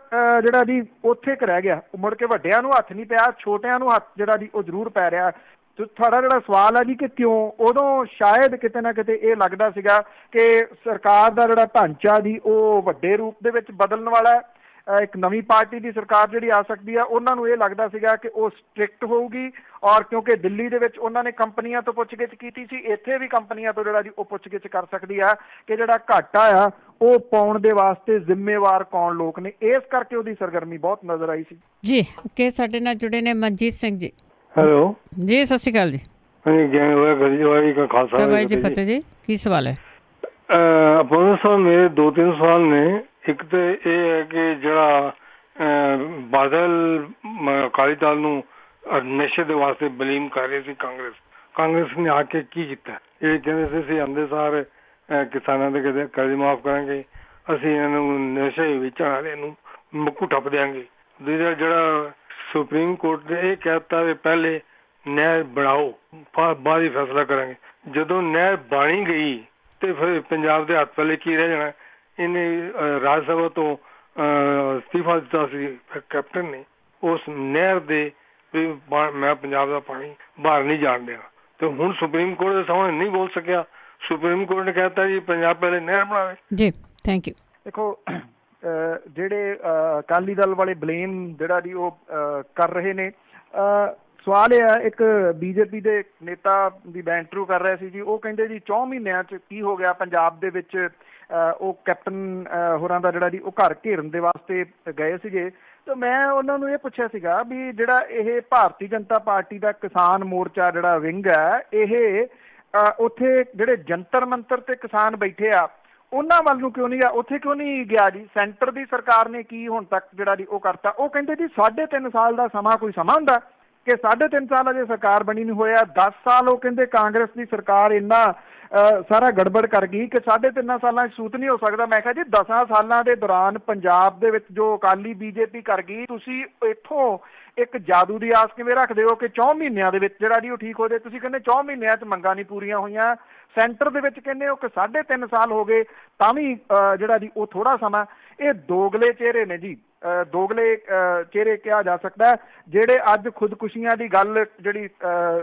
Speaker 2: ਜਿਹੜਾ ਜੀ ਉੱਥੇ ਕੁ ਰਹਿ ਗਿਆ, ਮੁੜ ਕੇ ਵੱਡਿਆਂ ਨੂੰ ਹੱਥ ਨਹੀਂ ਪਿਆ, ਛੋਟਿਆਂ ਨੂੰ ਹੱਥ ਜਿਹੜਾ ਜੀ ਉਹ ਜ਼ਰੂਰ ਪੈ ਰਿਹਾ। ਤੁਹਾਡਾ ਜਿਹੜਾ ਸਵਾਲ ਹੈ ਜੀ ਕਿ ਕਿਉਂ, ਉਦੋਂ ਸ਼ਾਇਦ ਕਿਤੇ ਨਾ ਕਿਤੇ ਇਹ ਲੱਗਦਾ ਸੀਗਾ ਕਿ ਸਰਕਾਰ ਦਾ ਜਿਹੜਾ ਢਾਂਚਾ ਜੀ ਉਹ ਵੱਡੇ ਰੂਪ ਦੇ ਵਿੱਚ ਬਦਲਣ ਵਾਲਾ ਹੈ। ਇੱਕ ਨਵੀਂ ਪਾਰਟੀ ਦੀ ਸਰਕਾਰ ਜਿਹੜੀ ਆ ਸਕਦੀ ਆ, ਉਹਨਾਂ ਨੂੰ ਇਹ ਲੱਗਦਾ ਸੀਗਾ ਕਿ ਉਹ ਸਟ੍ਰਿਕਟ ਹੋਊਗੀ, ਔਰ ਕਿਉਂਕਿ ਦਿੱਲੀ ਦੇ ਵਿੱਚ ਉਹਨਾਂ ਨੇ ਕੰਪਨੀਆਂ ਤੋਂ ਪੁੱਛਗਿੱਛ ਕੀਤੀ ਸੀ, ਇੱਥੇ ਵੀ ਕੰਪਨੀਆਂ ਤੋਂ ਜਿਹੜਾ ਜੀ ਉਹ ਪੁੱਛਗਿੱਛ ਕਰ ਸਕਦੀ ਆ ਕਿ ਜਿਹੜਾ ਘਾਟਾ ਆ ਉਹ ਪਾਉਣ ਦੇ ਵਾਸਤੇ ਜ਼ਿੰਮੇਵਾਰ ਕੌਣ ਲੋਕ ਨੇ। ਇਸ ਕਰਕੇ ਉਹਦੀ ਸਰਗਰਮੀ ਬਹੁਤ ਨਜ਼ਰ ਆਈ ਸੀ
Speaker 1: ਜੀ। ਓਕੇ, ਸਾਡੇ ਨਾਲ ਜੁੜੇ ਨੇ ਮਨਜੀਤ ਸਿੰਘ ਜੀ।
Speaker 5: ਹੈਲੋ ਜੀ,
Speaker 1: ਸਤਿ ਸ਼੍ਰੀ ਅਕਾਲ ਜੀ।
Speaker 5: ਖਾਲਸਾ
Speaker 1: ਵਾਹਿਗੁਰੂ ਜੀ ਫਤਿਹ ਜੀ। ਕੀ ਸਵਾਲ ਹੈ?
Speaker 5: ਪੰਨੂ ਸਾਹਿਬ, ਮੇਰੇ 2-3 ਸਵਾਲ ਨੇ। ਇੱਕ ਤਾਂ ਇਹ ਹੈ ਕਿ ਜਿਹੜਾ ਬਾਦਲ ਅਕਾਲੀ ਦਲ ਨੂੰ ਨਸ਼ੇ ਦੇ ਵਾਸਤੇ ਬਲੀਮ ਕਰ ਰਹੇ ਸੀ ਕਾਂਗਰਸ ਨੇ ਆ ਕੇ ਕੀ ਕੀਤਾ? ਇਹ ਕਹਿੰਦੇ ਸੀ ਅਸੀਂ ਆਉਂਦੇ ਸਾਰ ਕਿਸਾਨਾਂ ਦੇ ਕਰਜ਼ੇ ਮਾਫ਼ ਕਰਾਂਗੇ, ਅਸੀਂ ਇਹਨਾਂ ਨੂੰ ਨਸ਼ੇ ਵੇਚਣ ਵਾਲੇ ਨੂੰ ਮੁੱਕੂ ਠੱਪ ਦਿਆਂਗੇ। ਦੂਜਾ ਜਿਹੜਾ ਸੁਪਰੀਮ ਕੋਰਟ ਨੇ ਇਹ ਕਹਿ ਦਿੱਤਾ ਵੀ ਪਹਿਲੇ ਨਹਿਰ ਬਣਾਓ, ਬਾਅਦ ਹੀ ਫੈਸਲਾ ਕਰਾਂਗੇ। ਜਦੋਂ ਨਹਿਰ ਬਣੀ ਗਈ ਤੇ ਫਿਰ ਪੰਜਾਬ ਦੇ ਹੱਥ ਪੱਲੇ ਕੀ ਰਹਿ ਜਾਣਾ? ਇਹਨੇ ਰਾਜ ਸਭਾ ਤੋਂ ਅਸਤੀਫਾ ਦਿੱਤਾ ਸੀ ਕੈਪਟਨ ਨੇ, ਉਸ ਨਹਿਰ ਦੇ ਵੀ ਮੈਂ ਪੰਜਾਬ ਦਾ ਪਾਣੀ ਬਾਹਰ ਨਹੀਂ ਜਾਣ ਦੇਣਾ। ਤੇ ਹੁਣ ਸੁਪਰੀਮ ਕੋਰਟ ਦੇ ਸਾਹਮਣੇ ਨਹੀਂ ਬੋਲ ਸਕਿਆ। ਸੁਪਰੀਮ ਕੋਰਟ ਨੇ ਕਹਿਤਾ ਜੀ ਪੰਜਾਬ ਪਹਿਲੇ ਨਹਿਰ ਬਣਾਵੇ।
Speaker 1: ਜੀ, ਥੈਂਕ ਯੂ।
Speaker 2: ਦੇਖੋ, ਜਿਹੜੇ ਅਕਾਲੀ ਦਲ ਵਾਲੇ ਬਲੇਮ ਜਿਹੜਾ ਜੀ ਉਹ ਕਰ ਰਹੇ ਨੇ, ਸਵਾਲ ਇਹ ਹੈ, ਇੱਕ ਬੀਜੇਪੀ ਦੇ ਨੇਤਾ ਦੀ ਮੈਂ ਇੰਟਰਵਿਊ ਕਰ ਰਿਹਾ ਸੀ ਜੀ, ਉਹ ਕਹਿੰਦੇ ਜੀ 4 ਮਹੀਨਿਆਂ 'ਚ ਕੀ ਹੋ ਗਿਆ ਪੰਜਾਬ ਦੇ ਵਿੱਚ। ਉਹ ਕੈਪਟਨ ਹੋਰਾਂ ਦਾ ਜਿਹੜਾ ਜੀ ਉਹ ਘਰ ਘੇਰਨ ਦੇ ਵਾਸਤੇ ਗਏ ਸੀਗੇ, ਤੇ ਮੈਂ ਉਹਨਾਂ ਨੂੰ ਇਹ ਪੁੱਛਿਆ ਸੀਗਾ ਵੀ ਜਿਹੜਾ ਇਹ ਭਾਰਤੀ ਜਨਤਾ ਪਾਰਟੀ ਦਾ ਕਿਸਾਨ ਮੋਰਚਾ ਜਿਹੜਾ ਵਿੰਗ ਹੈ, ਇਹ ਉੱਥੇ ਜਿਹੜੇ ਜੰਤਰ ਮੰਤਰ ਤੇ ਕਿਸਾਨ ਬੈਠੇ ਆ ਉਹਨਾਂ ਵੱਲ ਨੂੰ ਕਿਉਂ ਨਹੀਂ ਗਿਆ, ਉੱਥੇ ਕਿਉਂ ਨਹੀਂ ਗਿਆ ਜੀ? ਸੈਂਟਰ ਦੀ ਸਰਕਾਰ ਨੇ ਕੀ ਹੁਣ ਤੱਕ ਜਿਹੜਾ ਜੀ ਉਹ ਕਰਤਾ? ਉਹ ਕਹਿੰਦੇ ਜੀ 3.5 ਸਾਲ ਦਾ ਸਮਾਂ ਕੋਈ ਸਮਾਂ ਹੁੰਦਾ ਕਿ 3.5 ਸਾਲ ਅਜੇ ਸਰਕਾਰ ਬਣੀ ਨਹੀਂ ਹੋਇਆ, 10 ਸਾਲ ਉਹ ਕਹਿੰਦੇ ਕਾਂਗਰਸ ਦੀ ਸਰਕਾਰ ਇੰਨਾ ਸਾਰਾ ਗੜਬੜ ਕਰ ਗਈ ਕਿ 3.5 ਸਾਲਾਂ 'ਚ ਸੂਤ ਨਹੀਂ ਹੋ ਸਕਦਾ। ਮੈਂ ਕਿਹਾ ਜੀ 10 ਸਾਲਾਂ ਦੇ ਦੌਰਾਨ ਪੰਜਾਬ ਦੇ ਵਿੱਚ ਜੋ ਅਕਾਲੀ ਬੀਜੇਪੀ ਕਰ ਗਈ, ਤੁਸੀਂ ਇੱਥੋਂ ਇੱਕ ਜਾਦੂ ਦੀ ਆਸ ਕਿਵੇਂ ਰੱਖਦੇ ਹੋ ਕਿ 4 ਮਹੀਨਿਆਂ ਦੇ ਵਿੱਚ ਜਿਹੜਾ ਜੀ ਉਹ ਠੀਕ ਹੋ ਜਾਏ? ਤੁਸੀਂ ਕਹਿੰਦੇ 4 ਮਹੀਨਿਆਂ 'ਚ ਮੰਗਾਂ ਨਹੀਂ ਪੂਰੀਆਂ ਹੋਈਆਂ, ਸੈਂਟਰ ਦੇ ਵਿੱਚ ਕਹਿੰਦੇ ਹੋ ਕਿ 3.5 ਸਾਲ ਹੋ ਗਏ, ਤਾਂ ਵੀ ਜਿਹੜਾ ਜੀ ਉਹ ਥੋੜਾ ਸਮਾਂ। ਇਹ ਦੋਗਲੇ ਚਿਹਰੇ ਨੇ ਜੀ, ਦੋਗਲੇ ਚਿਹਰੇ ਕਿਹਾ ਜਾ ਸਕਦਾ, ਜਿਹੜੇ ਅੱਜ ਖੁਦਕੁਸ਼ੀਆਂ ਦੀ ਗੱਲ ਜਿਹੜੀ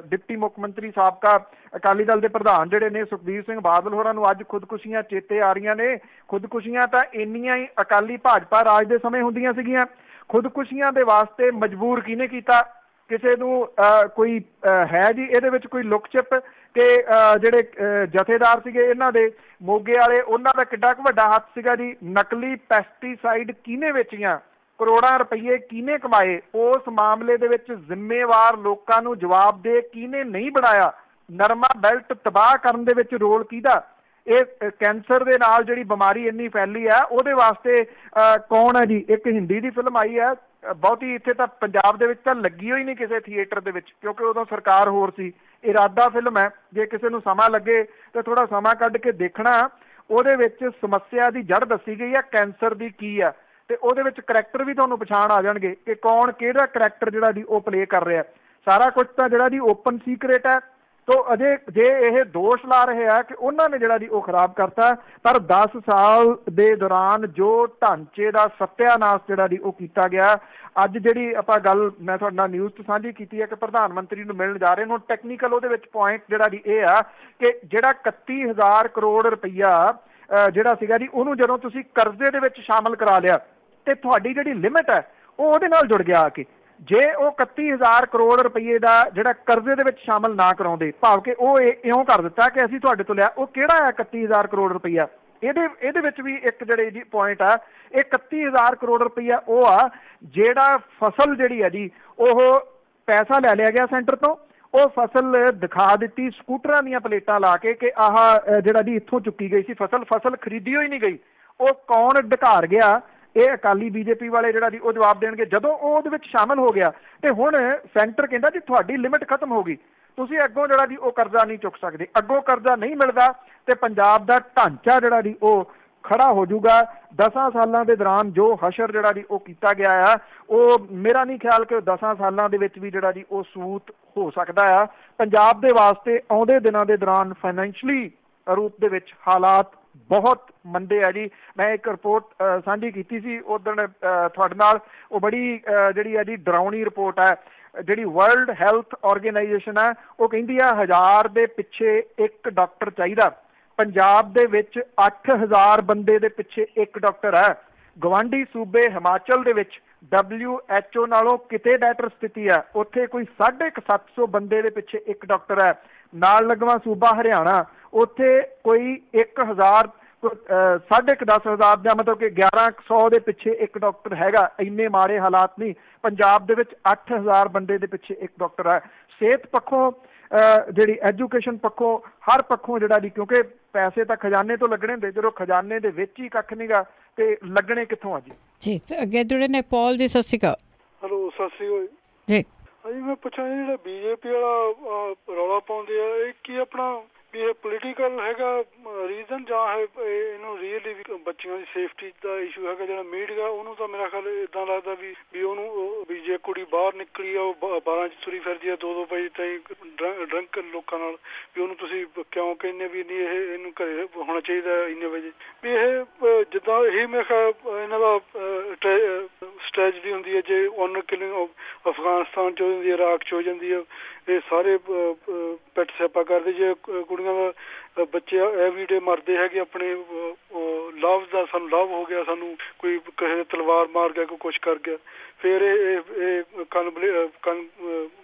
Speaker 2: ਡਿਪਟੀ ਮੁੱਖ ਮੰਤਰੀ ਸਾਬਕਾ ਅਕਾਲੀ ਦਲ ਦੇ ਪ੍ਰਧਾਨ ਜਿਹੜੇ ਨੇ ਸੁਖਬੀਰ ਸਿੰਘ ਬਾਦਲ ਹੋਰਾਂ ਨੂੰ ਅੱਜ ਖੁਦਕੁਸ਼ੀਆਂ ਚੇਤੇ ਆ ਰਹੀਆਂ ਨੇ। ਖੁਦਕੁਸ਼ੀਆਂ ਤਾਂ ਇੰਨੀਆਂ ਹੀ ਅਕਾਲੀ ਭਾਜਪਾ ਰਾਜ ਦੇ ਸਮੇਂ ਹੁੰਦੀਆਂ ਸੀਗੀਆਂ। ਖੁਦਕੁਸ਼ੀਆਂ ਦੇ ਵਾਸਤੇ ਮਜਬੂਰ ਕਿਹਨੇ ਕੀਤਾ? ਕਿਸੇ ਨੂੰ ਕੋਈ ਹੈ ਜੀ ਇਹਦੇ ਵਿੱਚ ਕੋਈ ਲੁਕ ਛਿਪ ਕਿ ਜਿਹੜੇ ਜਥੇਦਾਰ ਸੀਗੇ ਇਹਨਾਂ ਦੇ ਮੋਗੇ ਵਾਲੇ, ਉਹਨਾਂ ਦਾ ਕਿੱਡਾ ਕੁ ਵੱਡਾ ਹੱਥ ਸੀਗਾ ਜੀ? ਨਕਲੀ ਪੈਸਟੀਸਾਈਡ ਕਿਹਨੇ ਵੇਚੀਆਂ? ਕਰੋੜਾਂ ਰੁਪਈਏ ਕਿਹਨੇ ਕਮਾਏ? ਉਸ ਮਾਮਲੇ ਦੇ ਵਿੱਚ ਜ਼ਿੰਮੇਵਾਰ ਲੋਕਾਂ ਨੂੰ ਜਵਾਬਦੇਹ ਕਿਹਨੇ ਨਹੀਂ ਬਣਾਇਆ? ਨਰਮਾ ਬੈਲਟ ਤਬਾਹ ਕਰਨ ਦੇ ਵਿੱਚ ਰੋਲ ਕਿਹਦਾ? ਇਹ ਕੈਂਸਰ ਦੇ ਨਾਲ ਜਿਹੜੀ ਬਿਮਾਰੀ ਇੰਨੀ ਫੈਲੀ ਆ ਉਹਦੇ ਵਾਸਤੇ ਕੌਣ ਹੈ ਜੀ? ਇੱਕ ਹਿੰਦੀ ਦੀ ਫਿਲਮ ਆਈ ਹੈ, ਬਹੁਤੀ ਇੱਥੇ ਤਾਂ ਪੰਜਾਬ ਦੇ ਵਿੱਚ ਤਾਂ ਲੱਗੀ ਹੋਈ ਨਹੀਂ ਕਿਸੇ ਥੀਏਟਰ ਦੇ ਵਿੱਚ, ਕਿਉਂਕਿ ਉਦੋਂ ਸਰਕਾਰ ਹੋਰ ਸੀ। ਇਰਾਦਾ ਫਿਲਮ ਹੈ, ਜੇ ਕਿਸੇ ਨੂੰ ਸਮਾਂ ਲੱਗੇ ਤਾਂ ਥੋੜਾ ਸਮਾਂ ਕੱਢ ਕੇ ਦੇਖਣਾ। ਉਹਦੇ ਵਿੱਚ ਸਮੱਸਿਆ ਦੀ ਜੜ ਦੱਸੀ ਗਈ ਆ, ਕੈਂਸਰ ਦੀ ਕੀ ਆ, ਤੇ ਉਹਦੇ ਵਿੱਚ ਕਰੈਕਟਰ ਵੀ ਤੁਹਾਨੂੰ ਪਛਾਣ ਆ ਜਾਣਗੇ ਕਿ ਕੌਣ ਕਿਹੜਾ ਕਰੈਕਟਰ ਜਿਹੜਾ ਜੀ ਉਹ ਪਲੇ ਕਰ ਰਿਹਾ। ਸਾਰਾ ਕੁਝ ਤਾਂ ਜਿਹੜਾ ਜੀ ਓਪਨ ਸੀਕ੍ਰੇਟ ਹੈ। ਤੋ ਅਜੇ ਜੇ ਇਹ ਦੋਸ਼ ਲਾ ਰਹੇ ਆ ਕਿ ਉਹਨਾਂ ਨੇ ਜਿਹੜਾ ਜੀ ਉਹ ਖਰਾਬ ਕਰਤਾ, ਪਰ 10 ਸਾਲ ਦੇ ਦੌਰਾਨ ਜੋ ਢਾਂਚੇ ਦਾ ਸੱਤਿਆਨਾਸ਼ ਜਿਹੜਾ ਜੀ ਉਹ ਕੀਤਾ ਗਿਆ। ਅੱਜ ਜਿਹੜੀ ਆਪਾਂ ਗੱਲ ਮੈਂ ਤੁਹਾਡੇ ਨਾਲ ਨਿਊਜ਼ ਤੋਂ ਸਾਂਝੀ ਕੀਤੀ ਹੈ ਕਿ ਪ੍ਰਧਾਨ ਮੰਤਰੀ ਨੂੰ ਮਿਲਣ ਜਾ ਰਹੇ ਨੇ, ਹੁਣ ਟੈਕਨੀਕਲ ਉਹਦੇ ਵਿੱਚ ਪੁਆਇੰਟ ਜਿਹੜਾ ਜੀ ਇਹ ਆ ਕਿ ਜਿਹੜਾ 31,000 ਕਰੋੜ ਰੁਪਈਆ ਜਿਹੜਾ ਸੀਗਾ ਜੀ ਉਹਨੂੰ ਜਦੋਂ ਤੁਸੀਂ ਕਰਜ਼ੇ ਦੇ ਵਿੱਚ ਸ਼ਾਮਲ ਕਰਾ ਲਿਆ ਤੇ ਤੁਹਾਡੀ ਜਿਹੜੀ ਲਿਮਿਟ ਹੈ ਉਹ ਉਹਦੇ ਨਾਲ ਜੁੜ ਗਿਆ ਆ ਕੇ। ਜੇ ਉਹ 31,000 ਕਰੋੜ ਰੁਪਈਏ ਦਾ ਜਿਹੜਾ ਕਰਜ਼ੇ ਦੇ ਵਿੱਚ ਸ਼ਾਮਲ ਨਾ ਕਰਾਉਂਦੇ, ਭਾਵ ਕਿ ਉਹ ਇਉਂ ਕਰ ਦਿੱਤਾ ਕਿ ਅਸੀਂ ਤੁਹਾਡੇ ਤੋਂ ਲਿਆ, ਉਹ ਕਿਹੜਾ ਹੈ 31,000 ਕਰੋੜ ਰੁਪਈਆ? ਇਹਦੇ ਵਿੱਚ ਵੀ ਇੱਕ ਜਿਹੜੇ ਜੀ ਪੁਆਇੰਟ ਆ, ਇਹ 31,000 ਕਰੋੜ ਰੁਪਈਆ ਉਹ ਆ ਜਿਹੜਾ ਫਸਲ ਜਿਹੜੀ ਹੈ ਜੀ, ਉਹ ਪੈਸਾ ਲੈ ਲਿਆ ਗਿਆ ਸੈਂਟਰ ਤੋਂ, ਉਹ ਫਸਲ ਦਿਖਾ ਦਿੱਤੀ ਸਕੂਟਰਾਂ ਦੀਆਂ ਪਲੇਟਾਂ ਲਾ ਕੇ ਕਿ ਆਹ ਜਿਹੜਾ ਜੀ ਇੱਥੋਂ ਚੁੱਕੀ ਗਈ ਸੀ ਫਸਲ ਖਰੀਦੀ ਹੋਈ ਨਹੀਂ ਗਈ। ਉਹ ਕੌਣ ਢਕਾਰ ਗਿਆ? ਇਹ ਅਕਾਲੀ ਬੀਜੇਪੀ ਵਾਲੇ ਜਿਹੜਾ ਜੀ ਉਹ ਜਵਾਬ ਦੇਣਗੇ। ਜਦੋਂ ਉਹ ਉਹਦੇ ਵਿੱਚ ਸ਼ਾਮਲ ਹੋ ਗਿਆ ਤੇ ਹੁਣ ਸੈਂਟਰ ਕਹਿੰਦਾ ਜੀ ਤੁਹਾਡੀ ਲਿਮਿਟ ਖਤਮ ਹੋ ਗਈ, ਤੁਸੀਂ ਅੱਗੋਂ ਜਿਹੜਾ ਜੀ ਉਹ ਕਰਜ਼ਾ ਨਹੀਂ ਚੁੱਕ ਸਕਦੇ, ਅੱਗੋਂ ਕਰਜ਼ਾ ਨਹੀਂ ਮਿਲਦਾ ਤੇ ਪੰਜਾਬ ਦਾ ਢਾਂਚਾ ਜਿਹੜਾ ਜੀ ਉਹ ਖੜਾ ਹੋ ਜਾਊਗਾ। 10 ਸਾਲਾਂ ਦੇ ਦੌਰਾਨ ਜੋ ਹਸ਼ਰ ਜਿਹੜਾ ਜੀ ਉਹ ਕੀਤਾ ਗਿਆ ਆ, ਉਹ ਮੇਰਾ ਨਹੀਂ ਖਿਆਲ ਕਿ 10 ਸਾਲਾਂ ਦੇ ਵਿੱਚ ਵੀ ਜਿਹੜਾ ਜੀ ਉਹ ਸਬੂਤ ਹੋ ਸਕਦਾ ਆ। ਪੰਜਾਬ ਦੇ ਵਾਸਤੇ ਆਉਂਦੇ ਦਿਨਾਂ ਦੇ ਦੌਰਾਨ ਫਾਈਨੈਂਸ਼ਲੀ ਰੂਪ ਦੇ ਵਿੱਚ ਹਾਲਾਤ ਬਹੁਤ ਮੰਦੇ ਆ ਜੀ। ਮੈਂ ਇੱਕ ਰਿਪੋਰਟ ਸਾਂਝੀ ਕੀਤੀ ਸੀ ਉਦਣ ਤੁਹਾਡੇ ਨਾਲ, ਉਹ ਬੜੀ ਜਿਹੜੀ ਹੈ ਜੀ ਡਰਾਉਣੀ ਰਿਪੋਰਟ ਹੈ। ਜਿਹੜੀ ਵਰਲਡ ਹੈਲਥ ਆਰਗੇਨਾਈਜੇਸ਼ਨ ਹੈ ਉਹ ਕਹਿੰਦੀ ਆ 1000 ਦੇ ਪਿੱਛੇ ਇੱਕ ਡਾਕਟਰ ਚਾਹੀਦਾ। ਪੰਜਾਬ ਦੇ ਵਿੱਚ 8000 ਬੰਦੇ ਦੇ ਪਿੱਛੇ ਇੱਕ ਡਾਕਟਰ ਹੈ। ਗਵਾਂਢੀ ਸੂਬੇ ਹਿਮਾਚਲ ਦੇ ਵਿੱਚ WHO ਨਾਲੋਂ ਕਿਤੇ ਬੈਟਰ ਸਥਿਤੀ ਹੈ, ਉੱਥੇ ਕੋਈ 750 ਬੰਦੇ ਦੇ ਪਿੱਛੇ ਇੱਕ ਡਾਕਟਰ ਹੈ। ਨਾਲ ਲੱਗਵਾ ਸੂਬਾ ਹਰਿਆਣਾ, ਉੱਥੇ ਕੋਈ 1000 10,500 ਜਾਂ ਮਤਲਬ ਕਿ 1100 ਦੇ ਪਿੱਛੇ ਇੱਕ ਡਾਕਟਰ ਹੈਗਾ। ਇੰਨੇ ਮਾੜੇ ਹਾਲਾਤ ਨਹੀਂ। ਪੰਜਾਬ ਦੇ ਵਿੱਚ 8000 ਬੰਦੇ ਦੇ ਪਿੱਛੇ ਇੱਕ ਡਾਕਟਰ ਹੈ। ਸਿਹਤ ਪੱਖੋਂ ਜਿਹੜੀ ਐਜੂਕੇਸ਼ਨ ਪੱਖੋਂ ਹਰ ਪੱਖੋਂ ਜਿਹੜਾ ਜੀ, ਕਿਉਂਕਿ ਪੈਸੇ ਤਾਂ ਖਜ਼ਾਨੇ ਤੋਂ ਲੱਗਣੇ ਹੁੰਦੇ, ਜਦੋਂ ਖਜ਼ਾਨੇ ਦੇ ਵਿੱਚ ਹੀ ਕੱਖ ਨਹੀਂਗਾ ਤੇ ਲੱਗਣੇ ਕਿੱਥੋਂ ਆ ਜੀ।
Speaker 1: ਜੀ ਅੱਗੇ ਜੁੜੇ ਨੇ ਪੌਲ ਜੀ, ਸਤਿ ਸ਼੍ਰੀ ਅਕਾਲ।
Speaker 5: ਹੈਲੋ, ਸਤਿ ਸ਼੍ਰੀ ਅਕਾਲ
Speaker 1: ਜੀ।
Speaker 5: ਹਾਂਜੀ, ਮੈਂ ਪੁੱਛਣਾ ਜਿਹੜਾ ਬੀਜੇਪੀ ਵਾਲਾ ਰੌਲਾ ਪਾਉਂਦੇ ਆ, ਇਹ ਕੀ ਆਪਣਾ ਵੀ ਇਹ ਪੋਲੀਟੀਕਲ ਹੈਗਾ ਰੀਜ਼ਨ ਜਾਂ ਹੈ ਇਹਨੂੰ ਰੀਅਲੀ ਵੀ ਬੱਚਿਆਂ ਦੀ ਸੇਫਟੀ ਦਾ ਇਸ਼ੂ ਹੈਗਾ? ਜਿਹੜਾ ਮੀਡੀਆ ਉਹਨੂੰ ਤਾਂ ਮੇਰਾ ਖਿਆਲ ਏਦਾਂ ਲੱਗਦਾ ਵੀ ਉਹਨੂੰ ਵੀ ਜੇ ਕੁੜੀ ਬਾਹਰ ਨਿਕਲੀ ਆ, ਉਹ 12 ਚ ਤੁਰੀ ਫਿਰਦੀ ਆ 2-2 ਵਜੇ ਤਾਈਂ ਡਰੰਕ ਲੋਕਾਂ ਨਾਲ, ਵੀ ਉਹਨੂੰ ਤੁਸੀਂ ਕਿਉਂ ਕਹਿੰਦੇ ਵੀ ਨਹੀਂ ਇਹਨੂੰ ਘਰੇ ਹੋਣਾ ਚਾਹੀਦਾ ਇੰਨੇ ਵਜੇ? ਵੀ ਇਹ ਜਿੱਦਾਂ ਇਹ ਮੇਰੇ ਖਿਆਲ ਇਹਨਾਂ ਦਾ ਸਟ੍ਰੈਟਜੀ ਹੁੰਦੀ ਹੈ, ਜੇ ਆਨਰ ਕਿਲਿੰਗ ਅਫਗਾਨਿਸਤਾਨ ਚ ਹੋ ਜਾਂਦੀ ਹੈ, ਇਰਾਕ ਚ ਹੋ ਜਾਂਦੀ ਹੈ, ਇਹ ਸਾਰੇ ਪੈਟ ਸਿਆਪਾ ਕਰਦੇ। ਜੇ ਕੁੜੀਆਂ ਦਾ ਬੱਚੇ ਐਵਰੀਡੇ ਮਰਦੇ ਹੈਗੇ ਆਪਣੇ ਲਵ ਦਾ, ਸਾਨੂੰ ਲਵ ਹੋ ਗਿਆ, ਸਾਨੂੰ ਕੋਈ ਕਿਸੇ ਤਲਵਾਰ ਮਾਰ ਗਿਆ, ਕੋਈ ਕੁਛ ਕਰ ਗਿਆ, ਫਿਰ ਇਹ ਕੰਨ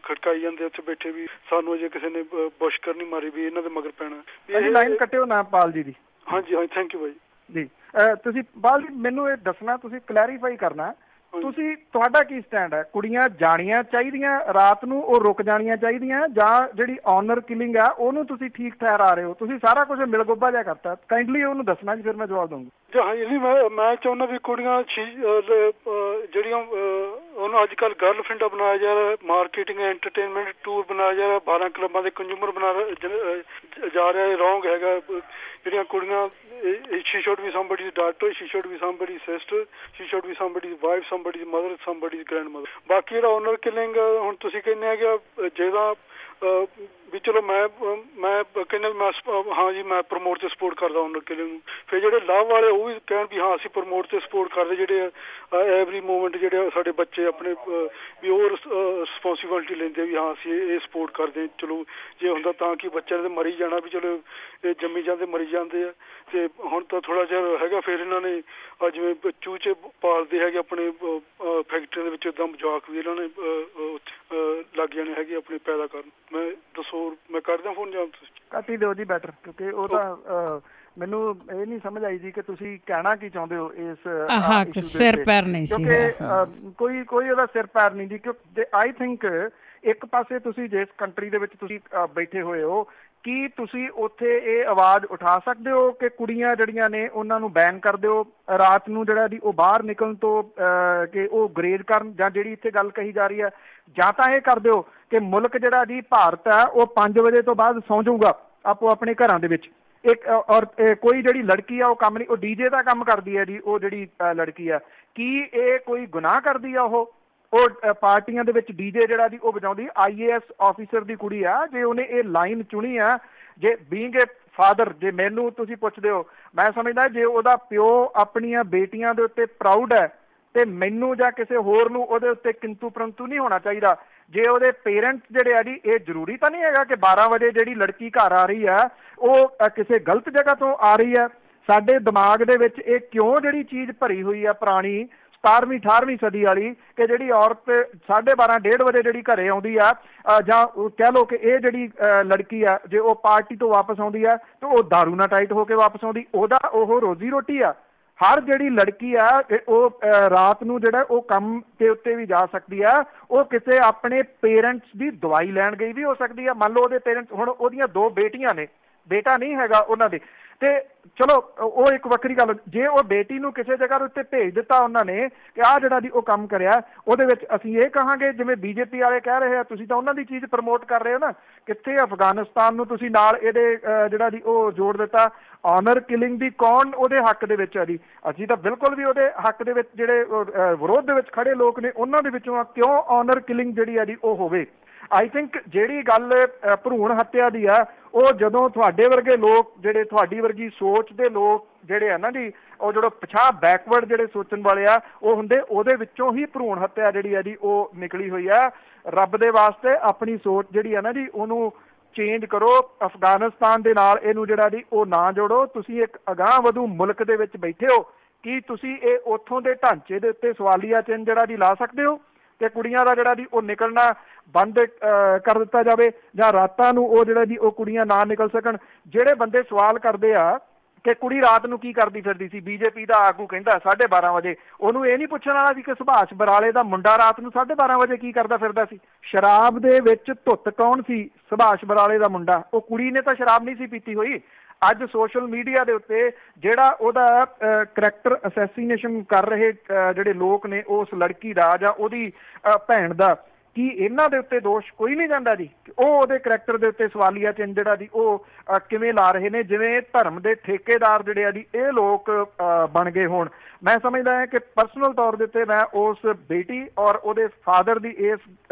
Speaker 5: ਖੜਕਾਈ ਜਾਂਦੇ ਉੱਥੇ ਬੈਠੇ ਵੀ ਸਾਨੂੰ ਅਜੇ ਕਿਸੇ ਨੇ ਬੁਸ਼ਕਰ ਨਹੀਂ ਮਾਰੀ, ਵੀ ਇਹਨਾਂ ਦੇ ਮਗਰ ਪੈਣਾ।
Speaker 2: ਲਾਈਨ ਕੱਟਿਓ ਨਾ ਪਾਲ ਜੀ ਦੀ।
Speaker 5: ਹਾਂਜੀ ਹਾਂਜੀ, ਥੈਂਕ ਯੂ ਬਾਈ
Speaker 2: ਜੀ। ਤੁਸੀਂ ਪਾਲ ਜੀ ਮੈਨੂੰ ਇਹ ਦੱਸਣਾ, ਤੁਸੀਂ ਕਲੈਰੀਫਾਈ ਕਰਨਾ, ਤੁਸੀਂ ਤੁਹਾਡਾ ਕੀ ਸਟੈਂਡ ਹੈ? ਕੁੜੀਆਂ ਜਾਣੀਆਂ ਚਾਹੀਦੀਆਂ ਰਾਤ ਨੂੰ, ਉਹ ਰੁਕ ਜਾਣੀਆਂ ਚਾਹੀਦੀਆਂ, ਜਾਂ ਜਿਹੜੀ ਆਨਰ ਕਿਲਿੰਗ ਆ ਉਹਨੂੰ ਤੁਸੀਂ ਠੀਕ ਠਹਿਰਾ ਰਹੇ ਹੋ? ਤੁਸੀਂ ਸਾਰਾ ਕੁਝ ਮਿਲਗੋਬਾ ਜਿਹਾ ਕਰਤਾ, ਕਾਈਂਡਲੀ ਉਹਨੂੰ ਦੱਸਣਾ ਜੀ, ਫਿਰ ਮੈਂ ਜਵਾਬ ਦਊਂਗਾ।
Speaker 5: ਹਾਂਜੀ, ਮੈਂ ਚਾਹੁੰਦਾ ਵੀ ਕੁੜੀਆਂ ਜਿਹੜੀਆਂ ਉਹਨੂੰ ਅੱਜ ਕੱਲ੍ਹ ਗਰਲਫ੍ਰੈਂਡਾਂ ਬਣਾਇਆ ਜਾ ਰਿਹਾ, ਮਾਰਕੀਟਿੰਗ ਐਂਟਰਟੇਨਮੈਂਟ ਟੂਰ ਬਣਾਇਆ ਜਾ ਰਿਹਾ, 12 ਕਲੱਬਾਂ ਦੇ ਕੰਜ਼ਿਊਮਰ ਬਣਾ ਜਾ ਰਿਹਾ, ਇਹ ਰੌਂਗ ਹੈਗਾ। ਜਿਹੜੀਆਂ ਕੁੜੀਆਂ she should be somebody's daughter, she should be somebody's sister, she should be somebody's wife, somebody's mother, somebody's grandmother। ਬਾਕੀ ਜਿਹੜਾ ਓਨਰ ਕਿਲਿੰਗ ਹੁਣ ਤੁਸੀਂ ਕਹਿੰਦੇ ਆ ਕਿ ਜਿਹਦਾ ਵੀ ਚਲੋ ਮੈਂ ਕਹਿੰਦਾ ਹਾਂ ਜੀ ਮੈਂ ਪ੍ਰਮੋਟ ਤੇ ਸਪੋਰਟ ਕਰਦਾ ਓਨਰ ਕਿਲਿੰਗ ਨੂੰ। ਫਿਰ ਜਿਹੜੇ ਲਵ ਵਾਲੇ ਉਹ ਵੀ ਕਹਿਣ ਵੀ ਹਾਂ ਅਸੀਂ ਪ੍ਰਮੋਟ ਤੇ ਸਪੋਰਟ ਕਰਦੇ, ਜਿਹੜੇ ਐਵਰੀ ਮੂਵਮੈਂਟ ਜਿਹੜੇ ਸਾਡੇ ਬੱਚੇ ਆਪਣੇ ਵੀ ਉਹ ਰਿਸਪੋਂਸੀਬਿਲਿਟੀ ਲੈਂਦੇ ਵੀ ਹਾਂ ਅਸੀਂ ਇਹ ਸਪੋਰਟ ਕਰਦੇ। ਚਲੋ ਜੇ ਹੁੰਦਾ ਤਾਂ ਕਿ ਬੱਚਿਆਂ ਨੇ ਮਰੀ ਜਾਣਾ, ਵੀ ਚਲੋ ਇਹ ਜੰਮੀ ਜਾਂਦੇ ਮਰੀ ਜਾਂਦੇ ਆ। ਤੇ ਹੁਣ ਤਾਂ ਥੋੜਾ ਜਿਹਾ ਹੈਗਾ, ਫਿਰ ਇਹਨਾਂ ਨੇ ਜਿਵੇਂ ਚੂਚੇ ਪਾਲਦੇ ਹੈਗੇ ਆਪਣੇ ਫੈਕਟਰੀਆਂ ਦੇ ਵਿੱਚ, ਏਦਾਂ ਮਜ਼ਾਕ ਵੀ ਇਹਨਾਂ ਨੇ ਲੱਗ ਜਾਣੇ ਹੈਗੇ ਆਪਣੇ ਪੈਦਾ ਕਰਨ। ਮੈਂ ਦੱਸੋ, ਮੈਂ ਕਰਦਾ ਫੋਨ ਜਾਂ ਤੁਸੀਂ
Speaker 2: ਕੱਟ ਹੀ ਦਿਓ ਜੀ ਬੈਟਰ, ਕਿਉਂਕਿ ਉਹ ਤਾਂ ਮੈਨੂੰ ਇਹ ਨਹੀਂ ਸਮਝ ਆਈ ਜੀ ਕਿ ਤੁਸੀਂ ਕਹਿਣਾ ਕੀ ਚਾਹੁੰਦੇ ਹੋ ਇਸ
Speaker 1: ਸਿਰ ਪੈਰ ਨਹੀਂ ਸੀ,
Speaker 2: ਕਿਉਂਕਿ ਕੋਈ ਉਹਦਾ ਸਿਰ ਪੈਰ ਨਹੀਂ ਜੀ। ਕਿਉਂਕਿ ਆਈ ਥਿੰਕ ਇੱਕ ਪਾਸੇ ਤੁਸੀਂ ਜਿਸ ਕੰਟਰੀ ਦੇ ਵਿੱਚ ਤੁਸੀਂ ਬੈਠੇ ਹੋਏ ਹੋ, ਕੀ ਤੁਸੀਂ ਉੱਥੇ ਇਹ ਆਵਾਜ਼ ਉਠਾ ਸਕਦੇ ਹੋ ਕਿ ਕੁੜੀਆਂ ਜਿਹੜੀਆਂ ਨੇ ਉਹਨਾਂ ਨੂੰ ਬੈਨ ਕਰ ਦਿਓ ਰਾਤ ਨੂੰ ਜਿਹੜਾ ਦੀ ਉਹ ਬਾਹਰ ਨਿਕਲਣ ਤੋਂ, ਕਿ ਉਹ ਗਰੇਜ਼ ਕਰਨ, ਜਾਂ ਜਿਹੜੀ ਇੱਥੇ ਗੱਲ ਕਹੀ ਜਾ ਰਹੀ ਹੈ, ਜਾਂ ਤਾਂ ਇਹ ਕਰ ਦਿਓ ਕਿ ਮੁਲਕ ਜਿਹੜਾ ਜੀ ਭਾਰਤ ਹੈ ਉਹ 5 ਵਜੇ ਤੋਂ ਬਾਅਦ ਸੌਂ ਜਾਊਗਾ ਆਪੋ ਆਪਣੇ ਘਰਾਂ ਦੇ ਵਿੱਚ। ਇੱਕ ਔਰ ਕੋਈ ਜਿਹੜੀ ਲੜਕੀ ਆ ਉਹ ਕੰਮ ਨਹੀਂ, ਉਹ ਡੀਜੇ ਦਾ ਕੰਮ ਕਰਦੀ ਹੈ ਜੀ, ਉਹ ਜਿਹੜੀ ਲੜਕੀ ਆ, ਕੀ ਇਹ ਕੋਈ ਗੁਨਾਹ ਕਰਦੀ ਆ? ਉਹ ਪਾਰਟੀਆਂ ਦੇ ਵਿੱਚ ਡੀਜੇ ਜਿਹੜਾ ਜੀ ਉਹ ਵਜਾਉਂਦੀ। IAS ਆਫੀਸਰ ਦੀ ਕੁੜੀ ਆ, ਜੇ ਉਹਨੇ ਇਹ ਲਾਈਨ ਚੁਣੀ ਆ, ਜੇ ਬੀਇੰਗ ਏ ਫਾਦਰ, ਜੇ ਮੈਨੂੰ ਤੁਸੀਂ ਪੁੱਛਦੇ ਹੋ, ਮੈਂ ਸਮਝਦਾ ਜੇ ਉਹਦਾ ਪਿਓ ਆਪਣੀਆਂ ਬੇਟੀਆਂ ਦੇ ਉੱਤੇ ਪ੍ਰਾਊਡ ਹੈ ਤੇ ਮੈਨੂੰ ਜਾਂ ਕਿਸੇ ਹੋਰ ਨੂੰ ਉਹਦੇ ਉੱਤੇ ਕਿੰਤੂ ਪਰੰਤੂ ਨਹੀਂ ਹੋਣਾ ਚਾਹੀਦਾ। ਜੇ ਉਹਦੇ ਪੇਰੈਂਟਸ ਜਿਹੜੇ ਆ ਜੀ, ਇਹ ਜ਼ਰੂਰੀ ਤਾਂ ਨਹੀਂ ਹੈਗਾ ਕਿ 12 ਵਜੇ ਜਿਹੜੀ ਲੜਕੀ ਘਰ ਆ ਰਹੀ ਆ ਉਹ ਕਿਸੇ ਗਲਤ ਜਗ੍ਹਾ ਤੋਂ ਆ ਰਹੀ ਹੈ। ਸਾਡੇ ਦਿਮਾਗ ਦੇ ਵਿੱਚ ਇਹ ਕਿਉਂ ਜਿਹੜੀ ਚੀਜ਼ ਭਰੀ ਹੋਈ ਆ ਪੁਰਾਣੀ, 17ਵੀਂ 18ਵੀਂ ਸਦੀ ਵਾਲੀ ਕਿ ਜਿਹੜੀ ਔਰਤ 12:30 1:30 ਵਜੇ ਜਿਹੜੀ ਘਰੇ ਆਉਂਦੀ ਆ ਜਾਂ ਕਹਿ ਲਓ ਕਿ ਇਹ ਜਿਹੜੀ ਲੜਕੀ ਆ ਜੇ ਉਹ ਪਾਰਟੀ ਤੋਂ ਵਾਪਸ ਆਉਂਦੀ ਆ ਤੇ ਉਹ ਦਾਰੂ ਨਾਲ ਟਾਈਟ ਹੋ ਕੇ ਵਾਪਸ ਆਉਂਦੀ, ਉਹਦਾ ਉਹ ਰੋਜ਼ੀ ਰੋਟੀ ਆ। ਹਰ ਜਿਹੜੀ ਲੜਕੀ ਆ ਉਹ ਰਾਤ ਨੂੰ ਜਿਹੜਾ ਉਹ ਕੰਮ ਦੇ ਉੱਤੇ ਵੀ ਜਾ ਸਕਦੀ ਆ, ਉਹ ਕਿਸੇ ਆਪਣੇ ਪੇਰੈਂਟਸ ਦੀ ਦਵਾਈ ਲੈਣ ਗਈ ਵੀ ਹੋ ਸਕਦੀ ਆ। ਮੰਨ ਲਓ ਉਹਦੇ ਪੇਰੈਂਟਸ, ਹੁਣ ਉਹਦੀਆਂ 2 ਬੇਟੀਆਂ ਨੇ, ਬੇਟਾ ਨਹੀਂ ਹੈਗਾ ਉਹਨਾਂ ਦੇ, ਤੇ ਚਲੋ ਉਹ ਇੱਕ ਵੱਖਰੀ ਗੱਲ। ਜੇ ਉਹ ਬੇਟੀ ਨੂੰ ਕਿਸੇ ਜਗ੍ਹਾ ਉੱਤੇ ਭੇਜ ਦਿੱਤਾ ਉਹਨਾਂ ਨੇ ਕਿ ਆਹ ਜਿਹੜਾ ਦੀ ਉਹ ਕੰਮ ਕਰਿਆ, ਉਹਦੇ ਵਿੱਚ ਅਸੀਂ ਇਹ ਕਹਾਂਗੇ ਜਿਵੇਂ BJP ਵਾਲੇ ਕਹਿ ਰਹੇ ਆ ਤੁਸੀਂ ਤਾਂ ਉਹਨਾਂ ਦੀ ਚੀਜ਼ ਪ੍ਰਮੋਟ ਕਰ ਰਹੇ ਹੋ ਨਾ। ਕਿੱਥੇ ਅਫਗਾਨਿਸਤਾਨ ਨੂੰ ਤੁਸੀਂ ਨਾਲ ਇਹਦੇ ਜਿਹੜਾ ਦੀ ਉਹ ਜੋੜ ਦਿੱਤਾ। ਆਨਰ ਕਿਲਿੰਗ ਦੀ ਕੌਣ ਉਹਦੇ ਹੱਕ ਦੇ ਵਿੱਚ ਆ ਜੀ? ਅਸੀਂ ਤਾਂ ਬਿਲਕੁਲ ਵੀ ਉਹਦੇ ਹੱਕ ਦੇ ਵਿੱਚ ਜਿਹੜੇ ਵਿਰੋਧ ਦੇ ਵਿੱਚ ਖੜੇ ਲੋਕ ਨੇ ਉਹਨਾਂ ਦੇ ਵਿੱਚੋਂ ਕਿਉਂ ਆਨਰ ਕਿਲਿੰਗ ਜਿਹੜੀ ਆ ਜੀ ਉਹ ਹੋਵੇ। ਆਈ ਥਿੰਕ ਜਿਹੜੀ ਗੱਲ ਭਰੂਣ ਹੱਤਿਆ ਦੀ ਆ, ਉਹ ਜਦੋਂ ਤੁਹਾਡੇ ਵਰਗੇ ਲੋਕ ਜਿਹੜੇ ਤੁਹਾਡੀ ਵਰਗੀ ਸੋਚ ਦੇ ਲੋਕ ਜਿਹੜੇ ਆ ਨਾ ਜੀ, ਉਹ ਜਿਹੜਾ ਪਿਛਾਂਹ ਬੈਕਵਰਡ ਜਿਹੜੇ ਸੋਚਣ ਵਾਲੇ ਆ ਉਹ ਹੁੰਦੇ, ਉਹਦੇ ਵਿੱਚੋਂ ਹੀ ਭਰੂਣ ਹੱਤਿਆ ਜਿਹੜੀ ਆ ਜੀ ਉਹ ਨਿਕਲੀ ਹੋਈ ਆ। ਰੱਬ ਦੇ ਵਾਸਤੇ ਆਪਣੀ ਸੋਚ ਜਿਹੜੀ ਆ ਨਾ ਜੀ ਉਹਨੂੰ ਚੇਂਜ ਕਰੋ। ਅਫਗਾਨਿਸਤਾਨ ਦੇ ਨਾਲ ਇਹਨੂੰ ਜਿਹੜਾ ਜੀ ਉਹ ਨਾ ਜੋੜੋ। ਤੁਸੀਂ ਇੱਕ ਅਗਾਂਹ ਵਧੂ ਮੁਲਕ ਦੇ ਵਿੱਚ ਬੈਠੇ ਹੋ, ਕੀ ਤੁਸੀਂ ਇਹ ਉੱਥੋਂ ਦੇ ਢਾਂਚੇ ਦੇ ਉੱਤੇ ਸਵਾਲੀਆ ਚਿੰਨ੍ਹ ਜਿਹੜਾ ਜੀ ਲਾ ਸਕਦੇ ਹੋ ਕਿ ਕੁੜੀਆਂ ਦਾ ਜਿਹੜਾ ਜੀ ਉਹ ਨਿਕਲਣਾ ਬੰਦ ਕਰ ਦਿੱਤਾ ਜਾਵੇ, ਜਾਂ ਰਾਤਾਂ ਨੂੰ ਉਹ ਜਿਹੜਾ ਜੀ ਉਹ ਕੁੜੀਆਂ ਨਾ ਨਿਕਲ ਸਕਣ? ਜਿਹੜੇ ਬੰਦੇ ਸਵਾਲ ਕਰਦੇ ਆ ਕਿ ਕੁੜੀ ਰਾਤ ਨੂੰ ਕੀ ਕਰਦੀ ਫਿਰਦੀ ਸੀ, BJP ਦਾ ਆਗੂ ਕਹਿੰਦਾ 12:30 ਵਜੇ, ਉਹਨੂੰ ਇਹ ਨਹੀਂ ਪੁੱਛਣ ਵਾਲਾ ਸੀ ਕਿ ਸੁਭਾਸ਼ ਬਰਾਲੇ ਦਾ ਮੁੰਡਾ ਰਾਤ ਨੂੰ 12:30 ਵਜੇ ਕੀ ਕਰਦਾ ਫਿਰਦਾ ਸੀ? ਸ਼ਰਾਬ ਦੇ ਵਿੱਚ ਧੁੱਤ ਕੌਣ ਸੀ? ਸੁਭਾਸ਼ ਬਰਾਲੇ ਦਾ ਮੁੰਡਾ। ਉਹ ਕੁੜੀ ਨੇ ਤਾਂ ਸ਼ਰਾਬ ਨਹੀਂ ਸੀ ਪੀਤੀ ਹੋਈ। ਅੱਜ ਸੋਸ਼ਲ ਮੀਡੀਆ ਦੇ ਉੱਤੇ ਜਿਹੜਾ ਉਹਦਾ ਕਰੈਕਟਰ ਅਸੈਸੀਨੇਸ਼ਨ ਕਰ ਰਹੇ ਜਿਹੜੇ ਲੋਕ ਨੇ ਉਸ ਲੜਕੀ ਦਾ ਜਾਂ ਉਹਦੀ ਭੈਣ ਦਾ, ਕੀ ਇਹਨਾਂ ਦੇ ਉੱਤੇ ਦੋਸ਼ ਕੋਈ ਨਹੀਂ ਜਾਂਦਾ ਜੀ? ਉਹ ਉਹਦੇ ਕਰੈਕਟਰ ਦੇ ਉੱਤੇ ਸਵਾਲੀਆ ਚਿੰਨ੍ਹ ਜਿਹੜਾ ਜੀ ਉਹ ਕਿਵੇਂ ਲਾ ਰਹੇ ਨੇ, ਜਿਵੇਂ ਧਰਮ ਦੇ ਠੇਕੇਦਾਰ ਜਿਹੜੇ ਆ ਜੀ ਇਹ ਲੋਕ ਬਣ ਗਏ ਹੋਣ। ਮੈਂ ਸਮਝਦਾ ਹਾਂ ਕਿ ਪਰਸਨਲ ਤੌਰ ਦੇ ਉੱਤੇ ਮੈਂ ਉਸ ਬੇਟੀ ਔਰ ਉਹਦੇ ਫਾਦਰ ਦੀ ਇਸ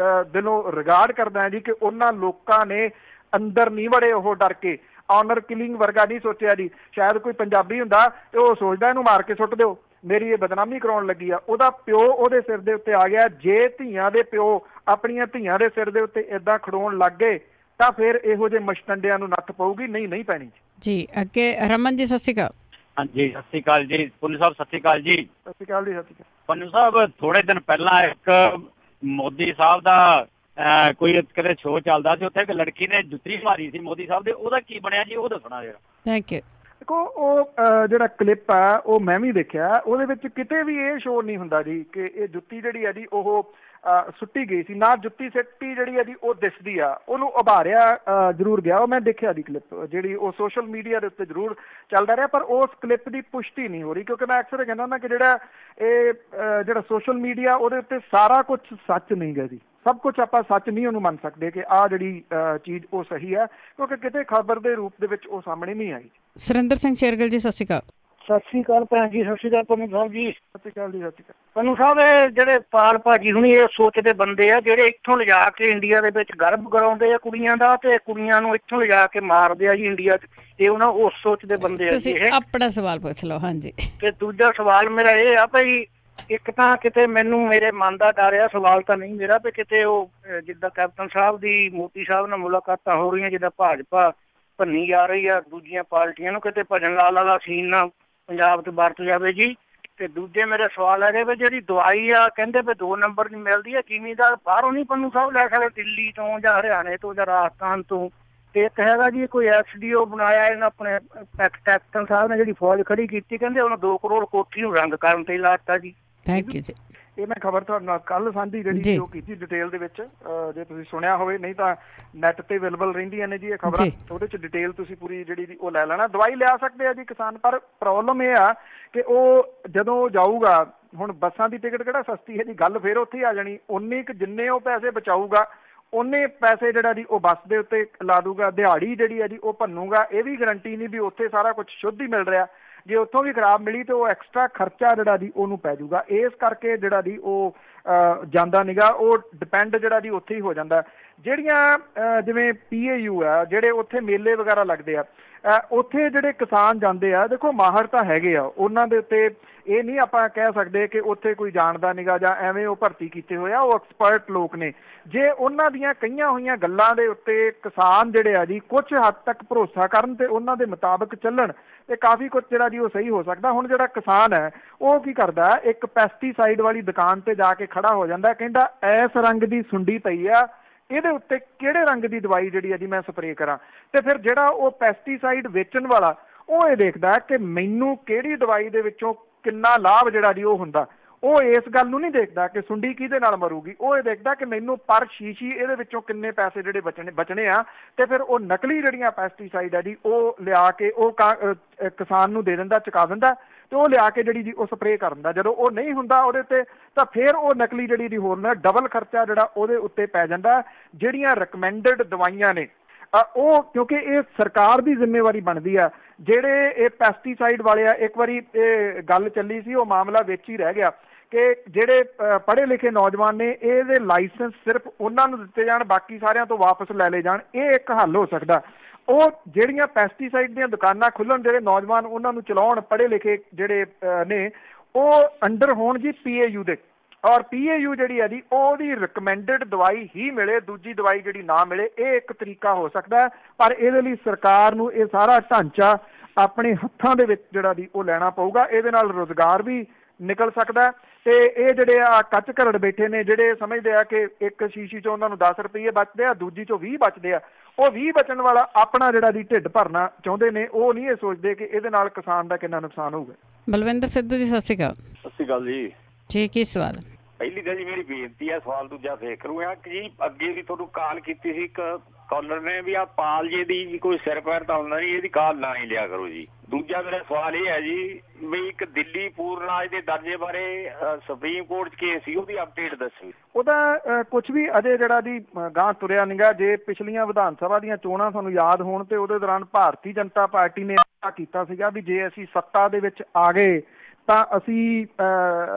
Speaker 2: ਦਿਲੋਂ ਰਿਗਾਰਡ ਕਰਦਾ ਜੀ ਕਿ ਉਹਨਾਂ ਲੋਕਾਂ ਨੇ ਅੰਦਰ ਨਹੀਂ ਵੜੇ ਉਹ ਡਰ ਕੇ। ਆਨਰ ਕਿਲਿੰਗ ਵਰਗਾ ਨਹੀਂ ਸੋਚਿਆ ਜੀ। ਸ਼ਾਇਦ ਕੋਈ ਪੰਜਾਬੀ ਹੁੰਦਾ ਤੇ ਉਹ ਸੋਚਦਾ ਇਹਨੂੰ ਮਾਰ ਕੇ ਸੁੱਟ ਦਿਓ, ਮੇਰੀ ਇਹ ਬਦਨਾਮੀ ਕਰਾਉਣ ਲੱਗੀ ਆ। ਉਹਦਾ ਪਿਓ ਉਹਦੇ ਸਿਰ ਦੇ ਉੱਤੇ ਆ ਗਿਆ। ਜੇ ਧੀਆਂ ਦੇ ਪਿਓ ਆਪਣੀਆਂ ਧੀਆਂ ਦੇ ਸਿਰ ਦੇ ਉੱਤੇ ਏਦਾਂ ਖੜੋਣ ਲੱਗ ਗਏ ਤਾਂ ਫਿਰ ਇਹੋ ਜਿਹੇ ਮਸ਼ਟੰਡਿਆਂ ਨੂੰ ਨੱਥ ਪਊਗੀ, ਨਹੀਂ ਪੈਣੀ
Speaker 1: ਜੀ। ਅੱਗੇ ਰਮਨ ਜੀ, ਸਤਿ ਸ਼੍ਰੀ ਅਕਾਲ।
Speaker 6: ਹਾਂਜੀ, ਸਤਿ ਸ਼੍ਰੀ ਅਕਾਲ ਜੀ। ਪੰਨੂ ਸਾਹਿਬ ਸਤਿ ਸ਼੍ਰੀ ਅਕਾਲ ਜੀ।
Speaker 2: ਸਤਿ ਸ਼੍ਰੀ ਅਕਾਲ ਜੀ। ਸਤਿ ਸ਼੍ਰੀ ਅਕਾਲ
Speaker 6: ਪੰਨੂ ਸਾਹਿਬ, ਥੋੜੇ ਦਿਨ ਪਹਿਲਾਂ ਇੱਕ ਮੋਦੀ ਸਾਹਿਬ ਦਾ ਕੋਈ ਕਿਤੇ ਸ਼ੋਅ ਚੱਲਦਾ ਸੀ, ਉੱਥੇ ਇੱਕ ਲੜਕੀ ਨੇ ਜੁੱਤੀ ਮਾਰੀ ਸੀ ਮੋਦੀ ਸਾਹਿਬ ਦੇ, ਉਹਦਾ ਕੀ ਬਣਿਆ ਜੀ ਉਹ ਦੱਸਣਾ ਜਰਾ।
Speaker 1: Thank you.
Speaker 2: ਦੇਖੋ ਉਹ ਜਿਹੜਾ ਕਲਿੱਪ ਆ ਉਹ ਮੈਂ ਵੀ ਦੇਖਿਆ, ਉਹਦੇ ਵਿੱਚ ਕਿਤੇ ਵੀ ਇਹ ਸ਼ੋਅ ਨਹੀਂ ਹੁੰਦਾ ਜੀ ਕਿ ਇਹ ਜੁੱਤੀ ਜਿਹੜੀ ਆ ਜੀ ਉਹ ਸੁੱਟੀ ਗਈ ਸੀ। ਨਾ ਜੁੱਤੀ ਸਿੱਟੀ ਜਿਹੜੀ ਆ ਜੀ ਉਹ ਦਿਸਦੀ ਆ, ਉਹਨੂੰ ਉਭਾਰਿਆ ਜ਼ਰੂਰ ਗਿਆ। ਉਹ ਮੈਂ ਦੇਖਿਆ ਦੀ ਕਲਿੱਪ ਜਿਹੜੀ ਉਹ ਸੋਸ਼ਲ ਮੀਡੀਆ ਦੇ ਉੱਤੇ ਜ਼ਰੂਰ ਚੱਲਦਾ ਰਿਹਾ, ਪਰ ਉਸ ਕਲਿੱਪ ਦੀ ਪੁਸ਼ਟੀ ਨਹੀਂ ਹੋ ਰਹੀ। ਕਿਉਂਕਿ ਮੈਂ ਅਕਸਰ ਕਹਿੰਦਾ ਹੁੰਦਾ ਕਿ ਜਿਹੜਾ ਸੋਸ਼ਲ ਮੀਡੀਆ ਉਹਦੇ ਉੱਤੇ ਸਾਰਾ ਕੁਝ ਸੱਚ ਨਹੀਂ ਗਾ ਜੀ। ਸਭ ਕੁਝ ਆਪਾਂ ਸੱਚ ਨਹੀਂ ਉਹਨੂੰ ਮੰਨ ਸਕਦੇ ਕਿ ਆਹ ਜਿਹੜੀ ਚੀਜ਼ ਉਹ ਸਹੀ ਹੈ, ਕਿਉਂਕਿ ਕਿਤੇ ਖਬਰ ਦੇ ਰੂਪ ਦੇ ਵਿੱਚ ਉਹ ਸਾਹਮਣੇ ਨਹੀਂ ਆਈ।
Speaker 1: ਸੁਰਿੰਦਰ ਸਿੰਘ ਸ਼ੇਰਗਿੱਲ ਜੀ, ਸਤਿ ਸ਼੍ਰੀ ਅਕਾਲ।
Speaker 7: ਸਤਿ ਸ਼੍ਰੀ ਅਕਾਲ ਭੈਣ ਜੀ। ਸਤਿ ਸ਼੍ਰੀ ਅਕਾਲ ਪੰਨੂ ਸਾਹਿਬ ਜੀ।
Speaker 2: ਸਤਿ ਸ਼੍ਰੀ ਅਕਾਲ ਜੀ। ਸਤਿ ਸ਼੍ਰੀ ਅਕਾਲ
Speaker 7: ਪੰਨੂ ਸਾਹਿਬ। ਇਹ ਜਿਹੜੇ ਪਾਲ ਭਾਜੀ ਹੁਣੀ ਇਹ ਸੋਚਦੇ ਬੰਦੇ ਆ ਜਿਹੜੇ ਇੱਥੋਂ ਲਿਜਾ ਕੇ ਇੰਡੀਆ ਦੇ ਵਿੱਚ ਗਰਭ ਕਰਾਉਂਦੇ ਆ ਕੁੜੀਆਂ ਦਾ, ਤੇ ਕੁੜੀਆਂ ਨੂੰ ਇੱਥੋਂ ਲਿਜਾ ਕੇ ਮਾਰਦੇ ਆ ਜੀ ਇੰਡੀਆ 'ਚ। ਇਹ ਉਹਨਾਂ ਉਸ ਸੋਚਦੇ ਬੰਦੇ ਆ ਜੀ। ਇਹ
Speaker 1: ਆਪਣਾ ਸਵਾਲ ਪੁੱਛ ਲਓ। ਹਾਂਜੀ।
Speaker 7: ਤੇ ਦੂਜਾ ਸਵਾਲ ਮੇਰਾ ਇਹ ਆ ਭਾਈ, ਇੱਕ ਤਾਂ ਕਿਤੇ ਮੈਨੂੰ ਮੇਰੇ ਮਨ ਦਾ ਡਰ ਆ, ਸਵਾਲ ਤਾਂ ਨਹੀਂ ਮੇਰਾ, ਵੀ ਕਿਤੇ ਉਹ ਜਿੱਦਾਂ ਕੈਪਟਨ ਸਾਹਿਬ ਦੀ ਮੋਦੀ ਸਾਹਿਬ ਨਾਲ ਮੁਲਾਕਾਤਾਂ ਹੋ ਰਹੀਆਂ, ਜਿੱਦਾਂ ਭਾਜਪਾ ਭੰਨੀ ਜਾ ਰਹੀ ਆ ਦੂਜੀਆਂ ਪਾਰਟੀਆਂ ਨੂੰ, ਕਿਤੇ ਭਜਨ ਲਾਲ ਵਾਲਾ ਸੀਨ ਨਾ ਪੰਜਾਬ 'ਚ ਵਰਤ ਜਾਵੇ ਜੀ। ਤੇ ਦੂਜੇ ਮੇਰੇ ਸਵਾਲ ਹੈਗੇ ਵੀ ਜਿਹੜੀ ਦਵਾਈ ਆ ਕਹਿੰਦੇ ਵੀ 2 ਨੰਬਰ ਦੀ ਮਿਲਦੀ ਆ, ਕਿਵੇਂ ਦਾ ਬਾਹਰੋਂ ਨਹੀਂ ਪੰਨੂ ਸਾਹਿਬ ਲੈ ਸਕਦੇ, ਦਿੱਲੀ ਤੋਂ ਜਾਂ ਹਰਿਆਣੇ ਤੋਂ ਜਾਂ ਰਾਜਸਥਾਨ ਤੋਂ। ਤੇ ਇੱਕ ਹੈਗਾ ਜੀ ਕੋਈ SDO ਬਣਾਇਆ ਇਹਨਾਂ ਆਪਣੇ ਕੈਪਟਨ ਸਾਹਿਬ ਨੇ, ਜਿਹੜੀ ਫੌਜ ਖੜੀ ਕੀਤੀ, ਕਹਿੰਦੇ ਉਹਨੂੰ 2 ਕਰੋੜ ਕੋਠੀ ਨੂੰ ਰੰਗ ਕਰਨ ਤੇ ਲਾਤਾ ਜੀ।
Speaker 1: ਥੈਂਕ ਯੂ ਜੀ।
Speaker 2: ਇਹ ਮੈਂ ਖਬਰ ਤੁਹਾਡੇ ਨਾਲ ਕੱਲ ਸਾਂਝੀ ਜਿਹੜੀ ਉਹ ਕੀਤੀ ਡਿਟੇਲ ਦੇ ਵਿੱਚ, ਜੇ ਤੁਸੀਂ ਸੁਣਿਆ ਹੋਵੇ, ਨਹੀਂ ਤਾਂ ਨੈਟ ਤੇ ਅਵੇਲੇਬਲ ਰਹਿੰਦੀਆਂ ਨੇ ਜੀ ਇਹ ਖਬਰਾਂ, ਉਹਦੇ ਚ ਡਿਟੇਲ ਤੁਸੀਂ ਪੂਰੀ ਜਿਹੜੀ ਉਹ ਲੈ ਲੈਣਾ। ਦਵਾਈ ਲਿਆ ਸਕਦੇ ਆ ਜੀ ਕਿਸਾਨ, ਪਰ ਪ੍ਰੋਬਲਮ ਇਹ ਆ ਕਿ ਉਹ ਜਦੋਂ ਜਾਊਗਾ, ਹੁਣ ਬੱਸਾਂ ਦੀ ਟਿਕਟ ਕਿਹੜਾ ਸਸਤੀ ਹੈ ਜੀ, ਗੱਲ ਫਿਰ ਉੱਥੇ ਆ ਜਾਣੀ। ਉਨੇ ਕੁ ਜਿੰਨੇ ਉਹ ਪੈਸੇ ਬਚਾਊਗਾ ਉਹਨੇ ਪੈਸੇ ਜਿਹੜਾ ਜੀ ਉਹ ਬੱਸ ਦੇ ਉੱਤੇ ਲਾ ਦੂਗਾ, ਦਿਹਾੜੀ ਜਿਹੜੀ ਆ ਜੀ ਉਹ ਭੰਨੂਗਾ। ਇਹ ਵੀ ਗਰੰਟੀ ਨਹੀਂ ਵੀ ਉੱਥੇ ਸਾਰਾ ਕੁਝ ਸ਼ੁੱਧ ਹੀ ਮਿਲ ਰਿਹਾ, ਜੇ ਉੱਥੋਂ ਵੀ ਖਰਾਬ ਮਿਲੀ ਤੇ ਉਹ ਐਕਸਟਰਾ ਖਰਚਾ ਜਿਹੜਾ ਜੀ ਉਹਨੂੰ ਪੈ ਜਾਊਗਾ। ਇਸ ਕਰਕੇ ਜਿਹੜਾ ਜੀ ਉਹ ਜਾਂਦਾ ਨੀਗਾ, ਉਹ ਡਿਪੈਂਡ ਜਿਹੜਾ ਜੀ ਉੱਥੇ ਹੀ ਹੋ ਜਾਂਦਾ। ਜਿਹੜੀਆਂ ਜਿਵੇਂ PAU ਆ, ਜਿਹੜੇ ਉੱਥੇ ਮੇਲੇ ਵਗੈਰਾ ਲੱਗਦੇ ਆ, ਉੱਥੇ ਜਿਹੜੇ ਕਿਸਾਨ ਜਾਂਦੇ ਆ, ਦੇਖੋ ਮਾਹਰ ਤਾਂ ਹੈਗੇ ਆ ਉਹਨਾਂ ਦੇ ਉੱਤੇ, ਇਹ ਨਹੀਂ ਆਪਾਂ ਕਹਿ ਸਕਦੇ ਕਿ ਉੱਥੇ ਕੋਈ ਜਾਣਦਾ ਨੀਗਾ ਜਾਂ ਐਵੇਂ ਉਹ ਭਰਤੀ ਕੀਤੇ ਹੋਏ ਆ, ਉਹ ਐਕਸਪਰਟ ਲੋਕ ਨੇ। ਜੇ ਉਹਨਾਂ ਦੀਆਂ ਕਹੀਆਂ ਹੋਈਆਂ ਗੱਲਾਂ ਦੇ ਉੱਤੇ ਕਿਸਾਨ ਜਿਹੜੇ ਆ ਜੀ ਕੁਝ ਹੱਦ ਤੱਕ ਭਰੋਸਾ ਕਰਨ ਤੇ ਉਹਨਾਂ ਦੇ ਮੁਤਾਬਕ ਚੱਲਣ ਤੇ ਕਾਫੀ ਕੁਝ ਜਿਹੜਾ ਜੀ ਉਹ ਸਹੀ ਹੋ ਸਕਦਾ। ਹੁਣ ਜਿਹੜਾ ਕਿਸਾਨ ਹੈ ਉਹ ਕੀ ਕਰਦਾ, ਇੱਕ ਪੈਸਟੀਸਾਈਡ ਵਾਲੀ ਦੁਕਾਨ ਤੇ ਜਾ ਕੇ ਖੜਾ ਹੋ ਜਾਂਦਾ, ਕਹਿੰਦਾ ਇਸ ਰੰਗ ਦੀ ਸੁੰਡੀ ਪਈ ਆ, ਇਹਦੇ ਉੱਤੇ ਕਿਹੜੇ ਰੰਗ ਦੀ ਦਵਾਈ ਜਿਹੜੀ ਆ ਜੀ ਮੈਂ ਸਪਰੇਅ ਕਰਾਂ। ਤੇ ਫਿਰ ਜਿਹੜਾ ਉਹ ਪੈਸਟੀਸਾਈਡ ਵੇਚਣ ਵਾਲਾ ਉਹ ਇਹ ਦੇਖਦਾ ਕਿ ਮੈਨੂੰ ਕਿਹੜੀ ਦਵਾਈ ਦੇ ਵਿੱਚੋਂ ਕਿੰਨਾ ਲਾਭ ਜਿਹੜਾ ਜੀ ਉਹ ਹੁੰਦਾ। ਉਹ ਇਸ ਗੱਲ ਨੂੰ ਨਹੀਂ ਦੇਖਦਾ ਕਿ ਸੁੰਡੀ ਕਿਹਦੇ ਨਾਲ ਮਰੂਗੀ, ਉਹ ਇਹ ਦੇਖਦਾ ਕਿ ਮੈਨੂੰ ਪਰ ਸ਼ੀਸ਼ੀ ਇਹਦੇ ਵਿੱਚੋਂ ਕਿੰਨੇ ਪੈਸੇ ਜਿਹੜੇ ਬਚਣੇ ਆ। ਤੇ ਫਿਰ ਉਹ ਨਕਲੀ ਜਿਹੜੀਆਂ ਪੈਸਟੀਸਾਈਡ ਹੈ ਜੀ ਉਹ ਲਿਆ ਕੇ ਉਹ ਕਿਸਾਨ ਨੂੰ ਦੇ ਦਿੰਦਾ, ਚੁਕਾ ਦਿੰਦਾ, ਤੇ ਉਹ ਲਿਆ ਕੇ ਜਿਹੜੀ ਜੀ ਉਹ ਸਪਰੇਅ ਕਰ ਦਿੰਦਾ। ਜਦੋਂ ਉਹ ਨਹੀਂ ਹੁੰਦਾ ਉਹਦੇ ਉੱਤੇ ਤਾਂ ਫਿਰ ਉਹ ਨਕਲੀ ਜਿਹੜੀ ਦੀ ਹੋਰ ਨਾ ਡਬਲ ਖਰਚਾ ਜਿਹੜਾ ਉਹਦੇ ਉੱਤੇ ਪੈ ਜਾਂਦਾ। ਜਿਹੜੀਆਂ ਰਿਕਮੈਂਡਡ ਦਵਾਈਆਂ ਨੇ ਉਹ, ਕਿਉਂਕਿ ਇਹ ਸਰਕਾਰ ਦੀ ਜ਼ਿੰਮੇਵਾਰੀ ਬਣਦੀ ਆ। ਜਿਹੜੇ ਇਹ ਪੈਸਟੀਸਾਈਡ ਵਾਲੇ ਆ, ਇੱਕ ਵਾਰੀ ਇਹ ਗੱਲ ਚੱਲੀ ਸੀ, ਉਹ ਮਾਮਲਾ ਵਿੱਚ ਹੀ ਰਹਿ ਗਿਆ ਕਿ ਜਿਹੜੇ ਪੜ੍ਹੇ ਲਿਖੇ ਨੌਜਵਾਨ ਨੇ ਇਹਦੇ ਲਾਇਸੈਂਸ ਸਿਰਫ ਉਹਨਾਂ ਨੂੰ ਦਿੱਤੇ ਜਾਣ, ਬਾਕੀ ਸਾਰਿਆਂ ਤੋਂ ਵਾਪਸ ਲੈ ਲਏ ਜਾਣ। ਇਹ ਇੱਕ ਹੱਲ ਹੋ ਸਕਦਾ। ਉਹ ਜਿਹੜੀਆਂ ਪੈਸਟੀਸਾਈਡ ਦੀਆਂ ਦੁਕਾਨਾਂ ਖੁੱਲ੍ਹਣ, ਜਿਹੜੇ ਨੌਜਵਾਨ ਉਹਨਾਂ ਨੂੰ ਚਲਾਉਣ, ਪੜ੍ਹੇ ਲਿਖੇ ਜਿਹੜੇ ਨੇ ਉਹ ਅੰਡਰ ਹੋਣ ਜੀ PAU ਦੇ, ਔਰ PAU ਜਿਹੜੀ ਹੈ ਜੀ ਉਹਦੀ ਰਿਕਮੈਂਡਡ ਦਵਾਈ ਹੀ ਮਿਲੇ, ਦੂਜੀ ਦਵਾਈ ਜਿਹੜੀ ਨਾ ਮਿਲੇ। ਇਹ ਇੱਕ ਤਰੀਕਾ ਹੋ ਸਕਦਾ, ਪਰ ਇਹਦੇ ਲਈ ਸਰਕਾਰ ਨੂੰ ਇਹ ਸਾਰਾ ਢਾਂਚਾ ਆਪਣੇ ਹੱਥਾਂ ਦੇ ਵਿੱਚ ਜਿਹੜਾ ਦੀ ਉਹ ਲੈਣਾ ਪਊਗਾ। ਇਹਦੇ ਨਾਲ ਰੁਜ਼ਗਾਰ ਵੀ ਨਿਕਲ ਸਕਦਾ। ਤੇ ਇਹ ਜਿਹੜੇ ਆ ਕੱਚ ਘਰੜ ਬੈਠੇ ਨੇ, ਜਿਹੜੇ ਸਮਝਦੇ ਆ ਕਿ ਇੱਕ ਸ਼ੀਸ਼ੀ ਚੋਂ ਉਹਨਾਂ ਨੂੰ 10 ਰੁਪਏ ਬਚਦੇ ਆ, ਦੂਜੀ ਚੋਂ 20 ਬਚਦੇ ਆ, ਉਹ 20 ਬਚਣ ਵਾਲਾ ਆਪਣਾ ਜਿਹੜਾ ਦੀ ਢਿੱਡ ਭਰਨਾ ਚਾਹੁੰਦੇ ਨੇ। ਉਹ ਨਹੀਂ ਇਹ ਸੋਚਦੇ ਕਿ ਇਹਦੇ ਨਾਲ ਕਿਸਾਨ ਦਾ ਕਿੰਨਾ ਨੁਕਸਾਨ ਹੋਊਗਾ।
Speaker 1: ਬਲਵਿੰਦਰ ਸਿੱਧੂ ਜੀ, ਸਤਿ ਸ਼੍ਰੀ ਅਕਾਲ।
Speaker 6: ਸਤਿ ਸ਼੍ਰੀ ਅਕਾਲ ਜੀ।
Speaker 1: ਠੀਕ ਹੀ ਸਵਾਲ
Speaker 6: ਪਹਿਲੀ ਤਾਂ ਜੀ ਮੇਰੀ ਬੇਨਤੀ ਹੈ, ਸਵਾਲ ਦੂਜਾ ਫੇਰ ਕਰੂੰਗਾ ਕਿ ਜੀ ਅੱਗੇ ਵੀ ਤੁਹਾਨੂੰ ਕਾਲ ਕੀਤੀ ਸੀ ਇੱਕ ਕਾਲਰ ਨੇ ਵੀ ਆ ਪਾਲ ਜੇ ਦੀ ਕੋਈ ਸਿਰ ਪੈਰ ਤਾਂ ਹੁੰਦਾ ਨਹੀਂ, ਇਹਦੀ ਕਾਲ ਨਾ ਹੀ ਲਿਆ ਕਰੋ ਜੀ। ਦੂਜਾ ਮੇਰਾ ਸਵਾਲ ਇਹ ਹੈ ਜੀ ਵੀ ਇੱਕ ਦਿੱਲੀ ਪੂਰਨਾਜ ਦੇ ਦਰਜੇ ਬਾਰੇ ਸੁਪਰੀਮ ਕੋਰਟ 'ਚ ਕੇਸ ਸੀ, ਉਹਦੀ ਅਪਡੇਟ ਦੱਸੋ।
Speaker 2: ਉਹਦਾ ਕੁਝ ਵੀ ਅਜੇ ਜਿਹੜਾ ਦੀ ਗਾਂਹ ਤੁਰਿਆ ਨੀਗਾ। ਜੇ ਪਿਛਲੀਆਂ ਵਿਧਾਨ ਸਭਾ ਦੀਆਂ ਚੋਣਾਂ ਤੁਹਾਨੂੰ ਯਾਦ ਹੋਣ ਤੇ ਉਹਦੇ ਦੌਰਾਨ ਭਾਰਤੀ ਜਨਤਾ ਪਾਰਟੀ ਨੇ ਕੀਤਾ ਸੀਗਾ ਵੀ ਜੇ ਅਸੀਂ ਸੱਤਾ ਦੇ ਵਿੱਚ ਆ ਗਏ ਤਾਂ ਅਸੀਂ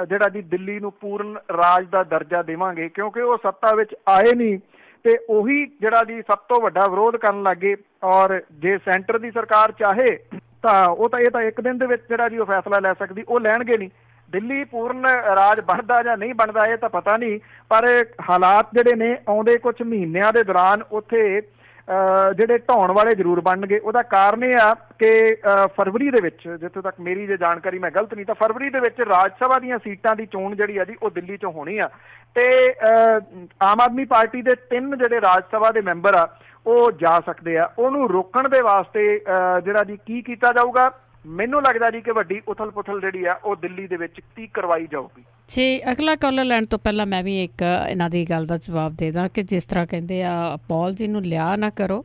Speaker 2: ਜਿਹੜਾ ਜੀ ਦਿੱਲੀ ਨੂੰ ਪੂਰਨ ਰਾਜ ਦਾ ਦਰਜਾ ਦੇਵਾਂਗੇ। ਕਿਉਂਕਿ ਉਹ ਸੱਤਾ ਵਿੱਚ ਆਏ ਨਹੀਂ ਤੇ ਉਹੀ ਜਿਹੜਾ ਜੀ ਸਭ ਤੋਂ ਵੱਡਾ ਵਿਰੋਧ ਕਰਨ ਲੱਗੇ। ਔਰ ਜੇ ਸੈਂਟਰ ਦੀ ਸਰਕਾਰ ਚਾਹੇ ਤਾਂ ਉਹ ਤਾਂ ਇਹ ਤਾਂ ਇੱਕ ਦਿਨ ਦੇ ਵਿੱਚ ਜਿਹੜਾ ਜੀ ਉਹ ਫੈਸਲਾ ਲੈ ਸਕਦੀ, ਉਹ ਲੈਣਗੇ ਨਹੀਂ। ਦਿੱਲੀ ਪੂਰਨ ਰਾਜ ਬਣਦਾ ਜਾਂ ਨਹੀਂ ਬਣਦਾ ਇਹ ਤਾਂ ਪਤਾ ਨਹੀਂ, ਪਰ ਹਾਲਾਤ ਜਿਹੜੇ ਨੇ ਆਉਂਦੇ ਕੁਝ ਮਹੀਨਿਆਂ ਦੇ ਦੌਰਾਨ ਉੱਥੇ ਜਿਹੜੇ ਢਾਉਣ ਵਾਲੇ ਜ਼ਰੂਰ ਬਣਨਗੇ। ਉਹਦਾ ਕਾਰਨ ਇਹ ਆ ਕਿ ਫਰਵਰੀ ਦੇ ਵਿੱਚ, ਜਿੱਥੇ ਤੱਕ ਮੇਰੀ ਜੇ ਜਾਣਕਾਰੀ ਮੈਂ ਗਲਤ ਨਹੀਂ ਤਾਂ ਫਰਵਰੀ ਦੇ ਵਿੱਚ ਰਾਜ ਸਭਾ ਦੀਆਂ ਸੀਟਾਂ ਦੀ ਚੋਣ ਜਿਹੜੀ ਆ ਜੀ ਉਹ ਦਿੱਲੀ 'ਚੋਂ ਹੋਣੀ ਆ। ਤੇ ਆਮ ਆਦਮੀ ਪਾਰਟੀ ਦੇ 3 ਜਿਹੜੇ ਰਾਜ ਸਭਾ ਦੇ ਮੈਂਬਰ ਆ ਉਹ ਜਾ ਸਕਦੇ ਆ। ਉਹਨੂੰ ਰੋਕਣ ਦੇ ਵਾਸਤੇ ਜਿਹੜਾ ਜੀ ਕੀ ਕੀਤਾ ਜਾਊਗਾ, ਮੈਨੂੰ ਲੱਗਦਾ ਜੀ ਕਿ ਵੱਡੀ ਉਥਲ ਪੁਥਲ ਜਿਹੜੀ ਆ ਉਹ ਦਿੱਲੀ ਦੇ ਵਿੱਚ ਕੀ ਕਰਵਾਈ ਜਾਊਗੀ।
Speaker 1: ਜੀ ਅਗਲਾ ਕਾਲਰ ਲੈਣ ਤੋਂ ਪਹਿਲਾਂ ਮੈਂ ਵੀ ਇੱਕ ਇਹਨਾਂ ਦੀ ਗੱਲ ਦਾ ਜਵਾਬ ਦੇ ਦਾਂ ਕਿ ਜਿਸ ਤਰ੍ਹਾਂ ਕਹਿੰਦੇ ਆ ਪੌਲ ਜੀ ਨੂੰ ਲਿਆ ਨਾ ਕਰੋ,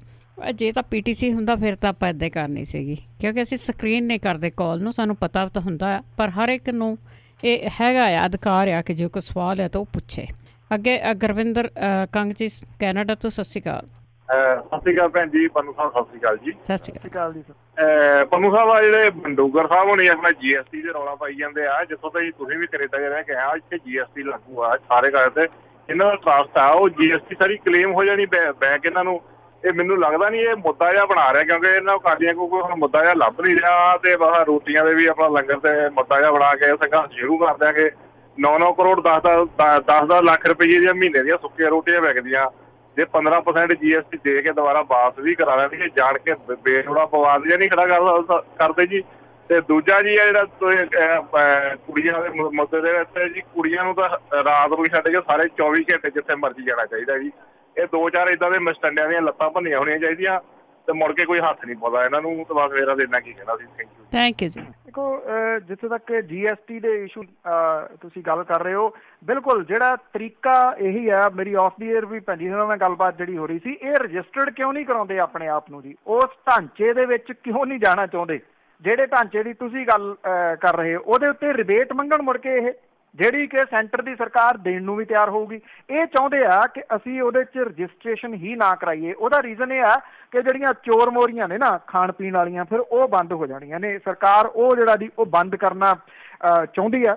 Speaker 1: ਜੇ ਤਾਂ PTC ਹੁੰਦਾ ਫਿਰ ਤਾਂ ਆਪਾਂ ਇੱਦਾਂ ਕਰਨੀ ਸੀਗੀ, ਕਿਉਂਕਿ ਅਸੀਂ ਸਕਰੀਨ ਨਹੀਂ ਕਰਦੇ ਕਾਲ ਨੂੰ, ਸਾਨੂੰ ਪਤਾ ਤਾਂ ਹੁੰਦਾ ਆ, ਪਰ ਹਰ ਇੱਕ ਨੂੰ ਇਹ ਹੈਗਾ ਆ ਅਧਿਕਾਰ ਆ ਕਿ ਜੇ ਕੋਈ ਸਵਾਲ ਹੈ ਤਾਂ ਉਹ ਪੁੱਛੇ। ਅੱਗੇ ਗੁਰਵਿੰਦਰ ਕੰਗ ਜੀ ਕੈਨੇਡਾ ਤੋਂ, ਸਤਿ ਸ਼੍ਰੀ ਅਕਾਲ।
Speaker 8: ਸਤਿ ਸ਼੍ਰੀ ਅਕਾਲ ਭੈਣ ਜੀ। ਪੰਨੂ ਸਾਹਿਬ ਸਤਿ ਸ਼੍ਰੀ ਅਕਾਲ ਜੀ।
Speaker 1: ਸਤਿ ਸ਼੍ਰੀ ਅਕਾਲ ਜੀ।
Speaker 8: ਪੰਨੂ ਸਾਹਿਬ ਆ ਜਿਹੜੇ ਬੰਡੂਗਰ ਸਾਹਿਬ ਹੋਣੀ ਆਪਣਾ GST ਦੇ ਰੌਲਾ ਪਾਈ ਜਾਂਦੇ ਆ, ਜਿੱਥੋਂ ਤੱਕ ਤੁਸੀਂ ਵੀ ਕੈਨੇਡਾ ਰਹਿ ਕੇ ਆਇਆ, ਇੱਥੇ GST ਲਾਗੂ ਆ ਸਾਰੇ ਘਰ ਤੇ, ਇਹਨਾਂ ਦਾ ਟਰਸਟ ਆ, ਉਹ GST ਸਾਰੀ ਕਲੇਮ ਹੋ ਜਾਣੀ ਬੈਂਕ ਇਹਨਾਂ ਨੂੰ। ਇਹ ਮੈਨੂੰ ਲੱਗਦਾ ਨਹੀਂ ਇਹ ਮੁੱਦਾ ਜਿਹਾ ਬਣਾ ਰਿਹਾ, ਕਿਉਂਕਿ ਇਹਨਾਂ ਕਾਦੀਆਂ ਕੋਈ ਹੁਣ ਮੁੱਦਾ ਜਿਹਾ ਲੱਭ ਨਹੀਂ ਰਿਹਾ। ਤੇ ਬਸ ਰੋਟੀਆਂ ਦੇ ਵੀ ਆਪਣਾ ਲੰਗਰ ਤੇ ਮੁੱਦਾ ਜਿਹਾ ਬਣਾ ਕੇ ਸੰਘਰਸ਼ ਸ਼ੁਰੂ ਕਰ ਦਿਆਂਗੇ। 9-9 ਕਰੋੜ 10 ਲੱਖ ਰੁਪਏ ਦੀਆਂ ਮਹੀਨੇ ਦੀਆਂ ਸੁੱਕੀਆਂ ਰੋਟੀਆਂ ਵਿਕਦੀਆਂ, ਜੇ 15% GST ਦੇ ਕੇ ਦੁਬਾਰਾ ਵਾਪਸ ਵੀ ਕਰਾ ਲੈਣਗੇ, ਜਾਣ ਕੇ ਬੇਲੋੜਾ ਪਵਾਦ ਜਿਹਾ ਨਹੀਂ ਖੜਾ ਕਰਦੇ ਜੀ। ਤੇ ਦੂਜਾ ਜੀ ਆ ਜਿਹੜਾ ਕੁੜੀਆਂ ਦੇ ਮੁੱਦੇ ਦੇ ਵਿੱਚ ਜੀ, ਕੁੜੀਆਂ ਨੂੰ ਤਾਂ ਰਾਤ ਨੂੰ ਛੱਡ ਕੇ ਸਾਰੇ 24 ਘੰਟੇ ਜਿੱਥੇ ਮਰਜ਼ੀ ਜਾਣਾ ਚਾਹੀਦਾ ਜੀ। ਇਹ 2-4 ਏਦਾਂ ਦੇ ਮਸਟੰਡਿਆਂ ਦੀਆਂ ਲੱਤਾਂ ਭੰਨੀਆਂ ਹੋਣੀਆਂ ਚਾਹੀਦੀਆਂ ਤੇ ਮੁੜ ਕੇ ਕੋਈ ਹੱਥ ਨਹੀਂ ਪਾਉਂਦਾ ਇਹਨਾਂ ਨੂੰ। ਤੇ ਬਸ ਮੇਰਾ ਦੇਣਾ ਕੀ ਕਹਿਣਾ ਸੀ।
Speaker 1: ਥੈਂਕ ਯੂ ਜੀ।
Speaker 2: ਦੇਖੋ ਜਿੱਥੇ ਤੱਕ GST ਦੇ ਇਸ਼ੂ ਤੁਸੀਂ ਗੱਲ ਕਰ ਰਹੇ ਹੋ, ਬਿਲਕੁਲ ਜਿਹੜਾ ਤਰੀਕਾ ਇਹੀ ਆ। ਮੇਰੀ ਆਫ ਦੀ ਏਅਰ ਵੀ ਭੈਣ ਜੀ ਨਾਲ ਗੱਲਬਾਤ ਜਿਹੜੀ ਹੋ ਰਹੀ ਸੀ, ਇਹ ਰਜਿਸਟਰਡ ਕਿਉਂ ਨਹੀਂ ਕਰਾਉਂਦੇ ਆਪਣੇ ਆਪ ਨੂੰ ਜੀ? ਉਸ ਢਾਂਚੇ ਦੇ ਵਿੱਚ ਕਿਉਂ ਨਹੀਂ ਜਾਣਾ ਚਾਹੁੰਦੇ? ਜਿਹੜੇ ਢਾਂਚੇ ਦੀ ਤੁਸੀਂ ਗੱਲ ਕਰ ਰਹੇ ਹੋ ਉਹਦੇ ਉੱਤੇ ਰਿਬੇਟ ਮੰਗਣ ਮੁੜ ਕੇ ਇਹ ਜਿਹੜੀ ਕਿ ਸੈਂਟਰ ਦੀ ਸਰਕਾਰ ਦੇਣ ਨੂੰ ਵੀ ਤਿਆਰ ਹੋਊਗੀ। ਇਹ ਚਾਹੁੰਦੇ ਆ ਕਿ ਅਸੀਂ ਉਹਦੇ 'ਚ ਰਜਿਸਟ੍ਰੇਸ਼ਨ ਹੀ ਨਾ ਕਰਾਈਏ। ਉਹਦਾ ਰੀਜ਼ਨ ਇਹ ਆ ਕਿ ਜਿਹੜੀਆਂ ਚੋਰ ਮੋਰੀਆਂ ਨੇ ਨਾ ਖਾਣ ਪੀਣ ਵਾਲੀਆਂ, ਫਿਰ ਉਹ ਬੰਦ ਹੋ ਜਾਣੀਆਂ ਨੇ। ਸਰਕਾਰ ਉਹ ਜਿਹੜਾ ਦੀ ਉਹ ਬੰਦ ਕਰਨਾ ਚਾਹੁੰਦੀ ਆ।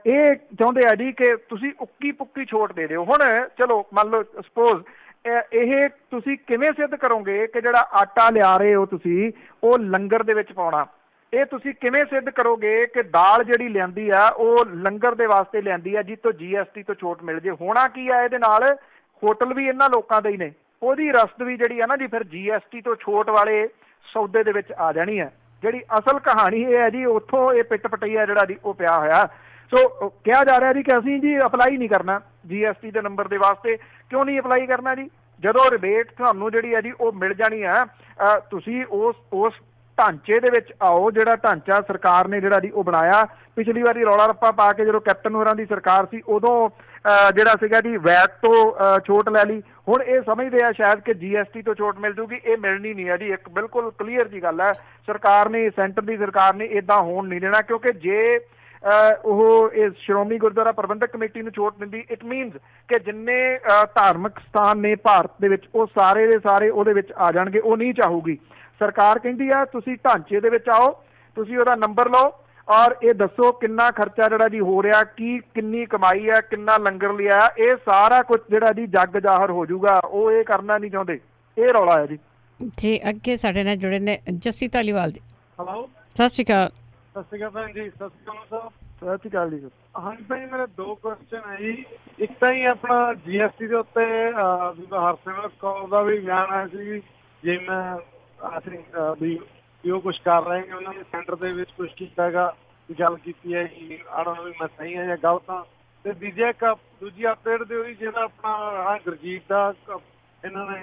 Speaker 2: ਇਹ ਚਾਹੁੰਦੇ ਆ ਜੀ ਕਿ ਤੁਸੀਂ ਉੱਕੀ ਪੁੱਕੀ ਛੋਟ ਦੇ ਦਿਓ। ਹੁਣ ਚਲੋ ਮੰਨ ਲਓ ਸਪੋਜ਼ ਇਹ ਤੁਸੀਂ ਕਿਵੇਂ ਸਿੱਧ ਕਰੋਗੇ ਕਿ ਜਿਹੜਾ ਆਟਾ ਲਿਆ ਰਹੇ ਹੋ ਤੁਸੀਂ ਉਹ ਲੰਗਰ ਦੇ ਵਿੱਚ ਪਾਉਣਾ? ਇਹ ਤੁਸੀਂ ਕਿਵੇਂ ਸਿੱਧ ਕਰੋਗੇ ਕਿ ਦਾਲ ਜਿਹੜੀ ਲਿਆਂਦੀ ਆ ਉਹ ਲੰਗਰ ਦੇ ਵਾਸਤੇ ਲਿਆਂਦੀ ਆ ਜਿਸ ਤੋਂ GST ਤੋਂ ਛੋਟ ਮਿਲ ਜੇ? ਹੋਣਾ ਕੀ ਆ ਇਹਦੇ ਨਾਲ? ਹੋਟਲ ਵੀ ਇਹਨਾਂ ਲੋਕਾਂ ਦੇ ਹੀ ਨੇ, ਉਹਦੀ ਰਸਦ ਵੀ ਜਿਹੜੀ ਆ ਨਾ ਜੀ ਫਿਰ GST ਤੋਂ ਛੋਟ ਵਾਲੇ ਸੌਦੇ ਦੇ ਵਿੱਚ ਆ ਜਾਣੀ ਹੈ। ਜਿਹੜੀ ਅਸਲ ਕਹਾਣੀ ਇਹ ਹੈ ਜੀ, ਉੱਥੋਂ ਇਹ ਪਿੱਟ ਪਟਈਆ ਜਿਹੜਾ ਜੀ ਉਹ ਪਿਆ ਹੋਇਆ। ਸੋ ਕਿਹਾ ਜਾ ਰਿਹਾ ਜੀ ਕਿ ਅਸੀਂ ਜੀ ਅਪਲਾਈ ਨਹੀਂ ਕਰਨਾ GST ਦੇ ਨੰਬਰ ਦੇ ਵਾਸਤੇ। ਕਿਉਂ ਨਹੀਂ ਅਪਲਾਈ ਕਰਨਾ ਜੀ? ਜਦੋਂ ਰਿਬੇਟ ਤੁਹਾਨੂੰ ਜਿਹੜੀ ਹੈ ਜੀ ਉਹ ਮਿਲ ਜਾਣੀ ਹੈ, ਤੁਸੀਂ ਉਸ ਢਾਂਚੇ ਦੇ ਵਿੱਚ ਆਓ ਜਿਹੜਾ ਢਾਂਚਾ ਸਰਕਾਰ ਨੇ ਜਿਹੜਾ ਜੀ ਉਹ ਬਣਾਇਆ। ਪਿਛਲੀ ਵਾਰੀ ਰੌਲਾ ਰੱਪਾ ਪਾ ਕੇ ਜਦੋਂ ਕੈਪਟਨ ਹੋਰਾਂ ਦੀ ਸਰਕਾਰ ਸੀ ਉਦੋਂ ਜਿਹੜਾ ਸੀਗਾ ਜੀ ਵੈਟ ਤੋਂ ਛੋਟ ਲੈ ਲਈ। ਹੁਣ ਇਹ ਸਮਝਦੇ ਆ ਸ਼ਾਇਦ ਕਿ GST ਤੋਂ ਛੋਟ ਮਿਲ ਜੂਗੀ, ਇਹ ਮਿਲਣੀ ਨਹੀਂ ਹੈ ਜੀ। ਇੱਕ ਬਿਲਕੁਲ ਕਲੀਅਰ ਜੀ ਗੱਲ ਹੈ, ਸਰਕਾਰ ਨੇ, ਸੈਂਟਰ ਦੀ ਸਰਕਾਰ ਨੇ ਇੱਦਾਂ ਹੋਣ ਨਹੀਂ ਦੇਣਾ। ਕਿਉਂਕਿ ਜੇ ਉਹ ਇਸ ਸ਼੍ਰੋਮਣੀ ਗੁਰਦੁਆਰਾ ਪ੍ਰਬੰਧਕ ਕਮੇਟੀ ਨੂੰ ਛੋਟ ਦਿੰਦੀ, ਇਟ ਮੀਨਸ ਕਿ ਜਿੰਨੇ ਧਾਰਮਿਕ ਸਥਾਨ ਨੇ ਭਾਰਤ ਦੇ ਵਿੱਚ ਉਹ ਸਾਰੇ ਦੇ ਸਾਰੇ ਉਹਦੇ ਵਿੱਚ ਆ ਜਾਣਗੇ। ਉਹ ਨਹੀਂ ਚਾਹੂਗੀ ਸਰਕਾਰ। ਕਹਿੰਦੀ ਆ ਤੁਸੀਂ ਢਾਂਚੇ ਦੇ ਵਿੱਚ ਆਓ, ਤੁਸੀਂ ਉਹਦਾ ਨੰਬਰ ਲਓ ਔਰ ਇਹ ਦੱਸੋ ਕਿੰਨਾ ਖਰਚਾ ਜਿਹੜਾ ਜੀ ਹੋ ਰਿਹਾ, ਕਿੰਨੀ ਕਮਾਈ ਹੈ, ਕਿੰਨਾ ਲੰਗਰ ਲਿਆ, ਇਹ ਸਾਰਾ ਕੁਝ ਜਿਹੜਾ ਜੀ ਜੱਗ ਜ਼ਾਹਰ ਹੋ ਜਾਊਗਾ। ਉਹ ਇਹ ਕਰਨਾ ਨਹੀਂ ਚਾਹੁੰਦੇ, ਇਹ ਰੌਲਾ ਹੈ ਜੀ।
Speaker 1: ਜੀ ਅੱਗੇ ਸਾਡੇ ਨਾਲ ਜੁੜੇ ਨੇ ਜੱਸੀ ਧਾਲੀਵਾਲ ਜੀ।
Speaker 9: ਹੈਲੋ,
Speaker 1: ਸਤਿ ਸ਼੍ਰੀ ਅਕਾਲ।
Speaker 9: ਸਤਿ ਸ਼੍ਰੀ ਅਕਾਲ ਭੈਣ ਜੀ। ਸਤਿ ਸ਼੍ਰੀ ਅਕਾਲ ਸਾਹਿਬ।
Speaker 2: ਸਤਿ ਸ਼੍ਰੀ ਅਕਾਲ ਜੀ।
Speaker 9: ਹਾਂਜੀ ਭੈਣ ਜੀ, ਮੇਰੇ ਦੋ ਕੁਐਸਚਨ ਹੈ ਜੀ। ਇੱਕ ਤਾਂ ਹੀ ਆਪਣਾ GST ਦੇ ਉੱਤੇ ਹਰਸਿਮਰਤ ਕੌਰ ਦਾ ਵੀ ਬਿਆਨ ਆਇਆ ਸੀ, ਜਿਵੇਂ ਅਸੀਂ ਵੀ ਉਹ ਕੁਛ ਕਰ ਰਹੇ ਨੇ, ਉਹਨਾਂ ਨੇ ਸੈਂਟਰ ਦੇ ਵਿੱਚ ਕੁਛ ਕੀਤਾ ਹੈਗਾ, ਗੱਲ ਕੀਤੀ ਹੈ ਜੀ, ਆੜਾ ਵੀ ਮੈਂ ਸਹੀ ਹਾਂ ਜਾਂ ਗਲਤ ਹਾਂ। ਤੇ ਦੂਜੀ ਅਪਡੇਟ ਦੇ ਹੋਈ ਜਿਹੜਾ ਆਪਣਾ ਗੁਰਜੀਤ ਦਾ ਇਹਨਾਂ ਨੇ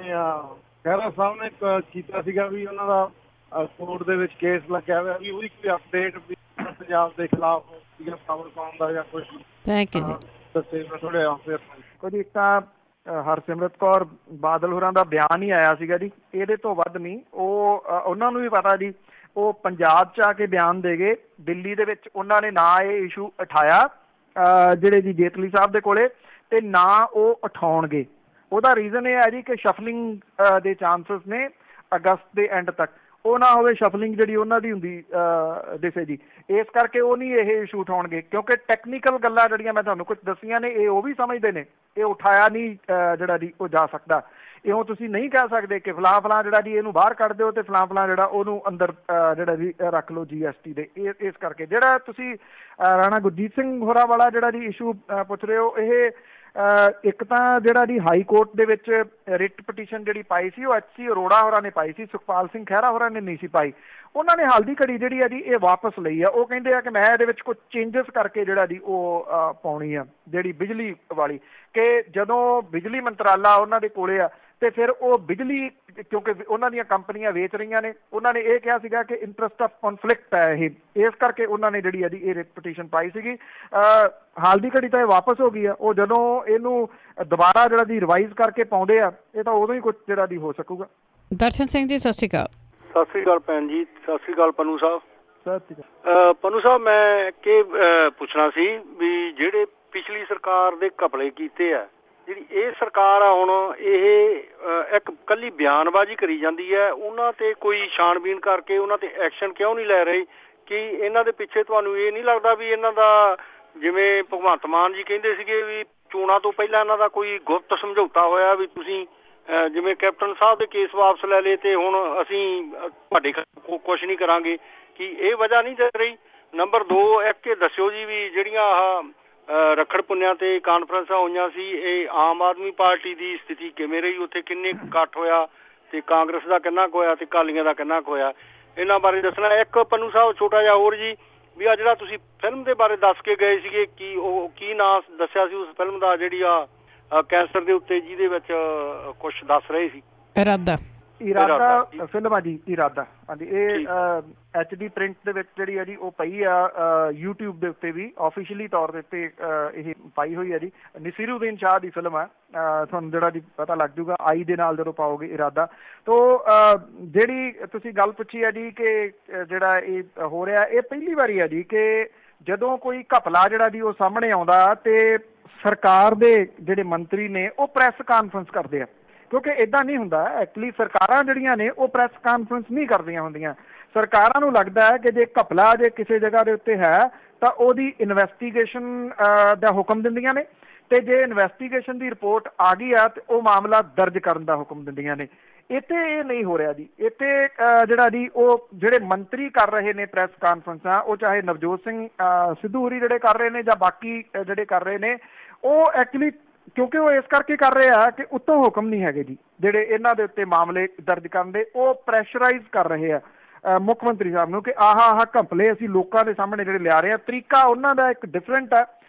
Speaker 9: ਖਹਿਰਾ ਸਾਹਿਬ ਨੇ ਕੀਤਾ ਸੀਗਾ ਵੀ ਉਹਨਾਂ ਦਾ ਕੋਰਟ ਦੇ ਵਿੱਚ ਕੇਸ ਲੱਗਿਆ ਹੋਇਆ, ਵੀ ਉਹਦੀ ਕੋਈ ਅਪਡੇਟ ਵੀ ਪੰਜਾਬ ਦੇ ਖਿਲਾਫ ਜਾਂ ਪਾਵਰ ਕਾਉਣ ਦਾ ਜਾਂ ਕੁਛ?
Speaker 1: ਥੈਂਕ ਯੂ ਜੀ।
Speaker 9: ਦੱਸੇ ਮੈਂ ਥੋੜੇ ਫਿਰ
Speaker 2: ਕੁਝ ਇੱਕ ਤਾਂ ਹਰਸਿਮਰਤ ਕੌਰ ਬਾਦਲ ਹੋਰਾਂ ਦਾ ਬਿਆਨ ਹੀ ਆਇਆ ਸੀਗਾ ਜੀ, ਇਹਦੇ ਤੋਂ ਵੱਧ ਨਹੀਂ। ਉਹਨਾਂ ਨੂੰ ਵੀ ਪਤਾ ਜੀ, ਉਹ ਪੰਜਾਬ 'ਚ ਆ ਕੇ ਬਿਆਨ ਦੇ ਗਏ। ਦਿੱਲੀ ਦੇ ਵਿੱਚ ਉਹਨਾਂ ਨੇ ਨਾ ਇਹ ਇਸ਼ੂ ਉਠਾਇਆ ਜਿਹੜੇ ਜੀ ਜੇਤਲੀ ਸਾਹਿਬ ਦੇ ਕੋਲੇ, ਤੇ ਨਾ ਉਹ ਉਠਾਉਣਗੇ। ਉਹਦਾ ਰੀਜ਼ਨ ਇਹ ਹੈ ਜੀ ਕਿ ਸ਼ਫਲਿੰਗ ਦੇ ਚਾਂਸਸ ਨੇ ਅਗਸਤ ਦੇ ਐਂਡ ਤੱਕ। ਉਹ ਨਾ ਹੋਵੇ ਸ਼ਫਲਿੰਗ ਜਿਹੜੀ ਉਹਨਾਂ ਦੀ ਹੁੰਦੀ ਦਿਸੇ ਜੀ, ਇਸ ਕਰਕੇ ਉਹ ਨਹੀਂ ਇਹ ਇਸ਼ੂ ਉਠਾਉਣਗੇ। ਕਿਉਂਕਿ ਟੈਕਨੀਕਲ ਗੱਲਾਂ ਜਿਹੜੀਆਂ ਮੈਂ ਤੁਹਾਨੂੰ ਕੁਝ ਦੱਸੀਆਂ ਨੇ ਇਹ ਉਹ ਵੀ ਸਮਝਦੇ ਨੇ, ਇਹ ਉਠਾਇਆ ਨਹੀਂ ਜਿਹੜਾ ਜੀ ਉਹ ਜਾ ਸਕਦਾ। ਇਉਂ ਤੁਸੀਂ ਨਹੀਂ ਕਹਿ ਸਕਦੇ ਕਿ ਫਲਾਂ ਫਲਾਂ ਜਿਹੜਾ ਜੀ ਇਹਨੂੰ ਬਾਹਰ ਕੱਢ ਦਿਓ ਤੇ ਫਲਾਂ ਫਲਾਂ ਜਿਹੜਾ ਉਹਨੂੰ ਅੰਦਰ ਜਿਹੜਾ ਜੀ ਰੱਖ ਲਓ GST ਦੇ। ਇਸ ਕਰਕੇ ਜਿਹੜਾ ਤੁਸੀਂ ਰਾਣਾ ਗੁਰਜੀਤ ਸਿੰਘ ਹੋਰਾਂ ਵਾਲਾ ਜਿਹੜਾ ਜੀ ਇਸ਼ੂ ਪੁੱਛ ਰਹੇ ਹੋ, ਇਹ ਇੱਕ ਤਾਂ ਜਿਹੜਾ ਜੀ ਹਾਈ ਕੋਰਟ ਦੇ ਵਿੱਚ ਰਿਟ ਪਟੀਸ਼ਨ ਜਿਹੜੀ ਪਾਈ ਸੀ ਉਹ HC ਅਰੋੜਾ ਹੋਰਾਂ ਨੇ ਪਾਈ ਸੀ, ਸੁਖਪਾਲ ਸਿੰਘ ਖਹਿਰਾ ਹੋਰਾਂ ਨੇ ਨਹੀਂ ਸੀ ਪਾਈ। ਉਹਨਾਂ ਨੇ ਹਾਲ ਦੀ ਘੜੀ ਜਿਹੜੀ ਆ ਜੀ ਇਹ ਵਾਪਸ ਲਈ ਆ। ਉਹ ਕਹਿੰਦੇ ਆ ਕਿ ਮੈਂ ਇਹਦੇ ਵਿੱਚ ਕੁਝ ਚੇਂਜਸ ਕਰਕੇ ਜਿਹੜਾ ਜੀ ਉਹ ਪਾਉਣੀ ਆ ਜਿਹੜੀ ਬਿਜਲੀ ਵਾਲੀ, ਕਿ ਜਦੋਂ ਬਿਜਲੀ ਮੰਤਰਾਲਾ ਉਹਨਾਂ ਦੇ ਕੋਲੇ ਆ ਤੇ ਫਿਰ ਉਹ ਬਿਜਲੀ, ਕਿਉਂਕਿ ਉਹਨਾਂ ਦੀਆਂ ਕੰਪਨੀਆਂ ਵੇਚ ਰਹੀਆਂ ਨੇ, ਉਹਨਾਂ ਨੇ ਇਹ ਕਿਹਾ ਸੀਗਾ ਕਿ ਇੰਟਰਸਟ ਆਫ ਕਨਫਲਿਕਟ ਹੈ ਇਹ, ਇਸ ਕਰਕੇ ਉਹਨਾਂ ਨੇ ਜਿਹੜੀ ਆ ਜੀ ਇਹ ਰਿਟ ਪਟੀਸ਼ਨ ਪਾਈ ਸੀਗੀ। ਹਾਲ ਦੀ ਘੜੀ ਤਾਂ ਇਹ ਵਾਪਸ ਹੋ ਗਈ ਆ। ਉਹ ਜਦੋਂ ਇਹਨੂੰ ਦੁਬਾਰਾ ਜਿਹੜਾ ਜੀ ਰਿਵਾਈਜ਼ ਕਰਕੇ ਪਾਉਂਦੇ ਆ, ਇਹ ਤਾਂ ਉਦੋਂ ਹੀ ਕੁਝ ਜਿਹੜਾ ਜੀ ਹੋ ਸਕੂਗਾ।
Speaker 1: ਦਰਸ਼ਨ ਸਿੰਘ ਜੀ ਸਤਿ ਸ਼੍ਰੀ ਅਕਾਲ।
Speaker 5: ਸਤਿ ਸ਼੍ਰੀ ਅਕਾਲ ਭੈਣ ਜੀ। ਸਤਿ ਸ਼੍ਰੀ ਅਕਾਲ ਪੰਨੂ ਸਾਹਿਬ।
Speaker 2: ਸਤਿ ਸ਼੍ਰੀ ਅਕਾਲ
Speaker 5: ਪੰਨੂ ਸਾਹਿਬ, ਮੈਂ ਕੀ ਪੁੱਛਣਾ ਸੀ ਵੀ ਜਿਹੜੇ ਪਿਛਲੀ ਸਰਕਾਰ ਦੇ ਘਪਲੇ ਕੀਤੇ ਆ, ਜਿਹੜੀ ਇਹ ਸਰਕਾਰ ਆ ਹੁਣ ਇਹ ਇੱਕ ਕੱਲੀ ਬਿਆਨਬਾਜ਼ੀ ਕਰੀ ਜਾਂਦੀ ਹੈ, ਉਹਨਾਂ ਤੇ ਕੋਈ ਛਾਣਬੀਨ ਕਰਕੇ ਉਹਨਾਂ ਤੇ ਐਕਸ਼ਨ ਕਿਉਂ ਨਹੀਂ ਲੈ ਰਹੀ? ਕਿ ਇਹਨਾਂ ਦੇ ਪਿੱਛੇ ਤੁਹਾਨੂੰ ਇਹ ਨਹੀਂ ਲੱਗਦਾ ਵੀ ਇਹਨਾਂ ਦਾ, ਜਿਵੇਂ ਭਗਵੰਤ ਮਾਨ ਜੀ ਕਹਿੰਦੇ ਸੀਗੇ ਵੀ ਚੋਣਾਂ ਤੋਂ ਪਹਿਲਾਂ ਇਹਨਾਂ ਦਾ ਕੋਈ ਗੁਪਤ ਸਮਝੌਤਾ ਹੋਇਆ ਵੀ ਤੁਸੀਂ ਜਿਵੇਂ ਕੈਪਟਨ ਸਾਹਿਬ ਦੇ ਕੇਸ ਵਾਪਸ ਲੈ ਲਏ ਤੇ ਹੁਣ ਅਸੀਂ ਤੁਹਾਡੇ ਕੁਛ ਨਹੀਂ ਕਰਾਂਗੇ, ਕਿ ਇਹ ਵਜ੍ਹਾ ਨਹੀਂ ਦੇ ਰਹੀ? ਨੰਬਰ 2, ਇੱਕ ਇਹ ਦੱਸਿਓ ਜੀ ਵੀ ਜਿਹੜੀਆਂ ਆਹ ਰੱਖੜ ਪੁੰਨਿਆਂ ਤੇ ਕਾਨਫਰੰਸਾਂ ਹੋਈਆਂ ਸੀ, ਇਹ ਆਮ ਆਦਮੀ ਪਾਰਟੀ ਦੀ ਸਥਿਤੀ ਕਿਵੇਂ ਰਹੀ? ਉੱਥੇ ਕਿੰਨੇ ਇਕੱਠ ਹੋਇਆ ਤੇ ਕਾਂਗਰਸ ਦਾ ਕਿੰਨਾ ਕੁ ਹੋਇਆ ਤੇ ਅਕਾਲੀਆਂ ਦਾ ਕਿੰਨਾ ਕੁ ਹੋਇਆ? ਇਹਨਾਂ ਬਾਰੇ ਦੱਸਣਾ। ਇੱਕ ਪੰਨੂ ਸਾਹਿਬ ਛੋਟਾ ਜਿਹਾ ਹੋਰ ਜੀ, ਵੀ ਆ ਜਿਹੜਾ ਤੁਸੀਂ ਫਿਲਮ ਦੇ ਬਾਰੇ ਦੱਸ ਕੇ ਗਏ ਸੀਗੇ, ਕਿ ਉਹ ਕੀ ਨਾਂ ਦੱਸਿਆ ਸੀ ਉਸ ਫਿਲਮ ਦਾ ਜਿਹੜੀ ਆ ਕੈਂਸਰ ਦੇ ਉੱਤੇ, ਜਿਹਦੇ ਵਿੱਚ ਕੁਛ ਦੱਸ ਰਹੇ ਸੀ?
Speaker 2: ਇਰਾਦਾ ਫਿਲਮ ਆ ਜੀ, ਇਰਾਦਾ। ਹਾਂਜੀ, ਇਹ HD ਪ੍ਰਿੰਟ ਦੇ ਵਿੱਚ ਜਿਹੜੀ ਆ ਜੀ ਉਹ ਪਈ ਆ YouTube ਦੇ ਉੱਤੇ ਵੀ ਆਫੀਸ਼ੀਅਲੀ ਤੌਰ ਦੇ ਉੱਤੇ ਇਹ ਪਾਈ ਹੋਈ ਆ ਜੀ। ਨਸੀਰੁਦੀਨ ਸ਼ਾਹ ਦੀ ਫਿਲਮ ਆ, ਤੁਹਾਨੂੰ ਜਿਹੜਾ ਜੀ ਪਤਾ ਲੱਗ ਜੂਗਾ ਆਈ ਦੇ ਨਾਲ ਜਦੋਂ ਪਾਓਗੇ ਇਰਾਦਾ। ਤੋ ਜਿਹੜੀ ਤੁਸੀਂ ਗੱਲ ਪੁੱਛੀ ਆ ਜੀ ਕਿ ਜਿਹੜਾ ਇਹ ਹੋ ਰਿਹਾ, ਇਹ ਪਹਿਲੀ ਵਾਰੀ ਆ ਜੀ ਕਿ ਜਦੋਂ ਕੋਈ ਘਪਲਾ ਜਿਹੜਾ ਜੀ ਉਹ ਸਾਹਮਣੇ ਆਉਂਦਾ ਤੇ ਸਰਕਾਰ ਦੇ ਜਿਹੜੇ ਮੰਤਰੀ ਨੇ ਉਹ ਪ੍ਰੈਸ ਕਾਨਫਰੰਸ ਕਰਦੇ ਆ। ਕਿਉਂਕਿ ਏਦਾਂ ਨਹੀਂ ਹੁੰਦਾ, ਐਕਚੁਅਲੀ ਸਰਕਾਰਾਂ ਜਿਹੜੀਆਂ ਨੇ ਉਹ ਪ੍ਰੈਸ ਕਾਨਫਰੰਸ ਨਹੀਂ ਕਰਦੀਆਂ ਹੁੰਦੀਆਂ। ਸਰਕਾਰਾਂ ਨੂੰ ਲੱਗਦਾ ਹੈ ਕਿ ਜੇ ਘਪਲਾ ਜੇ ਕਿਸੇ ਜਗ੍ਹਾ ਦੇ ਉੱਤੇ ਹੈ ਤਾਂ ਉਹਦੀ ਇਨਵੈਸਟੀਗੇਸ਼ਨ ਦਾ ਹੁਕਮ ਦਿੰਦੀਆਂ ਨੇ, ਤੇ ਜੇ ਇਨਵੈਸਟੀਗੇਸ਼ਨ ਦੀ ਰਿਪੋਰਟ ਆ ਗਈ ਆ ਤੇ ਉਹ ਮਾਮਲਾ ਦਰਜ ਕਰਨ ਦਾ ਹੁਕਮ ਦਿੰਦੀਆਂ ਨੇ। ਇੱਥੇ ਇਹ ਨਹੀਂ ਹੋ ਰਿਹਾ ਜੀ। ਇੱਥੇ ਜਿਹੜਾ ਜੀ ਉਹ ਜਿਹੜੇ ਮੰਤਰੀ ਕਰ ਰਹੇ ਨੇ ਪ੍ਰੈਸ ਕਾਨਫਰੰਸਾਂ, ਉਹ ਚਾਹੇ ਨਵਜੋਤ ਸਿੰਘ ਸਿੱਧੂ ਹੋਰੀ ਜਿਹੜੇ ਕਰ ਰਹੇ ਨੇ ਜਾਂ ਬਾਕੀ ਜਿਹੜੇ ਕਰ ਰਹੇ ਨੇ, ਉਹ ਐਕਚੁਅਲੀ ਕਿਉਂਕਿ ਉਹ ਇਸ ਕਰਕੇ ਕਰ ਰਹੇ ਆ ਕਿ ਉੱਤੋਂ ਹੁਕਮ ਨਹੀਂ ਹੈਗੇ ਜੀ ਜਿਹੜੇ ਇਹਨਾਂ ਦੇ ਉੱਤੇ ਮਾਮਲੇ ਦਰਜ ਕਰਨ ਦੇ, ਉਹ ਪ੍ਰੈਸ਼ਰਾਈਜ਼ ਕਰ ਰਹੇ ਆ ਮੁੱਖ ਮੰਤਰੀ ਸਾਹਿਬ ਨੂੰ ਕਿ ਆਹ ਘਪਲੇ ਅਸੀਂ ਲੋਕਾਂ ਦੇ ਸਾਹਮਣੇ ਜਿਹੜੇ ਲਿਆ ਰਹੇ ਆ। ਤਰੀਕਾ ਉਹਨਾਂ ਦਾ ਇੱਕ ਡਿਫਰੈਂਟ ਹੈ,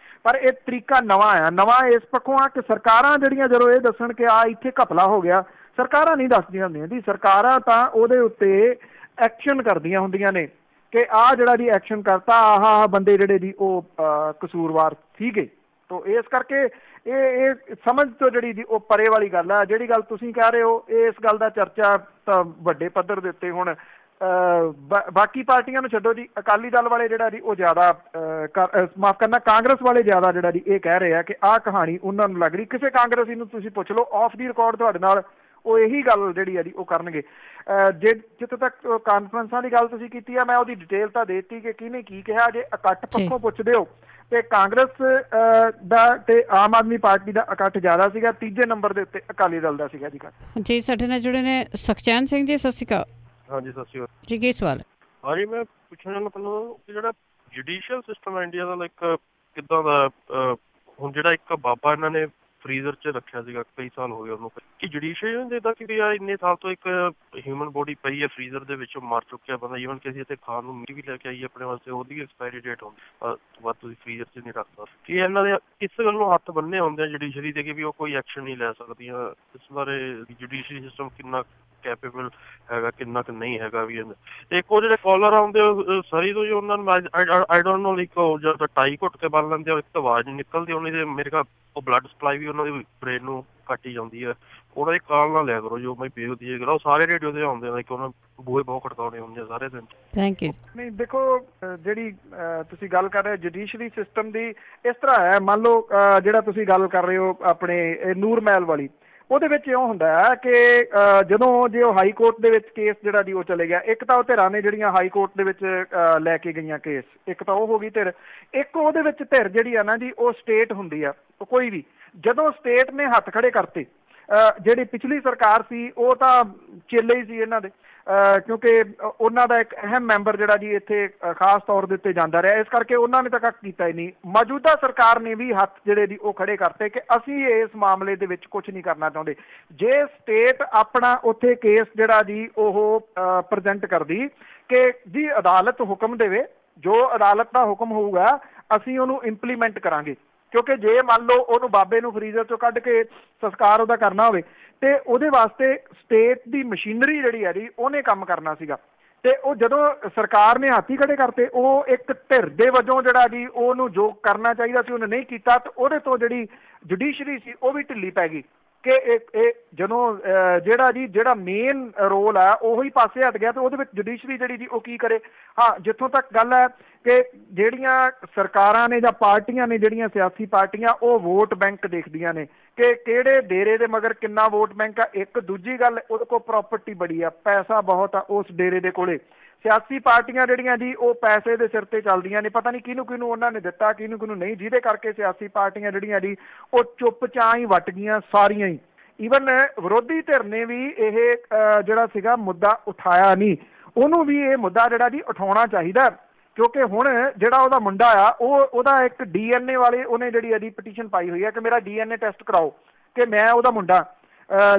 Speaker 2: ਪਰ ਇਹ ਤਰੀਕਾ ਨਵਾਂ ਆ। ਨਵਾਂ ਇਸ ਪੱਖੋਂ ਆ ਕਿ ਸਰਕਾਰਾਂ ਜਿਹੜੀਆਂ ਜਦੋਂ ਇਹ ਦੱਸਣ ਕਿ ਇੱਥੇ ਘਪਲਾ ਹੋ ਗਿਆ, ਸਰਕਾਰਾਂ ਨਹੀਂ ਦੱਸਦੀਆਂ ਹੁੰਦੀਆਂ ਜੀ। ਸਰਕਾਰਾਂ ਤਾਂ ਉਹਦੇ ਉੱਤੇ ਐਕਸ਼ਨ ਕਰਦੀਆਂ ਹੁੰਦੀਆਂ ਨੇ ਕਿ ਜਿਹੜਾ ਜੀ ਐਕਸ਼ਨ ਕਰਤਾ, ਆਹ ਬੰਦੇ ਜਿਹੜੇ ਜੀ ਉਹ ਕਸੂਰਵਾਰ ਸੀਗੇ। ਤੋ ਇਸ ਕਰਕੇ ਇਹ ਸਮਝ ਤੋਂ ਜਿਹੜੀ ਜੀ ਉਹ ਪਰੇ ਵਾਲੀ ਗੱਲ ਆ। ਜਿਹੜੀ ਗੱਲ ਤੁਸੀਂ ਕਹਿ ਰਹੇ ਹੋ, ਇਸ ਗੱਲ ਦਾ ਚਰਚਾ ਤਾਂ ਵੱਡੇ ਪੱਧਰ ਦੇ ਉੱਤੇ ਹੁਣ ਬਾਕੀ ਪਾਰਟੀਆਂ ਨੂੰ ਛੱਡੋ ਜੀ, ਅਕਾਲੀ ਦਲ ਵਾਲੇ ਜਿਹੜਾ ਜੀ ਉਹ ਜ਼ਿਆਦਾ ਮਾਫ ਕਰਨਾ ਕਾਂਗਰਸ ਵਾਲੇ ਜ਼ਿਆਦਾ ਜਿਹੜਾ ਜੀ ਇਹ ਕਹਿ ਰਹੇ ਆ ਕਿ ਆਹ ਕਹਾਣੀ ਉਹਨਾਂ ਨੂੰ ਲੱਗ ਰਹੀ। ਕਿਸੇ ਕਾਂਗਰਸੀ ਨੂੰ ਤੁਸੀਂ ਪੁੱਛ ਲਓ ਆਫ ਦੀ ਰਿਕਾਰਡ ਤੁਹਾਡੇ ਨਾਲ, ਉਹ ਇਹੀ ਗੱਲ ਜਿਹੜੀ ਆ ਜੀ ਉਹ ਕਰਨਗੇ। ਜਿੱਥੇ ਤੱਕ ਕਾਨਫਰੰਸਾਂ ਦੀ ਗੱਲ ਤੁਸੀਂ ਕੀਤੀ ਆ, ਮੈਂ ਉਹਦੀ ਡਿਟੇਲ ਤਾਂ ਦੇ ਦਿੱਤੀ ਕਿ ਕਿਹਨੇ ਕੀ ਕਿਹਾ। ਜੇ ਇਕੱਠ ਪੱਖੋਂ ਪੁੱਛਦੇ ਹੋ ਤੇ ਕਾਂਗਰਸ ਦਾ ਤੇ ਆਮ ਆਦਮੀ ਪਾਰਟੀ ਦਾ ਇਕੱਠ ਜ਼ਿਆਦਾ ਸੀਗਾ, ਤੀਜੇ ਨੰਬਰ ਦੇ ਉੱਤੇ ਅਕਾਲੀ ਦਲ ਦਾ ਸੀਗਾ ਜੀ ਇਕੱਠ।
Speaker 1: ਜੀ ਸਾਡੇ ਨਾਲ ਜੁੜੇ ਨੇ ਸੁਖਚੈਨ ਸਿੰਘ ਜੀ, ਸਤਿ ਸ਼੍ਰੀ ਅਕਾਲ।
Speaker 10: ਹਾਂਜੀ ਸਤਿ ਸ਼੍ਰੀ ਅਕਾਲ
Speaker 1: ਜੀ, ਕੀ ਸਵਾਲ ਹੈ?
Speaker 10: ਹਾਂਜੀ ਮੈਂ ਪੁੱਛਣਾ ਚਾਹੁੰਦਾ ਤੁਹਾਨੂੰ ਕਿ ਜਿਹੜਾ ਜੁਡੀਸ਼ੀਅਲ ਸਿਸਟਮ ਹੈ ਇੰਡੀਆ ਦਾ, ਲਾਈਕ ਕਿੱਦਾਂ ਦਾ ਹੁਣ ਜਿਹੜਾ ਇੱਕ ਬਾਬਾ ਇਹਨਾਂ ਨੇ ਫਰੀਜ਼ਰ 'ਚ ਰੱਖਿਆ ਸੀਗਾ, ਕਈ ਸਾਲ ਹੋ ਗਏ ਉਹਨੂੰ, ਕਿ ਜੁਡੀਸ਼ੀਅਲ ਦੇਦਾ ਕਿ ਵੀ ਇੰਨੇ ਸਾਲ ਤੋਂ ਇੱਕ ਹਿਊਮਨ ਬੋਡੀ ਪਈ ਹੈ ਫਰੀਜ਼ਰ ਦੇ ਵਿੱਚ, ਮਰ ਚੁੱਕਿਆ ਬੰਦਾ, ਈਵਨ ਕਿ ਅਸੀਂ ਇੱਥੇ ਖਾਣ ਨੂੰ ਮੀਟ ਵੀ ਲੈ ਕੇ ਆਈਏ ਆਪਣੇ ਵਾਸਤੇ, ਉਹਦੀ ਐਕਸਪਾਇਰੀ ਡੇਟ ਹੁੰਦੀ ਬਾਅਦ ਤੁਸੀਂ ਫਰੀਜ਼ਰ 'ਚ ਨਹੀਂ ਰੱਖ ਸਕਦੇ। ਕਿ ਇਹਨਾਂ ਦੇ ਇਸ ਗੱਲ ਨੂੰ ਹੱਥ ਬੰਨੇ ਹੁੰਦੇ ਆ ਜੁਡੀਸ਼ਰੀ ਦੇ ਕਿ ਵੀ ਉਹ ਕੋਈ ਐਕਸ਼ਨ ਨਹੀਂ ਲੈ ਸਕਦੀਆਂ। ਇਸ ਬਾਰੇ ਜੁਡੀਸ਼ਰੀ ਸਿਸਟਮ ਕਿੰਨਾ ਕੈਪੇਬਲ ਹੈਗਾ, ਕਿੰਨਾ ਕੁ ਨਹੀਂ ਹੈਗਾ ਵੀ। ਇੱਕ ਉਹ ਜਿਹੜੇ ਕਾਲਰ ਆਉਂਦੇ ਸਰੀ ਤੋਂ ਜੀ, ਉਹਨਾਂ ਨੂੰ ਆਈ ਡੋਂਟ ਨੋ, ਲਾਈਕ ਜਦੋਂ ਟਾਈ ਘੁੱਟ ਕੇ ਬੰਨ ਲੈਂਦੇ, ਇੱਕ ਤਾਂ ਆਵਾਜ਼ ਨਹੀਂ ਨਿਕਲਦੀ ਉਹਨਾਂ ਦੀ, ਮੇਰੇ ਖਿਆਲ ਉਹ ਬਲੱਡ ਸਪਲਾਈ ਵੀ ਉਹਨਾਂ ਦੀ ਬ੍ਰੇਨ ਨੂੰ ਘੱਟ ਹੀ ਜਾਂਦੀ ਹੈ। ਉਹਨਾਂ ਦੀ ਕਾਲ ਨਾ ਲਿਆ ਕਰੋ ਜੋ ਮੈਂ ਬੇਹੂਦੀ ਹੈ, ਉਹ ਸਾਰੇ ਰੇਡੀਓ ਤੇ ਆਉਂਦੇ ਨੇ ਕਿ ਉਹਨਾਂ ਬੂਹੇ ਬਹੁਤ ਖੜਕਾਉਣੇ ਹੁੰਦੇ ਆ ਸਾਰੇ ਦਿਨ।
Speaker 1: Thank you.
Speaker 2: ਨਹੀਂ ਦੇਖੋ, ਜਿਹੜੀ ਤੁਸੀਂ ਗੱਲ ਕਰ ਰਹੇ ਹੋ ਜੁਡੀਸ਼ਰੀ ਸਿਸਟਮ ਦੀ, ਇਸ ਤਰ੍ਹਾਂ ਹੈ, ਮੰਨ ਲਓ ਜਿਹੜਾ ਤੁਸੀਂ ਗੱਲ ਕਰ ਰਹੇ ਹੋ ਆਪਣੇ ਨੂਰ ਮਹਿਲ ਵਾਲੀ, ਉਹਦੇ ਵਿੱਚ ਇਉਂ ਹੁੰਦਾ ਹੈ ਕਿ ਜਦੋਂ ਜੇ ਉਹ ਹਾਈ ਕੋਰਟ ਦੇ ਵਿੱਚ ਕੇਸ ਜਿਹੜਾ ਜੀ ਉਹ ਚਲੇ ਗਿਆ, ਇੱਕ ਤਾਂ ਉਹ ਧਿਰਾਂ ਨੇ ਜਿਹੜੀਆਂ ਹਾਈ ਕੋਰਟ ਦੇ ਵਿੱਚ ਲੈ ਕੇ ਗਈਆਂ ਕੇਸ, ਇੱਕ ਤਾਂ ਉਹ ਹੋ ਗਈ ਧਿਰ। ਇੱਕ ਉਹਦੇ ਵਿੱਚ ਧਿਰ ਜਿਹੜੀ ਆ ਨਾ ਜੀ ਉਹ ਸਟੇਟ ਹੁੰਦੀ ਆ, ਕੋਈ ਵੀ। ਜਦੋਂ ਸਟੇਟ ਨੇ ਹੱਥ ਖੜੇ ਕਰਤੇ, ਜਿਹੜੀ ਪਿਛਲੀ ਸਰਕਾਰ ਸੀ ਉਹ ਤਾਂ ਚੇਲੇ ਹੀ ਸੀ ਇਹਨਾਂ ਦੇ, ਕਿਉਂਕਿ ਉਹਨਾਂ ਦਾ ਇੱਕ ਅਹਿਮ ਮੈਂਬਰ ਜਿਹੜਾ ਜੀ ਇੱਥੇ ਖਾਸ ਤੌਰ ਦੇ ਉੱਤੇ ਜਾਂਦਾ ਰਿਹਾ, ਇਸ ਕਰਕੇ ਉਹਨਾਂ ਨੇ ਤਾਂ ਕੱਖ ਕੀਤਾ ਹੀ ਨਹੀਂ। ਮੌਜੂਦਾ ਸਰਕਾਰ ਨੇ ਵੀ ਹੱਥ ਜਿਹੜੇ ਜੀ ਉਹ ਖੜੇ ਕਰਤੇ ਕਿ ਅਸੀਂ ਇਸ ਮਾਮਲੇ ਦੇ ਵਿੱਚ ਕੁਝ ਨਹੀਂ ਕਰਨਾ ਚਾਹੁੰਦੇ। ਜੇ ਸਟੇਟ ਆਪਣਾ ਉੱਥੇ ਕੇਸ ਜਿਹੜਾ ਜੀ ਉਹ ਪ੍ਰੈਜ਼ੈਂਟ ਕਰਦੀ ਕਿ ਜੀ ਅਦਾਲਤ ਹੁਕਮ ਦੇਵੇ, ਜੋ ਅਦਾਲਤ ਦਾ ਹੁਕਮ ਹੋਊਗਾ ਅਸੀਂ ਉਹਨੂੰ ਇੰਪਲੀਮੈਂਟ ਕਰਾਂਗੇ, ਕਿਉਂਕਿ ਜੇ ਮੰਨ ਲਓ ਉਹਨੂੰ ਬਾਬੇ ਨੂੰ ਫਰੀਜ਼ਰ ਚੋਂ ਕੱਢ ਕੇ ਸੰਸਕਾਰ ਉਹਦਾ ਕਰਨਾ ਹੋਵੇ ਤੇ ਉਹਦੇ ਵਾਸਤੇ ਸਟੇਟ ਦੀ ਮਸ਼ੀਨਰੀ ਜਿਹੜੀ ਹੈ ਜੀ ਉਹਨੇ ਕੰਮ ਕਰਨਾ ਸੀਗਾ। ਤੇ ਉਹ ਜਦੋਂ ਸਰਕਾਰ ਨੇ ਹੱਥ ਹੀ ਖੜੇ ਕਰਤੇ, ਉਹ ਇੱਕ ਧਿਰ ਦੇ ਵਜੋਂ ਜਿਹੜਾ ਜੀ ਉਹਨੂੰ ਜੋ ਕਰਨਾ ਚਾਹੀਦਾ ਸੀ ਉਹਨੇ ਨਹੀਂ ਕੀਤਾ, ਤੇ ਉਹਦੇ ਤੋਂ ਜਿਹੜੀ ਜੁਡੀਸ਼ਰੀ ਸੀ ਉਹ ਵੀ ਢਿੱਲੀ ਪੈ ਗਈ ਕਿ ਇਹ ਜਦੋਂ ਜਿਹੜਾ ਮੇਨ ਰੋਲ ਆ ਉਹੀ ਪਾਸੇ ਹਟ ਗਿਆ, ਤੇ ਉਹਦੇ ਵਿੱਚ ਜੁਡੀਸ਼ਰੀ ਜਿਹੜੀ ਜੀ ਉਹ ਕੀ ਕਰੇ। ਹਾਂ, ਜਿੱਥੋਂ ਤੱਕ ਗੱਲ ਹੈ ਕਿ ਜਿਹੜੀਆਂ ਸਰਕਾਰਾਂ ਨੇ ਜਾਂ ਪਾਰਟੀਆਂ ਨੇ, ਜਿਹੜੀਆਂ ਸਿਆਸੀ ਪਾਰਟੀਆਂ, ਉਹ ਵੋਟ ਬੈਂਕ ਦੇਖਦੀਆਂ ਨੇ ਕਿ ਕਿਹੜੇ ਡੇਰੇ ਦੇ ਮਗਰ ਕਿੰਨਾ ਵੋਟ ਬੈਂਕ ਆ। ਇੱਕ ਦੂਜੀ ਗੱਲ, ਉਹਦੇ ਕੋਲ ਪ੍ਰਾਪਰਟੀ ਬੜੀ ਆ, ਪੈਸਾ ਬਹੁਤ ਆ ਉਸ ਡੇਰੇ ਦੇ ਕੋਲੇ। ਸਿਆਸੀ ਪਾਰਟੀਆਂ ਜਿਹੜੀਆਂ ਜੀ ਉਹ ਪੈਸੇ ਦੇ ਸਿਰ ਤੇ ਚੱਲਦੀਆਂ ਨੇ, ਪਤਾ ਨਹੀਂ ਕਿਹਨੂੰ ਉਹਨਾਂ ਨੇ ਦਿੱਤਾ, ਕਿਹਨੂੰ ਨਹੀਂ, ਜਿਹਦੇ ਕਰਕੇ ਸਿਆਸੀ ਪਾਰਟੀਆਂ ਜਿਹੜੀਆਂ ਜੀ ਉਹ ਚੁੱਪ-ਚਾਂ ਹੀ ਵੱਟ ਗਈਆਂ ਸਾਰੀਆਂ ਹੀ। ਈਵਨ ਵਿਰੋਧੀ ਧਿਰ ਨੇ ਵੀ ਇਹ ਜਿਹੜਾ ਸੀਗਾ ਮੁੱਦਾ ਉਠਾਇਆ ਨਹੀਂ, ਉਹਨੂੰ ਵੀ ਇਹ ਮੁੱਦਾ ਜਿਹੜਾ ਜੀ ਉਠਾਉਣਾ ਚਾਹੀਦਾ, ਕਿਉਂਕਿ ਹੁਣ ਜਿਹੜਾ ਉਹਦਾ ਮੁੰਡਾ ਆ ਉਹਦਾ ਇੱਕ DNA ਵਾਲੇ ਉਹਨੇ ਜਿਹੜੀ ਇਹਦੀ ਪਟੀਸ਼ਨ ਪਾਈ ਹੋਈ ਹੈ ਕਿ ਮੇਰਾ DNA ਟੈਸਟ ਕਰਾਓ ਕਿ ਮੈਂ ਉਹਦਾ ਮੁੰਡਾ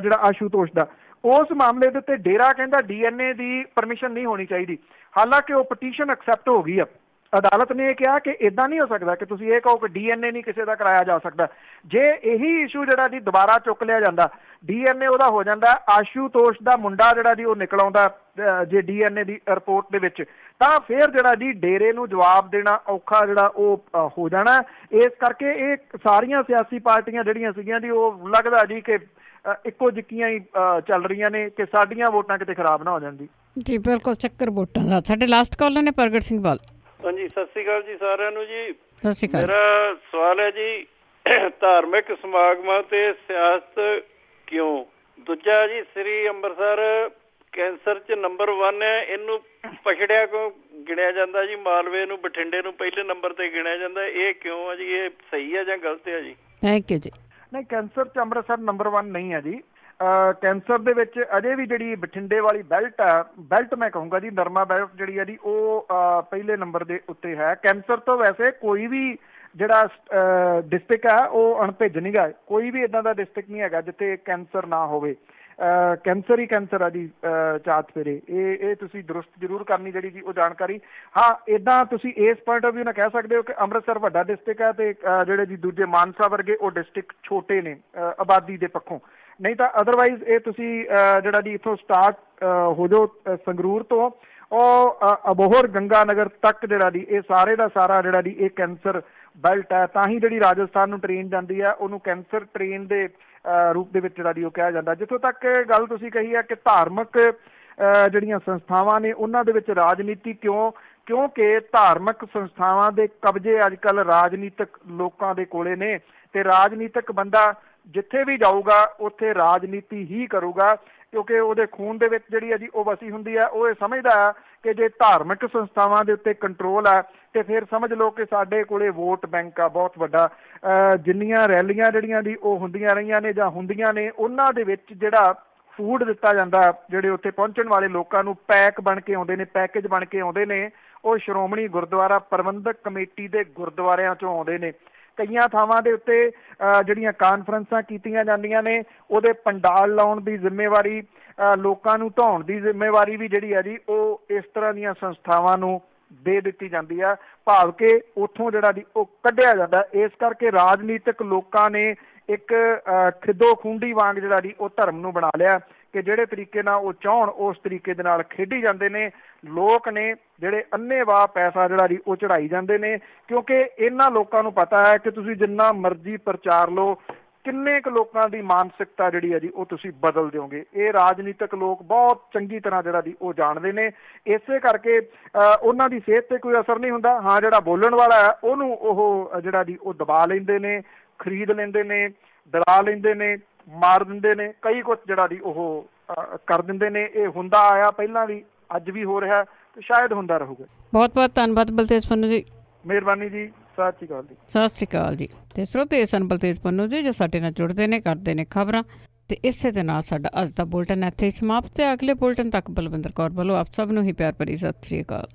Speaker 2: ਜਿਹੜਾ ਆਸ਼ੂਤੋਸ਼ ਦਾ। ਉਸ ਮਾਮਲੇ ਦੇ ਉੱਤੇ ਡੇਰਾ ਕਹਿੰਦਾ DNA ਦੀ ਪਰਮਿਸ਼ਨ ਨਹੀਂ ਹੋਣੀ ਚਾਹੀਦੀ, ਹਾਲਾਂਕਿ ਉਹ ਪਟੀਸ਼ਨ ਐਕਸੈਪਟ ਹੋ ਗਈ ਆ। ਅਦਾਲਤ ਨੇ ਇਹ ਕਿਹਾ ਕਿ ਇਦਾਂ ਨਹੀਂ ਹੋ ਸਕਦਾ ਕਿ ਤੁਸੀਂ ਇਹ ਕਹੋ ਕਿ DNA ਨਹੀਂ ਕਿਸੇ ਦਾ ਕਰਾਇਆ ਜਾ ਸਕਦਾ। ਜੇ ਇਹੀ ਇਸ਼ੂ ਜਿਹੜਾ ਜੀ ਦੁਬਾਰਾ ਚੁੱਕ ਲਿਆ ਜਾਂਦਾ, DNA ਉਹਦਾ ਹੋ ਜਾਂਦਾ, ਆਸ਼ੂਤੋਸ਼ ਦਾ ਮੁੰਡਾ ਜਿਹੜਾ ਜੀ ਉਹ ਨਿਕਲ ਆਉਂਦਾ ਜੇ DNA ਦੀ ਰਿਪੋਰਟ ਦੇ ਵਿੱਚ, ਤਾਂ ਫਿਰ ਜਿਹੜਾ ਜੀ ਡੇਰੇ ਨੂੰ ਜਵਾਬ ਦੇਣਾ ਔਖਾ ਜਿਹੜਾ ਉਹ ਹੋ ਜਾਣਾ। ਇਸ ਕਰਕੇ ਇਹ ਸਾਰੀਆਂ ਸਿਆਸੀ ਪਾਰਟੀਆਂ ਜਿਹੜੀਆਂ ਸੀਗੀਆਂ ਜੀ ਉਹ ਲੱਗਦਾ ਜੀ ਕਿ ਇੱਕੋ ਜਿੱਕੀਆਂ ਹੀ ਚੱਲ ਰਹੀਆਂ ਨੇ ਕਿ ਸਾਡੀਆਂ ਵੋਟਾਂ ਕਿਤੇ ਖਰਾਬ ਨਾ ਹੋ ਜਾਣ ਜੀ।
Speaker 1: ਬਿਲਕੁਲ, ਚੱਕਰ ਵੋਟਾਂ ਦਾ। ਸਾਡੇ ਲਾਸਟ ਕਾਲਰ ਨੇ ਪ੍ਰਗਟ ਸਿੰਘ ਬਾਲ।
Speaker 11: ਹਾਂਜੀ, ਸਤਿ ਸ਼੍ਰੀ ਅਕਾਲ ਜੀ ਸਾਰਿਆਂ ਨੂੰ ਜੀ।
Speaker 1: ਸਤਿ ਸ਼੍ਰੀ ਅਕਾਲ।
Speaker 11: ਮੇਰਾ ਸਵਾਲ ਹੈ ਜੀ, ਧਾਰਮਿਕ ਸਮਾਗਮਾਂ ਤੇ ਸਿਆਸਤ ਕਿਉਂ? ਦੂਜਾ ਜੀ, ਸ੍ਰੀ ਅੰਮ੍ਰਿਤਸਰ ਕੈਂਸਰ 'ਚ ਨੰਬਰ 1 ਹੈ, ਇਹਨੂੰ ਪਛੜਿਆ ਕਿਉਂ ਗਿਣਿਆ ਜਾਂਦਾ ਜੀ? ਮਾਲਵੇ ਨੂੰ, ਬਠਿੰਡੇ ਨੂੰ ਪਹਿਲੇ ਨੰਬਰ ਤੇ ਗਿਣਿਆ ਜਾਂਦਾ, ਇਹ ਕਿਉਂ ਹੈ ਜੀ? ਇਹ ਸਹੀ ਹੈ ਜਾਂ ਗਲਤ ਹੈ ਜੀ?
Speaker 1: ਥੈਂਕ ਯੂ ਜੀ।
Speaker 2: ਨਹੀਂ, ਕੈਂਸਰ 'ਚ ਅੰਮ੍ਰਿਤਸਰ ਨੰਬਰ 1 ਨਹੀਂ ਹੈ ਜੀ। ਕੈਂਸਰ ਦੇ ਵਿੱਚ ਅਜੇ ਵੀ ਜਿਹੜੀ ਬਠਿੰਡੇ ਵਾਲੀ ਬੈਲਟ ਮੈਂ ਕਹੂੰਗਾ ਜੀ, ਨਰਮਾ ਬੈਲਟ ਜਿਹੜੀ ਹੈ ਜੀ, ਉਹ ਪਹਿਲੇ ਨੰਬਰ ਦੇ ਉੱਤੇ ਹੈ। ਕੈਂਸਰ ਤੋਂ ਵੈਸੇ ਕੋਈ ਵੀ ਜਿਹੜਾ ਡਿਸਟ੍ਰਿਕਟ ਹੈ ਉਹ ਅਣਭਿੱਜ ਨਹੀਂ ਗਾ। ਕੋਈ ਵੀ ਇੱਦਾਂ ਦਾ ਡਿਸਟ੍ਰਿਕਟ ਨਹੀਂ ਹੈਗਾ ਜਿੱਥੇ ਕੈਂਸਰ ਨਾ ਹੋਵੇ। ਕੈਂਸਰ ਹੀ ਕੈਂਸਰ ਆ ਜੀ ਚਾਤ ਫੇਰੇ। ਇਹ ਤੁਸੀਂ ਦਰੁਸਤ ਜ਼ਰੂਰ ਕਰਨੀ ਜਿਹੜੀ ਜੀ ਉਹ ਜਾਣਕਾਰੀ। ਹਾਂ, ਇੱਦਾਂ ਤੁਸੀਂ ਇਸ ਪੁਆਇੰਟ ਆਫ ਵਿਊ ਨਾਲ ਕਹਿ ਸਕਦੇ ਹੋ ਕਿ ਅੰਮ੍ਰਿਤਸਰ ਵੱਡਾ ਡਿਸਟ੍ਰਿਕਟ ਹੈ ਤੇ ਜਿਹੜੇ ਜੀ ਦੂਜੇ ਮਾਨਸਾ ਵਰਗੇ ਉਹ ਡਿਸਟ੍ਰਿਕਟ ਛੋਟੇ ਨੇ ਆਬਾਦੀ ਦੇ ਪੱਖੋਂ। ਨਹੀਂ ਤਾਂ ਅਦਰਵਾਈਜ਼ ਇਹ ਤੁਸੀਂ ਜਿਹੜਾ ਜੀ ਇੱਥੋਂ ਸਟਾਰਟ ਹੋ ਜਾਓ ਸੰਗਰੂਰ ਤੋਂ, ਉਹ ਅਬੋਹਰ ਗੰਗਾ ਨਗਰ ਤੱਕ ਜਿਹੜਾ ਜੀ ਇਹ ਸਾਰੇ ਦਾ ਸਾਰਾ ਜਿਹੜਾ ਜੀ ਇਹ ਕੈਂਸਰ ਬੈਲਟ ਹੈ। ਤਾਂ ਹੀ ਜਿਹੜੀ ਰਾਜਸਥਾਨ ਨੂੰ ਟ੍ਰੇਨ ਜਾਂਦੀ ਹੈ ਉਹਨੂੰ ਕੈਂਸਰ ਟ੍ਰੇਨ ਦੇ ਰੂਪ ਦੇ ਵਿੱਚ ਜਿਹੜਾ ਜੀ ਉਹ ਕਿਹਾ ਜਾਂਦਾ। ਜਿੱਥੋਂ ਤੱਕ ਗੱਲ ਤੁਸੀਂ ਕਹੀ ਹੈ ਕਿ ਧਾਰਮਿਕ ਜਿਹੜੀਆਂ ਸੰਸਥਾਵਾਂ ਨੇ ਉਹਨਾਂ ਦੇ ਵਿੱਚ ਰਾਜਨੀਤੀ ਕਿਉਂਕਿ ਧਾਰਮਿਕ ਸੰਸਥਾਵਾਂ ਦੇ ਕਬਜ਼ੇ ਅੱਜ ਕੱਲ੍ਹ ਰਾਜਨੀਤਿਕ ਲੋਕਾਂ ਦੇ ਕੋਲੇ ਨੇ ਤੇ ਰਾਜਨੀਤਿਕ ਬੰਦਾ ਜਿੱਥੇ ਵੀ ਜਾਊਗਾ ਉੱਥੇ ਰਾਜਨੀਤੀ ਹੀ ਕਰੂਗਾ, ਕਿਉਂਕਿ ਉਹਦੇ ਖੂਨ ਦੇ ਵਿੱਚ ਜਿਹੜੀ ਹੈ ਜੀ ਉਹ ਵਸੀ ਹੁੰਦੀ ਹੈ। ਉਹ ਇਹ ਸਮਝਦਾ ਹੈ ਕਿ ਜੇ ਧਾਰਮਿਕ ਸੰਸਥਾਵਾਂ ਦੇ ਉੱਤੇ ਕੰਟਰੋਲ ਹੈ ਤੇ ਫਿਰ ਸਮਝ ਲਓ ਕਿ ਸਾਡੇ ਕੋਲੇ ਵੋਟ ਬੈਂਕ ਆ ਬਹੁਤ ਵੱਡਾ। ਜਿੰਨੀਆਂ ਰੈਲੀਆਂ ਜਿਹੜੀਆਂ ਦੀ ਉਹ ਹੁੰਦੀਆਂ ਰਹੀਆਂ ਨੇ ਜਾਂ ਹੁੰਦੀਆਂ ਨੇ, ਉਹਨਾਂ ਦੇ ਵਿੱਚ ਜਿਹੜਾ ਫੂਡ ਦਿੱਤਾ ਜਾਂਦਾ ਜਿਹੜੇ ਉੱਥੇ ਪਹੁੰਚਣ ਵਾਲੇ ਲੋਕਾਂ ਨੂੰ ਪੈਕ ਬਣ ਕੇ ਆਉਂਦੇ ਨੇ, ਪੈਕੇਜ ਬਣ ਕੇ ਆਉਂਦੇ ਨੇ, ਉਹ ਸ਼੍ਰੋਮਣੀ ਗੁਰਦੁਆਰਾ ਪ੍ਰਬੰਧਕ ਕਮੇਟੀ ਦੇ ਗੁਰਦੁਆਰਿਆਂ ਚੋਂ ਆਉਂਦੇ ਨੇ। ਕਈਆਂ ਥਾਵਾਂ ਦੇ ਉੱਤੇ ਜਿਹੜੀਆਂ ਕਾਨਫਰੰਸਾਂ ਕੀਤੀਆਂ ਜਾਂਦੀਆਂ ਨੇ ਉਹਦੇ ਪੰਡਾਲ ਲਾਉਣ ਦੀ ਜ਼ਿੰਮੇਵਾਰੀ, ਲੋਕਾਂ ਨੂੰ ਢਾਉਣ ਦੀ ਜ਼ਿੰਮੇਵਾਰੀ ਵੀ ਜਿਹੜੀ ਹੈ ਜੀ ਉਹ ਇਸ ਤਰ੍ਹਾਂ ਦੀਆਂ ਸੰਸਥਾਵਾਂ ਨੂੰ ਦੇ ਦਿੱਤੀ ਜਾਂਦੀ ਆ, ਭਾਵ ਕਿ ਉੱਥੋਂ ਜਿਹੜਾ ਜੀ ਉਹ ਕੱਢਿਆ ਜਾਂਦਾ। ਇਸ ਕਰਕੇ ਰਾਜਨੀਤਿਕ ਲੋਕਾਂ ਨੇ ਇੱਕ ਖਿੱਦੋ ਖੂੰਡੀ ਵਾਂਗ ਜਿਹੜਾ ਜੀ ਉਹ ਧਰਮ ਨੂੰ ਬਣਾ ਲਿਆ ਕਿ ਜਿਹੜੇ ਤਰੀਕੇ ਨਾਲ ਉਹ ਚਾਹੁਣ ਉਸ ਤਰੀਕੇ ਦੇ ਨਾਲ ਖੇਡੀ ਜਾਂਦੇ ਨੇ। ਲੋਕ ਨੇ ਜਿਹੜੇ ਅੰਨ੍ਹੇਵਾਹ ਪੈਸਾ ਜਿਹੜਾ ਜੀ ਉਹ ਚੜਾਈ ਜਾਂਦੇ ਨੇ, ਕਿਉਂਕਿ ਇਹਨਾਂ ਲੋਕਾਂ ਨੂੰ ਪਤਾ ਹੈ ਕਿ ਤੁਸੀਂ ਜਿੰਨਾ ਮਰਜ਼ੀ ਪ੍ਰਚਾਰ ਲਓ, ਕਿੰਨੇ ਕੁ ਲੋਕਾਂ ਦੀ ਮਾਨਸਿਕਤਾ ਜਿਹੜੀ ਹੈ ਜੀ ਉਹ ਤੁਸੀਂ ਬਦਲ ਦਿਓਗੇ। ਇਹ ਰਾਜਨੀਤਿਕ ਲੋਕ ਬਹੁਤ ਚੰਗੀ ਤਰ੍ਹਾਂ ਜਿਹੜਾ ਜੀ ਉਹ ਜਾਣਦੇ ਨੇ। ਇਸੇ ਕਰਕੇ ਉਹਨਾਂ ਦੀ ਸਿਹਤ ਤੇ ਕੋਈ ਅਸਰ ਨਹੀਂ ਹੁੰਦਾ। ਹਾਂ, ਜਿਹੜਾ ਬੋਲਣ ਵਾਲਾ ਹੈ ਉਹਨੂੰ ਉਹ ਜਿਹੜਾ ਜੀ ਉਹ ਦਬਾ ਲੈਂਦੇ ਨੇ, ਖਰੀਦ ਲੈਂਦੇ ਨੇ, ਡਰਾ ਲੈਂਦੇ ਨੇ, ਮਾਰ ਦਿੰਦੇ ਨੇ, ਕਈ ਕੁਛ ਜਿਹੜਾ ਜੀ ਉਹ ਕਰ ਦਿੰਦੇ ਨੇ। ਇਹ ਹੁੰਦਾ ਆਇਆ ਪਹਿਲਾਂ ਵੀ, ਅੱਜ ਵੀ ਹੋ ਰਿਹਾ ਤੇ ਸ਼ਾਇਦ ਹੁੰਦਾ ਰਹੂਗਾ। ਬਹੁਤ
Speaker 1: ਬਹੁਤ ਧੰਨਵਾਦ ਬਲਤੇਜ ਪੰਨੂ ਜੀ।
Speaker 2: ਮਿਹਰਬਾਨੀ ਜੀ। ਸਤਿ ਸ਼੍ਰੀ ਅਕਾਲ ਜੀ।
Speaker 1: ਸਤਿ ਸ਼੍ਰੀ ਅਕਾਲ ਜੀ। ਤੇ ਸਰੋਤੇ ਸਨ ਬਲਤੇਜ ਪੰਨੂ ਜੀ ਜੋ ਸਾਡੇ ਨਾਲ ਜੁੜਦੇ ਨੇ, ਕਰਦੇ ਨੇ ਖਬਰਾਂ। ਤੇ ਇਸੇ ਦੇ ਨਾਲ ਸਾਡਾ ਅੱਜ ਦਾ ਬੁਲਟਨ ਇੱਥੇ ਹੀ ਸਮਾਪਤ ਹੈ। ਅਗਲੇ ਬੁਲਟਨ ਤੱਕ ਬਲਵਿੰਦਰ ਕੌਰ ਵੱਲੋਂ ਆਪ ਸਭ ਨੂੰ ਹੀ ਪਿਆਰ ਭਰੀ ਸਤਿ ਸ਼੍ਰੀ ਅਕਾਲ।